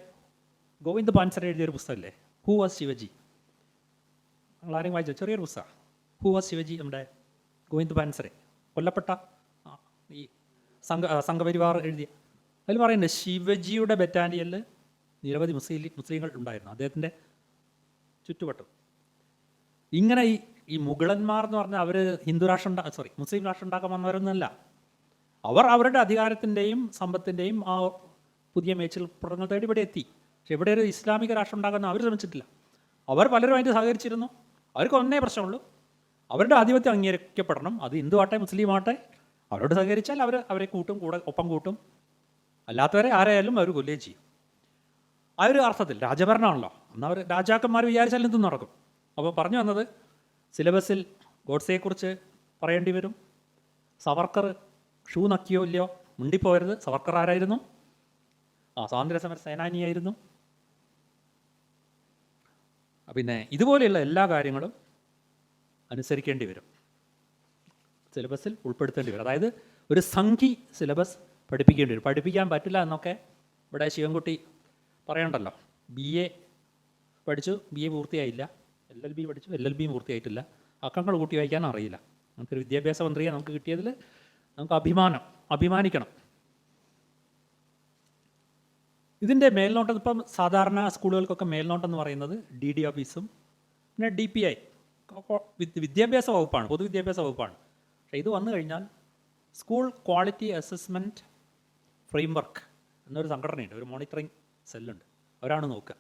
ഗോവിന്ദ് പാൻസര എഴുതിയൊരു പുസ്തകമല്ലേ, ഹൂ വാസ് ശിവജി? നിങ്ങളാരും വായിച്ചോ? ചെറിയൊരു പുസ്തകം, ഹൂ വാസ് ശിവജി. നമ്മുടെ ഗോവിന്ദ് പാൻസരെ കൊല്ലപ്പെട്ട ഈ സംഘപരിവാർ എഴുതിയ, അതിൽ പറയുന്നുണ്ട് ശിവജിയുടെ ബറ്റാലിയനിൽ നിരവധി മുസ്ലിങ്ങൾ ഉണ്ടായിരുന്നു അദ്ദേഹത്തിൻ്റെ ചുറ്റുവട്ടം. ഇങ്ങനെ ഈ മുഗളന്മാർ എന്ന് പറഞ്ഞാൽ അവർ മുസ്ലിം രാഷ്ട്രം ഉണ്ടാക്കാൻ വന്നവരൊന്നുമല്ല. അവർ അവരുടെ അധികാരത്തിൻ്റെയും സമ്പത്തിൻ്റെയും ആ പുതിയ മേച്ചിൽപ്പുറങ്ങൾ തേടി ഇവിടെ എത്തി. പക്ഷെ ഇവിടെ ഒരു ഇസ്ലാമിക രാഷ്ട്രം ഉണ്ടാക്കാൻ അവർ ശ്രമിച്ചിട്ടില്ല. അവർ പലരുമായിട്ട് സഹകരിച്ചിരുന്നു. അവർക്ക് ഒന്നേ പ്രശ്നമുള്ളൂ, അവരുടെ ആധിപത്യം അംഗീകരിക്കപ്പെടണം. അത് ഹിന്ദു ആട്ടെ മുസ്ലിം ആട്ടെ, അവരോട് സഹകരിച്ചാൽ അവരെ ഒപ്പം കൂട്ടും. അല്ലാത്തവരെ ആരായാലും അവർ കൊല്ലുകയും ചെയ്യും. ആ ഒരു അർത്ഥത്തിൽ രാജഭരണമാണല്ലോ, എന്നാൽ അവർ രാജാക്കന്മാർ വിചാരിച്ചാൽ എന്തും നടക്കും. അപ്പോൾ പറഞ്ഞു വന്നത്, സിലബസിൽ ഗോഡ്സെയെക്കുറിച്ച് പറയേണ്ടി വരും. സവർക്കർ ഷൂ നക്കിയോ ഇല്ലയോ മുണ്ടിപ്പോരുത്. സവർക്കർ ആരായിരുന്നു? സ്വാതന്ത്ര്യസമര സേനാനിയായിരുന്നു. പിന്നെ ഇതുപോലെയുള്ള എല്ലാ കാര്യങ്ങളും അനുസരിക്കേണ്ടി വരും, സിലബസിൽ ഉൾപ്പെടുത്തേണ്ടി വരും. അതായത് ഒരു സംഖി സിലബസ് പഠിപ്പിക്കേണ്ടി വരും. പഠിപ്പിക്കാൻ പറ്റില്ല എന്നൊക്കെ ഇവിടെ ശിവൻകുട്ടി പറയണ്ടല്ലോ. BA പഠിച്ചു, BA പൂർത്തിയായില്ല. LLB പഠിച്ചു, LLB പൂർത്തിയായിട്ടില്ല. അക്കങ്ങൾ കൂട്ടി വായിക്കാൻ അറിയില്ല. നമുക്കൊരു വിദ്യാഭ്യാസ മന്ത്രിയെ നമുക്ക് കിട്ടിയതിൽ നമുക്ക് അഭിമാനിക്കണം. ഇതിൻ്റെ മേൽനോട്ടം ഇപ്പം സാധാരണ സ്കൂളുകൾക്കൊക്കെ മേൽനോട്ടം എന്ന് പറയുന്നത് DD ഓഫീസും പിന്നെ DPI വിദ്യാഭ്യാസ വകുപ്പാണ്, പൊതുവിദ്യാഭ്യാസ വകുപ്പാണ്. പക്ഷേ ഇത് വന്നു കഴിഞ്ഞാൽ സ്കൂൾ ക്വാളിറ്റി അസസ്മെൻറ്റ് ഫ്രെയിംവർക്ക് എന്നൊരു സംഘടനയുണ്ട്, ഒരു മോണിറ്ററിംഗ് സെല്ലുണ്ട്. അവരാണ് നോക്കുക.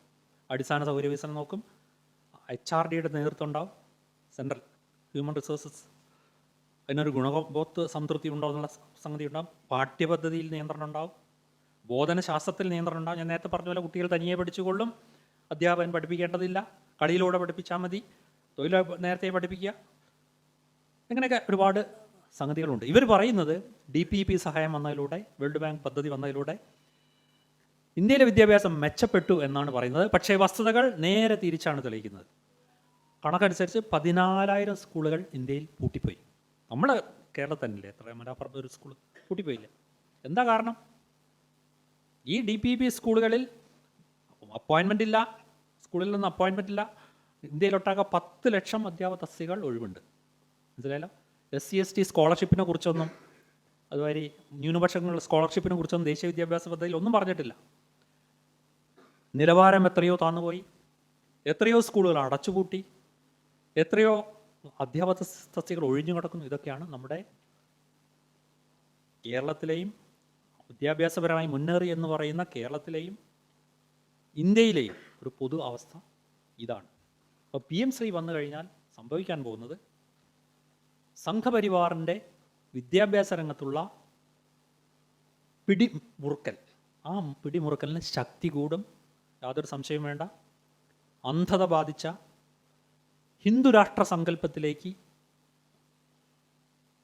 അടിസ്ഥാന സൗകര്യ വികസനം നോക്കും, HRDയുടെ നേതൃത്വം ഉണ്ടാവും, സെൻട്രൽ ഹ്യൂമൻ റിസോഴ്സസ് അതിനൊരു ഗുണബോധ സംതൃപ്തി ഉണ്ടോ എന്നുള്ള സംഗതി ഉണ്ടാവും. പാഠ്യപദ്ധതിയിൽ നിയന്ത്രണം ഉണ്ടാവും, ബോധനശാസ്ത്രത്തിൽ നിയന്ത്രണം ഉണ്ടാവും. ഞാൻ നേരത്തെ പറഞ്ഞ പോലെ കുട്ടികൾ തനിയെ പഠിച്ചുകൊള്ളും, അധ്യാപകൻ പഠിപ്പിക്കേണ്ടതില്ല, കളിയിലൂടെ പഠിപ്പിച്ചാൽ മതി, തൊഴിൽ നേരത്തെ പഠിപ്പിക്കുക. ഇങ്ങനെയൊക്കെ ഒരുപാട് സംഗതികളുണ്ട്. ഇവർ പറയുന്നത് DPP സഹായം വന്നതിലൂടെ, വേൾഡ് ബാങ്ക് പദ്ധതി വന്നതിലൂടെ ഇന്ത്യയിലെ വിദ്യാഭ്യാസം മെച്ചപ്പെട്ടു എന്നാണ് പറയുന്നത്. പക്ഷേ വസ്തുതകൾ നേരെ തിരിച്ചാണ് തെളിയിക്കുന്നത്. കണക്കനുസരിച്ച് 14,000 സ്കൂളുകൾ ഇന്ത്യയിൽ പൂട്ടിപ്പോയി. നമ്മൾ കേരളത്തിൽ തന്നെയില്ലേ, എത്ര മലപ്പുറത്ത് ഒരു സ്കൂൾ പൂട്ടിപ്പോയില്ല. എന്താ കാരണം? ഈ DPP സ്കൂളുകളിൽ അപ്പോയിൻമെൻ്റ് ഇല്ല, സ്കൂളിൽ നിന്ന് അപ്പോയിൻമെൻ്റ് ഇല്ല. ഇന്ത്യയിലൊട്ടാകെ 10 ലക്ഷം അധ്യാപക തസ്തികകൾ ഒഴിവുണ്ട്. മനസ്സിലായല്ലോ? SC/ST സ്കോളർഷിപ്പിനെ കുറിച്ചൊന്നും, അതുവരെ ന്യൂനപക്ഷങ്ങളുടെ സ്കോളർഷിപ്പിനെ കുറിച്ചൊന്നും ദേശീയ വിദ്യാഭ്യാസ പദ്ധതിയിൽ ഒന്നും പറഞ്ഞിട്ടില്ല. നിലവാരം എത്രയോ താന്നുപോയി, എത്രയോ സ്കൂളുകൾ അടച്ചുപൂട്ടി, എത്രയോ അധ്യാപക തസ്തികകൾ ഒഴിഞ്ഞു കിടക്കുന്നു. ഇതൊക്കെയാണ് നമ്മുടെ കേരളത്തിലെയും വിദ്യാഭ്യാസപരമായി മുന്നേറി എന്ന് പറയുന്ന കേരളത്തിലെയും ഇന്ത്യയിലെയും ഒരു പൊതു അവസ്ഥ ഇതാണ്. അപ്പോൾ PM ശ്രീ വന്നു കഴിഞ്ഞാൽ സംഭവിക്കാൻ പോകുന്നത് സംഘപരിവാറിൻ്റെ വിദ്യാഭ്യാസ രംഗത്തുള്ള പിടിമുറുക്കൽ, ആ പിടിമുറുക്കലിന് ശക്തി കൂടും, യാതൊരു സംശയവും വേണ്ട. അന്ധത ബാധിച്ച ഹിന്ദുരാഷ്ട്ര സങ്കല്പത്തിലേക്ക്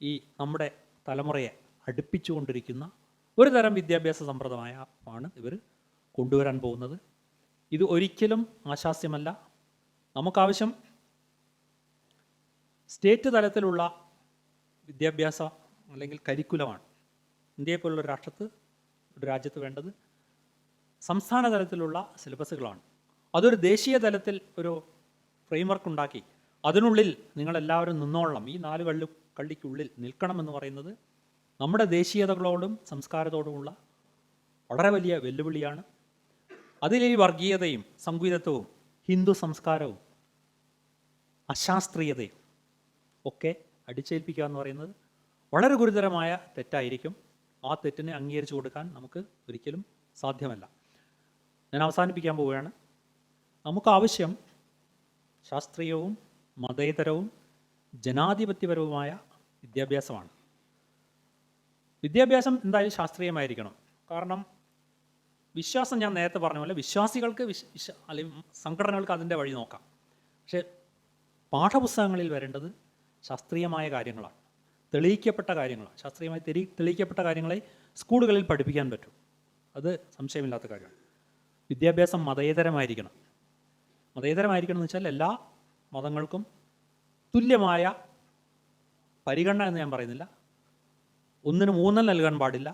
ഈ നമ്മുടെ തലമുറയെ അടുപ്പിച്ചുകൊണ്ടിരിക്കുന്ന ഒരു തരം വിദ്യാഭ്യാസ സമ്പ്രദായമാണ് ഇവർ കൊണ്ടുവരാൻ പോകുന്നത്. ഇത് ഒരിക്കലും ആശാസ്യമല്ല. നമുക്കാവശ്യം സ്റ്റേറ്റ് തലത്തിലുള്ള വിദ്യാഭ്യാസ അല്ലെങ്കിൽ കരിക്കുലമാണ്. ഇന്ത്യയെ പോലുള്ള ഒരു രാജ്യത്ത് വേണ്ടത് സംസ്ഥാന തലത്തിലുള്ള സിലബസുകളാണ്. അതൊരു ദേശീയ തലത്തിൽ ഒരു ഫ്രെയിംവർക്ക് ഉണ്ടാക്കി അതിനുള്ളിൽ നിങ്ങളെല്ലാവരും നിന്നോളണം, ഈ 4 കള്ളിക്കുള്ളിൽ നിൽക്കണമെന്ന് പറയുന്നത് നമ്മുടെ ദേശീയതകളോടും സംസ്കാരത്തോടുമുള്ള വളരെ വലിയ വെല്ലുവിളിയാണ്. അതിൽ ഈ വർഗീയതയും സംഘിതത്വവും ഹിന്ദു സംസ്കാരവും അശാസ്ത്രീയതയും ഒക്കെ അടിച്ചേൽപ്പിക്കുക എന്ന് പറയുന്നത് വളരെ ഗുരുതരമായ തെറ്റായിരിക്കും. ആ തെറ്റിനെ അംഗീകരിച്ചു കൊടുക്കാൻ നമുക്ക് ഒരിക്കലും സാധ്യമല്ല. ഞാൻ അവസാനിപ്പിക്കാൻ പോവുകയാണ്. നമുക്കാവശ്യം ശാസ്ത്രീയവും മതേതരവും ജനാധിപത്യപരവുമായ വിദ്യാഭ്യാസമാണ്. വിദ്യാഭ്യാസം എന്തായാലും ശാസ്ത്രീയമായിരിക്കണം. കാരണം വിശ്വാസം, ഞാൻ നേരത്തെ പറഞ്ഞ പോലെ വിശ്വാസികൾക്ക് അല്ലെങ്കിൽ സംഘടനകൾക്ക് അതിൻ്റെ വഴി നോക്കാം. പക്ഷേ പാഠപുസ്തകങ്ങളിൽ വരേണ്ടത് ശാസ്ത്രീയമായ കാര്യങ്ങളാണ്, തെളിയിക്കപ്പെട്ട കാര്യങ്ങളാണ്. ശാസ്ത്രീയമായി തെളിയിക്കപ്പെട്ട കാര്യങ്ങളെ സ്കൂളുകളിൽ പഠിപ്പിക്കാൻ പറ്റും. അത് സംശയമില്ലാത്ത കാര്യമാണ്. വിദ്യാഭ്യാസം മതേതരമായിരിക്കണം. മതേതരമായിരിക്കണം എന്ന് വെച്ചാൽ എല്ലാ മതങ്ങൾക്കും തുല്യമായ പരിഗണന എന്ന് ഞാൻ പറയുന്നില്ല. ഒന്നിനും ഊന്നൽ നൽകാൻ പാടില്ല.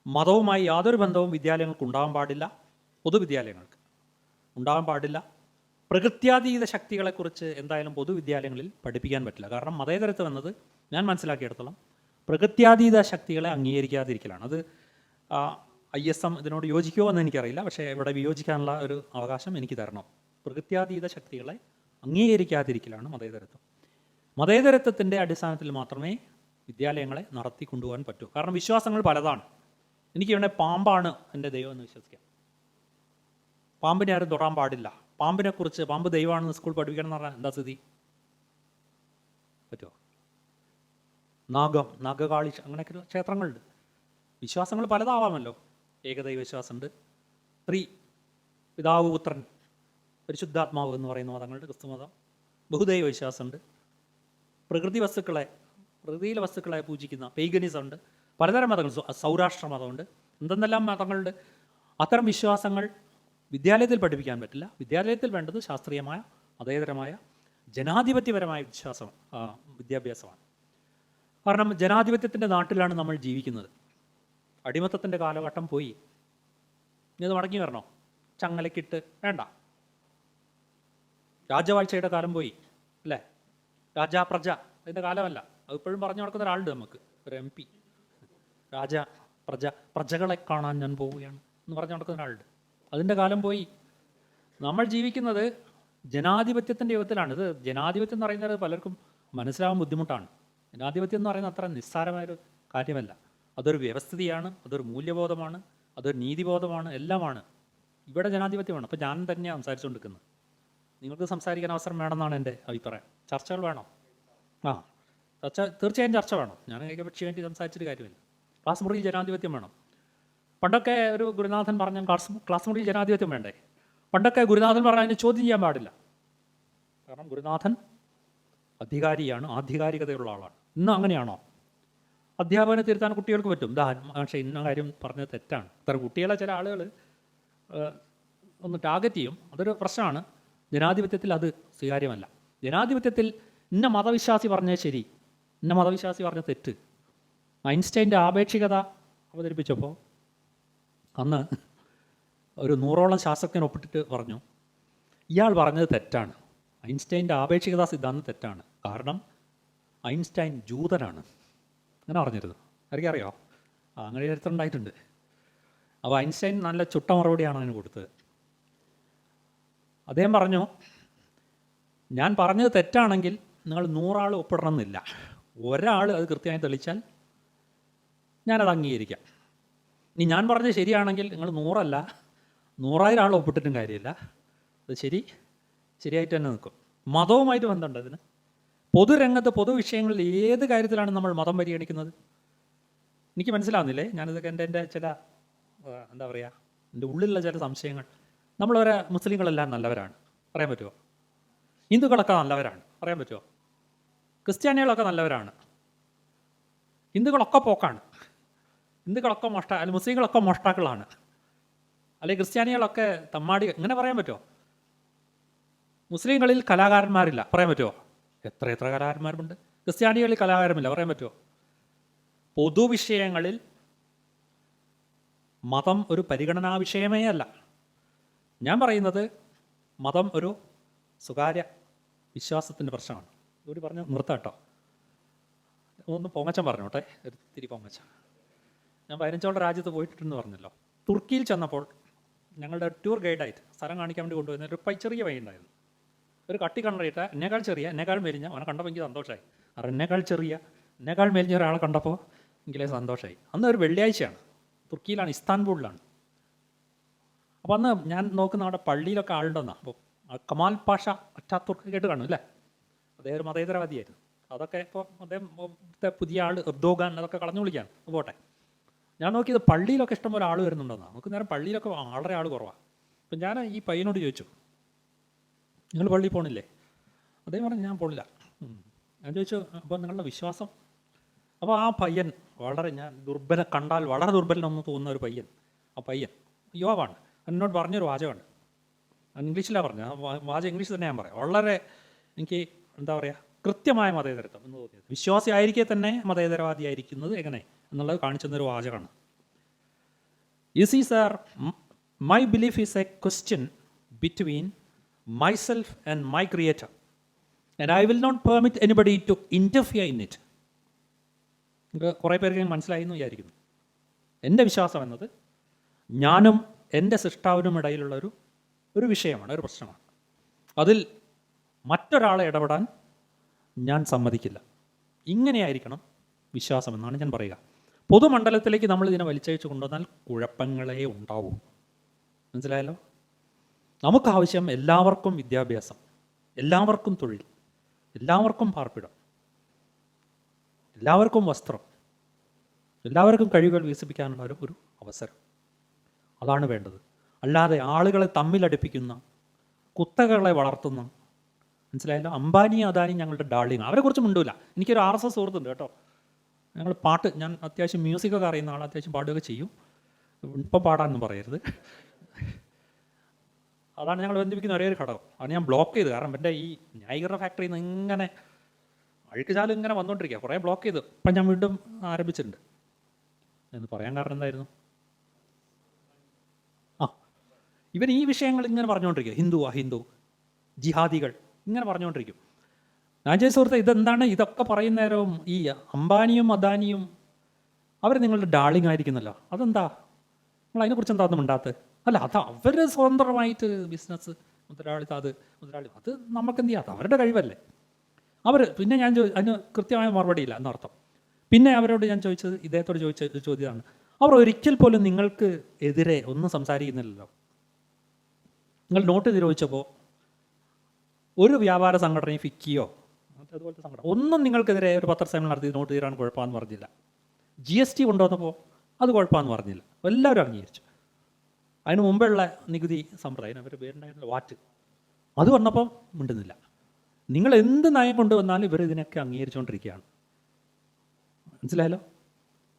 മതവുമായി യാതൊരു ബന്ധവും വിദ്യാലയങ്ങൾക്ക് ഉണ്ടാകാൻ പാടില്ല, പൊതുവിദ്യാലയങ്ങൾക്ക് ഉണ്ടാകാൻ പാടില്ല. പ്രകൃത്യാതീത ശക്തികളെക്കുറിച്ച് എന്തായാലും പൊതുവിദ്യാലയങ്ങളിൽ പഠിപ്പിക്കാൻ പറ്റില്ല. കാരണം മതേതരത്വം എന്നത് ഞാൻ മനസ്സിലാക്കിയെടുത്തോളം പ്രകൃത്യാതീത ശക്തികളെ അംഗീകരിക്കാതിരിക്കലാണ്. അത് ISM ഇതിനോട് യോജിക്കുമോ എന്ന് എനിക്കറിയില്ല. പക്ഷേ ഇവിടെ വിയോജിക്കാനുള്ള ഒരു അവകാശം എനിക്ക് തരണം. പ്രകൃത്യാതീത ശക്തികളെ അംഗീകരിക്കാതിരിക്കലാണ് മതേതരത്വം. മതേതരത്വത്തിൻ്റെ അടിസ്ഥാനത്തിൽ മാത്രമേ വിദ്യാലയങ്ങളെ നടത്തി കൊണ്ടുപോകാൻ പറ്റൂ. കാരണം വിശ്വാസങ്ങൾ പലതാണ്. എനിക്ക് വേണേൽ പാമ്പാണ് എൻ്റെ ദൈവം എന്ന് വിശ്വസിക്കാം. പാമ്പിനെ ആരും തൊടാൻ പാടില്ല. പാമ്പിനെക്കുറിച്ച് പാമ്പ് ദൈവമാണെന്ന് സ്കൂൾ പഠിപ്പിക്കണം എന്ന് പറഞ്ഞാൽ എന്താ സ്ഥിതി? പറ്റുമോ? നാഗകാളി അങ്ങനെയൊക്കെ ക്ഷേത്രങ്ങളുണ്ട്. വിശ്വാസങ്ങൾ പലതാവാമല്ലോ. ഏകദൈവ വിശ്വാസമുണ്ട്, പിതാവ് പുത്രൻ പരിശുദ്ധാത്മാവ് എന്ന് പറയുന്ന മതങ്ങളുണ്ട്. ക്രിസ്തുമതം ബഹുദൈവ വിശ്വാസമുണ്ട്. പ്രകൃതിയിലെ വസ്തുക്കളെ പൂജിക്കുന്ന പെയ്ഗനിസം ഉണ്ട്. പലതരം മതങ്ങൾ, സൗരാഷ്ട്ര മതമുണ്ട്, എന്തെന്നെല്ലാം മതങ്ങളുണ്ട്. അത്തരം വിശ്വാസങ്ങൾ വിദ്യാലയത്തിൽ പഠിപ്പിക്കാൻ പറ്റില്ല. വിദ്യാലയത്തിൽ വേണ്ടത് ശാസ്ത്രീയമായ മതേതരമായ ജനാധിപത്യപരമായ വിദ്യാഭ്യാസമാണ്. കാരണം ജനാധിപത്യത്തിൻ്റെ നാട്ടിലാണ് നമ്മൾ ജീവിക്കുന്നത്. അടിമത്തത്തിൻ്റെ കാലഘട്ടം പോയി. ഇനി അത് മടങ്ങി വരണോ? ചങ്ങലക്കിട്ട് വേണ്ട. രാജവാഴ്ചയുടെ കാലം പോയി അല്ലേ? പ്രജ അതിൻ്റെ കാലമല്ല. അത് ഇപ്പോഴും പറഞ്ഞു നടക്കുന്ന ഒരാളുണ്ട് നമുക്ക്, ഒരു MP. പ്രജകളെ കാണാൻ ഞാൻ പോവുകയാണ് എന്ന് പറഞ്ഞു നടക്കുന്ന ഒരാളുണ്ട്. അതിൻ്റെ കാലം പോയി. നമ്മൾ ജീവിക്കുന്നത് ജനാധിപത്യത്തിൻ്റെ യുഗത്തിലാണ്. ഇത് ജനാധിപത്യം എന്ന് പറയുന്നത് പലർക്കും മനസ്സിലാവാൻ ബുദ്ധിമുട്ടാണ്. ജനാധിപത്യം എന്ന് പറയുന്നത് അത്ര നിസ്സാരമായൊരു കാര്യമല്ല. അതൊരു വ്യവസ്ഥിതിയാണ്, അതൊരു മൂല്യബോധമാണ്, അതൊരു നീതിബോധമാണ്, എല്ലാമാണ്. ഇവിടെ ജനാധിപത്യമാണ്. അപ്പോൾ ഞാൻ തന്നെയാണ് സംസാരിച്ചുകൊണ്ടിരിക്കുന്നത്. നിങ്ങൾക്ക് സംസാരിക്കാൻ അവസരം വേണമെന്നാണ് എൻ്റെ അഭിപ്രായം. ചർച്ചകൾ വേണം. തീർച്ചയായും ചർച്ച വേണം. ഞാൻ ഏകപക്ഷീയ വേണ്ടി സംസാരിച്ചിട്ട് കാര്യമില്ല. ക്ലാസ് മുറിയിൽ ജനാധിപത്യം വേണം. പണ്ടൊക്കെ ഒരു ഗുരുനാഥൻ പറഞ്ഞാൽ ക്ലാസ് മുറിയിൽ ജനാധിപത്യം വേണ്ടേ? പണ്ടൊക്കെ ഗുരുനാഥൻ പറഞ്ഞാൽ അതിന് ചോദ്യം ചെയ്യാൻ പാടില്ല. കാരണം ഗുരുനാഥൻ അധികാരിയാണ്, ആധികാരികതയുള്ള ആളാണ്. ഇന്ന് അങ്ങനെയാണോ? അധ്യാപകനെ തിരുത്താൻ കുട്ടികൾക്ക് പറ്റും. പക്ഷേ ഇന്ന കാര്യം പറഞ്ഞത് തെറ്റാണ്. അത്തരം കുട്ടികളെ ചില ആളുകൾ ഒന്ന് ടാർഗറ്റ് ചെയ്യും. അതൊരു പ്രശ്നമാണ്. ജനാധിപത്യത്തിൽ അത് സ്വീകാര്യമല്ല. ജനാധിപത്യത്തിൽ ഇന്ന മതവിശ്വാസി പറഞ്ഞത് ശരി, ഇന്ന മതവിശ്വാസി പറഞ്ഞ തെറ്റ്. ഐൻസ്റ്റൈൻ്റെ ആപേക്ഷികത അവതരിപ്പിച്ചപ്പോൾ അന്ന് ഒരു 100ഓളം ശാസ്ത്രജ്ഞൻ ഒപ്പിട്ടിട്ട് പറഞ്ഞു, ഇയാൾ പറഞ്ഞത് തെറ്റാണ്, ഐൻസ്റ്റൈൻ്റെ ആപേക്ഷികത സിദ്ധാന്തം തെറ്റാണ്. കാരണം ഐൻസ്റ്റൈൻ ജൂതനാണ്. അങ്ങനെ പറഞ്ഞിരുന്നു. അറിയാമോ? അങ്ങനെ ചരിത്രം ഉണ്ടായിട്ടുണ്ട്. അപ്പോൾ ഐൻസ്റ്റൈൻ നല്ല ചുട്ട മറുപടിയാണ് അതിന് കൊടുത്തത്. അദ്ദേഹം പറഞ്ഞു, ഞാൻ പറഞ്ഞത് തെറ്റാണെങ്കിൽ നിങ്ങൾ 100 ആൾ ഒപ്പിടണമെന്നില്ല. ഒരാൾ അത് കൃത്യമായി തെളിച്ചാൽ ഞാനത് അംഗീകരിക്കാം. ഇനി ഞാൻ പറഞ്ഞത് ശരിയാണെങ്കിൽ നിങ്ങൾ 100 അല്ല 100,000 ആൾ ഒപ്പിട്ടിട്ടും കാര്യമില്ല. അത് ശരിയായിട്ട് തന്നെ നിൽക്കും. മതവുമായിട്ട് ബന്ധമുണ്ട് അതിന്. പൊതുരംഗത്ത് പൊതുവിഷയങ്ങളിൽ ഏത് കാര്യത്തിലാണ് നമ്മൾ മതം പരിഗണിക്കുന്നത്? എനിക്ക് മനസ്സിലാവുന്നില്ലേ. ഞാനിതൊക്കെ എൻ്റെ ചില എന്താ പറയുക, എൻ്റെ ഉള്ളിലുള്ള ചില സംശയങ്ങൾ. നമ്മളവരെ മുസ്ലിങ്ങളെല്ലാം നല്ലവരാണ് പറയാൻ പറ്റുമോ? ഹിന്ദുക്കളൊക്കെ നല്ലവരാണ് പറയാൻ പറ്റുമോ? ക്രിസ്ത്യാനികളൊക്കെ നല്ലവരാണ്, ഹിന്ദുക്കളൊക്കെ പോക്കാണ്, ഹിന്ദുക്കളൊക്കെ അല്ലെങ്കിൽ മുസ്ലിങ്ങളൊക്കെ മോഷ്ടാക്കളാണ്, അല്ലെങ്കിൽ ക്രിസ്ത്യാനികളൊക്കെ തമ്മാടി, ഇങ്ങനെ പറയാൻ പറ്റുമോ? മുസ്ലിങ്ങളിൽ കലാകാരന്മാരില്ല പറയാൻ പറ്റുമോ? എത്ര കലാകാരന്മാരുണ്ട്. ക്രിസ്ത്യാനികളിൽ കലാകാരമില്ല പറയാൻ പറ്റുമോ? പൊതുവിഷയങ്ങളിൽ മതം ഒരു പരിഗണനാ വിഷയമേ അല്ല. ഞാൻ പറയുന്നത് മതം ഒരു സ്വകാര്യ വിശ്വാസത്തിൻ്റെ പ്രശ്നമാണ്. ഇതുകൂടി പറഞ്ഞ് നിർത്താം കേട്ടോ. ഒന്ന് പൊങ്ങച്ചൻ പറഞ്ഞോട്ടെ, ഒരു തിരി പൊങ്ങച്ച. ഞാൻ 15 രാജ്യത്ത് പോയിട്ടുണ്ടെന്ന് പറഞ്ഞല്ലോ. തുർക്കിയിൽ ചെന്നപ്പോൾ ഞങ്ങളുടെ ടൂർ ഗൈഡായിട്ട് സ്ഥലം കാണിക്കാൻ വേണ്ടി കൊണ്ടുപോകുന്ന ഒരു ചെറിയ പയ്യൻ ഉണ്ടായിരുന്നു. ഒരു കട്ടി കണ്ടറിയിട്ട് എന്നേക്കാൾ ചെറിയ, എന്നേക്കാൾ മെലിഞ്ഞ, അവനെ കണ്ടപ്പോൾ എനിക്ക് സന്തോഷമായി. കാരണം എന്നേക്കാൾ ചെറിയ, എന്നേക്കാൾ മെലിഞ്ഞ ഒരാളെ കണ്ടപ്പോൾ എനിക്കേ സന്തോഷമായി. അന്ന് ഒരു വെള്ളിയാഴ്ചയാണ്, തുർക്കിയിലാണ്, ഇസ്താൻബൂളിലാണ്. അപ്പോൾ അന്ന് ഞാൻ നോക്കുന്ന അവിടെ പള്ളിയിലൊക്കെ ആളുണ്ടെന്നാണ്. അപ്പോൾ കമാൽ പാഷ അറ്റാതുർക്ക് കേട്ട് കാണും അല്ലേ? അദ്ദേഹം ഒരു മതേതരവാദിയായിരുന്നു. അതൊക്കെ ഇപ്പോൾ അദ്ദേഹം പുതിയ ആൾ എർദോഗാൻ അതൊക്കെ കളഞ്ഞു വിളിക്കാൻ പോട്ടെ. ഞാൻ നോക്കിയത് പള്ളിയിലൊക്കെ ഇഷ്ടംപോലെ ആൾ വരുന്നുണ്ടെന്നാണ്. നമുക്ക് നേരം പള്ളിയിലൊക്കെ വളരെ ആൾ കുറവാണ്. അപ്പം ഞാൻ ഈ പയ്യനോട് ചോദിച്ചു, നിങ്ങൾ പള്ളിയിൽ പോകണില്ലേ? അദ്ദേഹം പറഞ്ഞു ഞാൻ പോണില്ല. ഞാൻ ചോദിച്ചു അപ്പോൾ നിങ്ങളുടെ വിശ്വാസം? അപ്പോൾ ആ പയ്യൻ വളരെ, ഞാൻ കണ്ടാൽ വളരെ ദുർബലനെന്ന് തോന്നുന്ന ഒരു പയ്യൻ, ആ പയ്യൻ യുവാവാണ്, എന്നോട് പറഞ്ഞൊരു വാചകമാണ്. ഇംഗ്ലീഷിലാണ് പറഞ്ഞത്. ആ വാചകം ഇംഗ്ലീഷ് തന്നെ ഞാൻ പറയാം. വളരെ എനിക്ക് എന്താ പറയുക, കൃത്യമായ മതേതരത്വം എന്ന് തോന്നിയത്. വിശ്വാസി ആയിരിക്കെ തന്നെ മതേതരവാദിയായിരിക്കുന്നത് എങ്ങനെ എന്നുള്ളത് കാണിച്ചെന്നൊരു വാചകമാണ്. You see sir, my belief is a question between myself and my creator, and I will not permit anybody to interfere in it. കുറേ പേർക്ക് മനസ്സിലായി എന്ന് വിചാരിക്കുന്നു. എൻ്റെ വിശ്വാസം എന്നത് ഞാനും എൻ്റെ സൃഷ്ടാവിനും ഇടയിലുള്ള ഒരു വിഷയമാണ്, ഒരു പ്രശ്നമാണ്. അതിൽ മറ്റൊരാളെ ഇടപെടാൻ ഞാൻ സമ്മതിക്കില്ല. ഇങ്ങനെയായിരിക്കണം വിശ്വാസം എന്നാണ് ഞാൻ പറയുക. പൊതുമണ്ഡലത്തിലേക്ക് നമ്മൾ ഇതിനെ വലിച്ചഴിച്ച് കൊണ്ടുവന്നാൽ കുഴപ്പങ്ങളേ ഉണ്ടാവൂ. മനസ്സിലായല്ലോ? നമുക്കാവശ്യം എല്ലാവർക്കും വിദ്യാഭ്യാസം, എല്ലാവർക്കും തൊഴിൽ, എല്ലാവർക്കും പാർപ്പിടം, എല്ലാവർക്കും വസ്ത്രം, എല്ലാവർക്കും കഴിവുകൾ വികസിപ്പിക്കാനുള്ള ഒരു അവസരം. അതാണ് വേണ്ടത്. അല്ലാതെ ആളുകളെ തമ്മിലടുപ്പിക്കുന്ന, കുത്തകളെ വളർത്തുന്ന, മനസ്സിലായല്ലോ? അംബാനി അദാനി ഞങ്ങളുടെ ഡാർലിംഗ്, അവരെക്കുറിച്ച് മിണ്ടൂല. എനിക്കൊരു RSS സുഹൃത്തുണ്ട് കേട്ടോ. ഞങ്ങൾ പാട്ട്, ഞാൻ അത്യാവശ്യം മ്യൂസിക്കൊക്കെ അറിയുന്ന ആൾ, അത്യാവശ്യം പാടുകയൊക്കെ ചെയ്യും. ഇപ്പം പാടാനൊന്നും പറയരുത്. അതാണ് ഞങ്ങൾ ബന്ധിപ്പിക്കുന്ന ഒരേ ഒരു ഘടകം. അത് ഞാൻ ബ്ലോക്ക് ചെയ്ത്. കാരണം എൻ്റെ ഈ ന്യായീകരണ ഫാക്ടറിയിൽ നിന്ന് ഇങ്ങനെ അഴുക്കുചാലും ഇങ്ങനെ വന്നുകൊണ്ടിരിക്കുക. കുറേ ബ്ലോക്ക് ചെയ്ത് ഇപ്പം ഞാൻ വീണ്ടും ആരംഭിച്ചിട്ടുണ്ട്. എന്ന് പറയാൻ കാരണം എന്തായിരുന്നു? ഇവർ ഈ വിഷയങ്ങൾ ഇങ്ങനെ പറഞ്ഞുകൊണ്ടിരിക്കുക. ഹിന്ദു അഹിന്ദു, ജിഹാദികൾ ഇങ്ങനെ പറഞ്ഞുകൊണ്ടിരിക്കും. ഞാൻ ചെയ്ത സുഹൃത്തെ, ഇതെന്താണ്? ഇതൊക്കെ പറയുന്ന നേരവും ഈ അംബാനിയും അദാനിയും അവർ നിങ്ങളുടെ ഡാർലിംഗ് ആയിരിക്കുന്നല്ലോ. അതെന്താ? നിങ്ങൾ അതിനെക്കുറിച്ച് എന്താ ഒന്നും ഉണ്ടാത്തത്? അല്ല, അത് അവർ സ്വതന്ത്രമായിട്ട് ബിസിനസ് മുതലാളിത്തം, അത് നമുക്കെന്ത് ചെയ്യാത്ത അവരുടെ കഴിവല്ലേ അവർ. പിന്നെ ഞാൻ അതിന് കൃത്യമായ മറുപടിയില്ല എന്നർത്ഥം. പിന്നെ അവരോട് ഞാൻ ചോദിച്ചത്, ഇദ്ദേഹത്തോട് ചോദിച്ച ചോദ്യമാണ്, അവർ ഒരിക്കൽ പോലും നിങ്ങൾക്ക് എതിരെ ഒന്നും സംസാരിക്കുന്നില്ലല്ലോ. നിങ്ങൾ നോട്ട് നിരോധിച്ചപ്പോൾ ഒരു വ്യാപാര സംഘടനയും ഫിക്കിയോ അതുപോലത്തെ സംഘടന ഒന്നും നിങ്ങൾക്കെതിരെ ഒരു പത്രസമ്മേളനം നടത്തി നോട്ട് തീരാൻ കുഴപ്പമാണെന്ന് പറഞ്ഞില്ല. GST കൊണ്ടുവന്നപ്പോൾ അത് കുഴപ്പമാണെന്ന് പറഞ്ഞില്ല. എല്ലാവരും അംഗീകരിച്ചു. അതിന് മുമ്പുള്ള നികുതി സമ്പ്രദായം, അവരുടെ പേരുണ്ടായിരുന്നില്ല, വാറ്റ്, അത് വന്നപ്പം മിണ്ടുന്നില്ല. നിങ്ങൾ എന്ത് നയം കൊണ്ടുവന്നാലും ഇവർ ഇതിനൊക്കെ അംഗീകരിച്ചുകൊണ്ടിരിക്കുകയാണ്. മനസ്സിലായല്ലോ?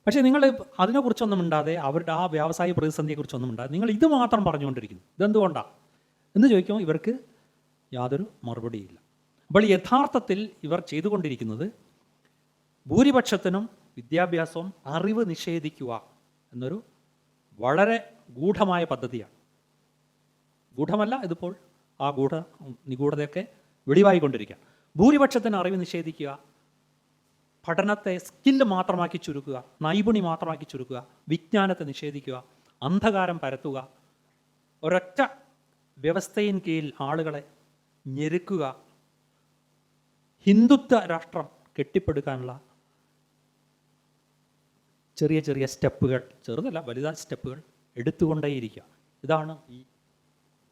പക്ഷേ നിങ്ങൾ അതിനെക്കുറിച്ചൊന്നും മിണ്ടാതെ, അവരുടെ ആ വ്യാവസായിക പ്രതിസന്ധിയെക്കുറിച്ചൊന്നും മിണ്ടാതെ നിങ്ങൾ ഇത് മാത്രം പറഞ്ഞുകൊണ്ടിരിക്കുന്നു. ഇതെന്തുകൊണ്ടാണ് എന്ന് ചോദിക്കുമ്പോൾ ഇവർക്ക് യാതൊരു മറുപടിയില്ല. അപ്പോൾ യഥാർത്ഥത്തിൽ ഇവർ ചെയ്തുകൊണ്ടിരിക്കുന്നത് ഭൂരിപക്ഷത്തിനും വിദ്യാഭ്യാസവും അറിവ് നിഷേധിക്കുക എന്നൊരു വളരെ ഗൂഢമായ പദ്ധതിയാണ്. ഗൂഢമല്ല, ഇതിപ്പോൾ ആ നിഗൂഢതയൊക്കെ വെളിവായിക്കൊണ്ടിരിക്കുക. ഭൂരിപക്ഷത്തിന് അറിവ് നിഷേധിക്കുക, പഠനത്തെ സ്കില്ല് മാത്രമാക്കി ചുരുക്കുക, നൈപുണി മാത്രമാക്കി ചുരുക്കുക, വിജ്ഞാനത്തെ നിഷേധിക്കുക, അന്ധകാരം പരത്തുക, ഒരൊറ്റ വ്യവസ്ഥയിൻ കീഴിൽ ആളുകളെ ഞെരുക്കുക, ഹിന്ദുത്വ രാഷ്ട്രം കെട്ടിപ്പടുക്കാനുള്ള ചെറിയ ചെറിയ സ്റ്റെപ്പുകൾ, ചെറുതല്ല വലുതായ സ്റ്റെപ്പുകൾ എടുത്തുകൊണ്ടേയിരിക്കുക. ഇതാണ് ഈ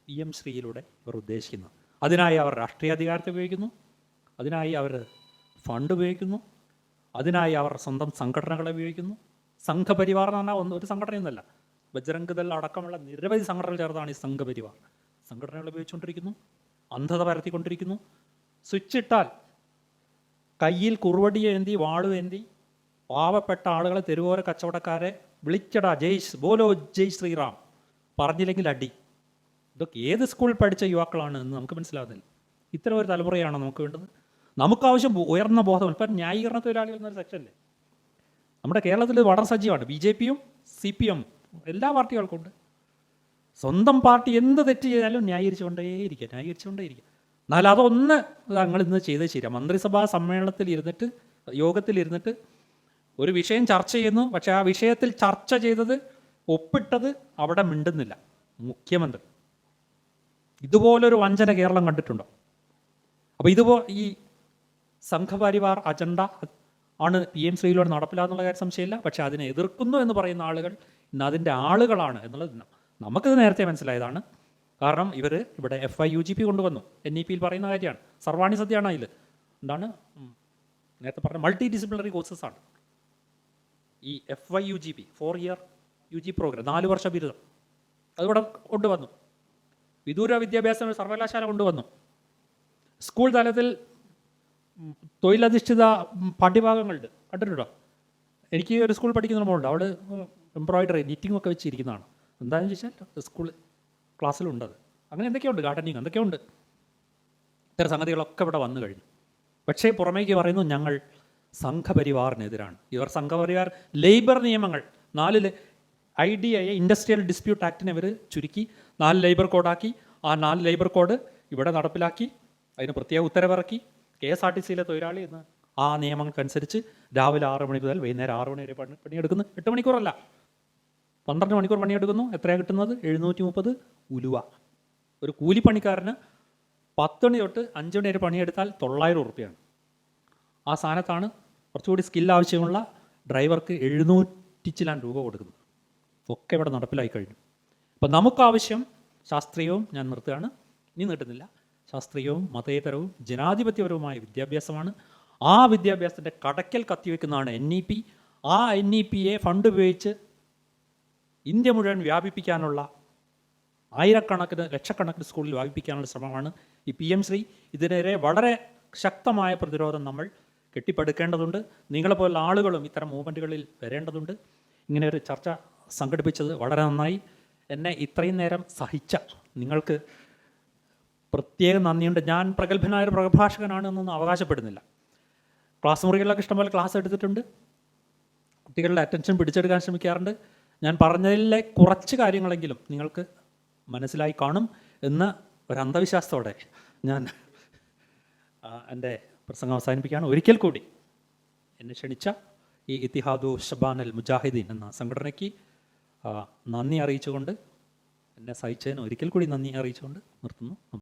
PM ശ്രീയിലൂടെ ഇവർ ഉദ്ദേശിക്കുന്നത്. അതിനായി അവർ രാഷ്ട്രീയ അധികാരത്തെ ഉപയോഗിക്കുന്നു, അതിനായി അവർ ഫണ്ട് ഉപയോഗിക്കുന്നു, അതിനായി അവർ സ്വന്തം സംഘടനകളെ ഉപയോഗിക്കുന്നു. സംഘപരിവാർ എന്ന് പറഞ്ഞാൽ ഒരു സംഘടനയൊന്നുമല്ല, ബജ്രംഗ് ദൾ അടക്കമുള്ള നിരവധി സംഘടനകൾ ചേർന്നാണ് ഈ സംഘപരിവാർ. സംഘടനകൾ ഉപയോഗിച്ചുകൊണ്ടിരിക്കുന്നു, അന്ധത പരത്തിക്കൊണ്ടിരിക്കുന്നു. സ്വിച്ച് ഇട്ടാൽ കയ്യിൽ കുറുവടിയേന്തി വാളുവേന്തി പാവപ്പെട്ട ആളുകളെ, തെരുവോര കച്ചവടക്കാരെ വിളിക്കടാ ബോലോ ജയ് ശ്രീറാം, പറഞ്ഞില്ലെങ്കിൽ അടി. ഇതൊക്കെ ഏത് സ്കൂളിൽ പഠിച്ച യുവാക്കളാണ് എന്ന് നമുക്ക് മനസ്സിലാകുന്നില്ല. ഇത്തരം ഒരു തലമുറയാണ് നമുക്ക് വേണ്ടത്. നമുക്കാവശ്യം ഉയർന്ന ബോധം. ഇപ്പം ന്യായീകരണ തൊഴിലാളികൾ എന്നൊരു സെക്ഷനല്ലേ നമ്മുടെ കേരളത്തിൽ വളരെ സജീവമാണ്. BJPയും CPM എല്ലാ പാർട്ടികൾക്കുണ്ട്. സ്വന്തം പാർട്ടി എന്ത് തെറ്റ് ചെയ്താലും ന്യായീകരിച്ചുകൊണ്ടേയിരിക്കുക. എന്നാൽ അതൊന്ന് ഞങ്ങൾ ഇന്ന് ചെയ്തത് ശരിയാണ്. മന്ത്രിസഭാ സമ്മേളനത്തിൽ ഇരുന്നിട്ട്, യോഗത്തിലിരുന്നിട്ട് ഒരു വിഷയം ചർച്ച ചെയ്യുന്നു, പക്ഷേ ആ വിഷയത്തിൽ ചർച്ച ചെയ്തത്, ഒപ്പിട്ടത് അവിടെ മിണ്ടുന്നില്ല മുഖ്യമന്ത്രി. ഇതുപോലൊരു വഞ്ചന കേരളം കണ്ടിട്ടുണ്ടോ? അപ്പോൾ ഈ സംഘപരിവാർ അജണ്ട ആണ് PM ശ്രീയിലൂടെ നടപ്പിലാന്നുള്ള കാര്യം സംശയമില്ല. പക്ഷേ അതിനെ എതിർക്കുന്നു എന്ന് പറയുന്ന ആളുകൾ ഇന്ന് അതിൻ്റെ ആളുകളാണ് എന്നുള്ളത് നമുക്കിത് നേരത്തെ മനസ്സിലായതാണ്. കാരണം ഇവർ ഇവിടെ FIUGP കൊണ്ടുവന്നു. NEP-യിൽ പറയുന്ന കാര്യമാണ്. സർവാണി സദ്യയാണ് അതിൽ. എന്താണ് നേരത്തെ പറഞ്ഞ മൾട്ടി ഡിസിപ്ലിനറി കോഴ്സസ് ആണ് ഈ FIUGP, 4 year UG പ്രോഗ്രാം, 4 വർഷ ബിരുദം. അതിവിടെ കൊണ്ടുവന്നു. വിദൂര വിദ്യാഭ്യാസ സർവകലാശാല കൊണ്ടുവന്നു. സ്കൂൾ തലത്തിൽ തൊഴിലധിഷ്ഠിത പാഠ്യഭാഗങ്ങളുണ്ട്, കണ്ടിട്ടുണ്ടോ? എനിക്ക് ഒരു സ്കൂൾ പഠിക്കുന്ന മോളുണ്ട്, അവൾ എംബ്രോയിഡറി നിറ്റിംഗ് ഒക്കെ വെച്ചിരിക്കുന്നതാണ്. എന്താണെന്ന് ചോദിച്ചാൽ സ്കൂൾ ക്ലാസ്സിലുണ്ടത്. അങ്ങനെ എന്തൊക്കെയുണ്ട്, ഗാർഡനിങ് എന്തൊക്കെയുണ്ട്. ഇത്തരം സംഗതികളൊക്കെ ഇവിടെ വന്നു കഴിഞ്ഞു. പക്ഷേ പുറമേക്ക് പറയുന്നു ഞങ്ങൾ സംഘപരിവാറിനെതിരാണ്. ഇവർ സംഘപരിവാർ ലേബർ നിയമങ്ങൾ 4 IDA ഇൻഡസ്ട്രിയൽ ഡിസ്പ്യൂട്ട് ആക്ടിനെ ഇവർ ചുരുക്കി 4 ലേബർ കോഡാക്കി. ആ 4 ലേബർ കോഡ് ഇവിടെ നടപ്പിലാക്കി. അതിന് പ്രത്യേക ഉത്തരവിറക്കി. KSRTC-യിലെ തൊഴിലാളി എന്ന് ആ നിയമങ്ങൾക്കനുസരിച്ച് രാവിലെ 6 മണി മുതൽ വൈകുന്നേരം 6 മണി വരെ പണിയെടുക്കുന്നു. 8 മണിക്കൂറല്ല, 12 മണിക്കൂർ പണിയെടുക്കുന്നു. എത്രയാണ് കിട്ടുന്നത്? 730 ഉലുവ. ഒരു കൂലിപ്പണിക്കാരന് 10 മണി തൊട്ട് 5 മണി വരെ പണിയെടുത്താൽ 900 ഉറുപ്പിയാണ്. ആ സ്ഥാനത്താണ് കുറച്ചുകൂടി സ്കിൽ ആവശ്യമുള്ള ഡ്രൈവർക്ക് 700 ചില്ലാൻ രൂപ കൊടുക്കുന്നത്. ഒക്കെ ഇവിടെ നടപ്പിലായി കഴിഞ്ഞു. അപ്പം നമുക്കാവശ്യം ശാസ്ത്രീയവും, ഞാൻ നിർത്തുകയാണ്, ഇനി നീട്ടുന്നില്ല, ശാസ്ത്രീയവും മതേതരവും ജനാധിപത്യപരവുമായ വിദ്യാഭ്യാസമാണ്. ആ വിദ്യാഭ്യാസത്തിൻ്റെ കടക്കൽ കത്തിവെക്കുന്നതാണ് NEP. ആ NEP-യെ ഫണ്ട് ഉപയോഗിച്ച് ഇന്ത്യ മുഴുവൻ വ്യാപിപ്പിക്കാനുള്ള, ആയിരക്കണക്കിന് ലക്ഷക്കണക്കിന് സ്കൂളിൽ വ്യാപിപ്പിക്കാനുള്ള ശ്രമമാണ് ഈ PM ശ്രീ. ഇതിനെതിരെ വളരെ ശക്തമായ പ്രതിരോധം നമ്മൾ കെട്ടിപ്പടുക്കേണ്ടതുണ്ട്. നിങ്ങളെപ്പോലുള്ള ആളുകളും ഇത്തരം മൂവ്മെൻറ്റുകളിൽ വരേണ്ടതുണ്ട്. ഇങ്ങനെ ഒരു ചർച്ച സംഘടിപ്പിച്ചത് വളരെ നന്നായി. എന്നെ ഇത്രയും നേരം സഹിച്ച നിങ്ങൾക്ക് പ്രത്യേകം നന്ദിയുണ്ട്. ഞാൻ പ്രഗത്ഭനായ ഒരു പ്രഭാഷകനാണെന്നൊന്നും അവകാശപ്പെടുന്നില്ല. ക്ലാസ് മുറികളിലൊക്കെ ഇഷ്ടംപോലെ ക്ലാസ് എടുത്തിട്ടുണ്ട്, കുട്ടികളുടെ അറ്റൻഷൻ പിടിച്ചെടുക്കാൻ ശ്രമിക്കാറുണ്ട്. ഞാൻ പറഞ്ഞതിലെ കുറച്ച് കാര്യങ്ങളെങ്കിലും നിങ്ങൾക്ക് മനസ്സിലായി കാണും എന്ന ഒരു അന്ധവിശ്വാസത്തോടെ ഞാൻ എൻ്റെ പ്രസംഗം അവസാനിപ്പിക്കുകയാണ്. ഒരിക്കൽ കൂടി എന്നെ ക്ഷണിച്ച ഈ ഇത്തിഹാദു ഷബാനൽ മുജാഹിദീൻ എന്ന സംഘടനയ്ക്ക് നന്ദി അറിയിച്ചുകൊണ്ട്, എന്നെ സഹിച്ചതിന് ഒരിക്കൽ കൂടി നന്ദി അറിയിച്ചുകൊണ്ട് നിർത്തുന്നു.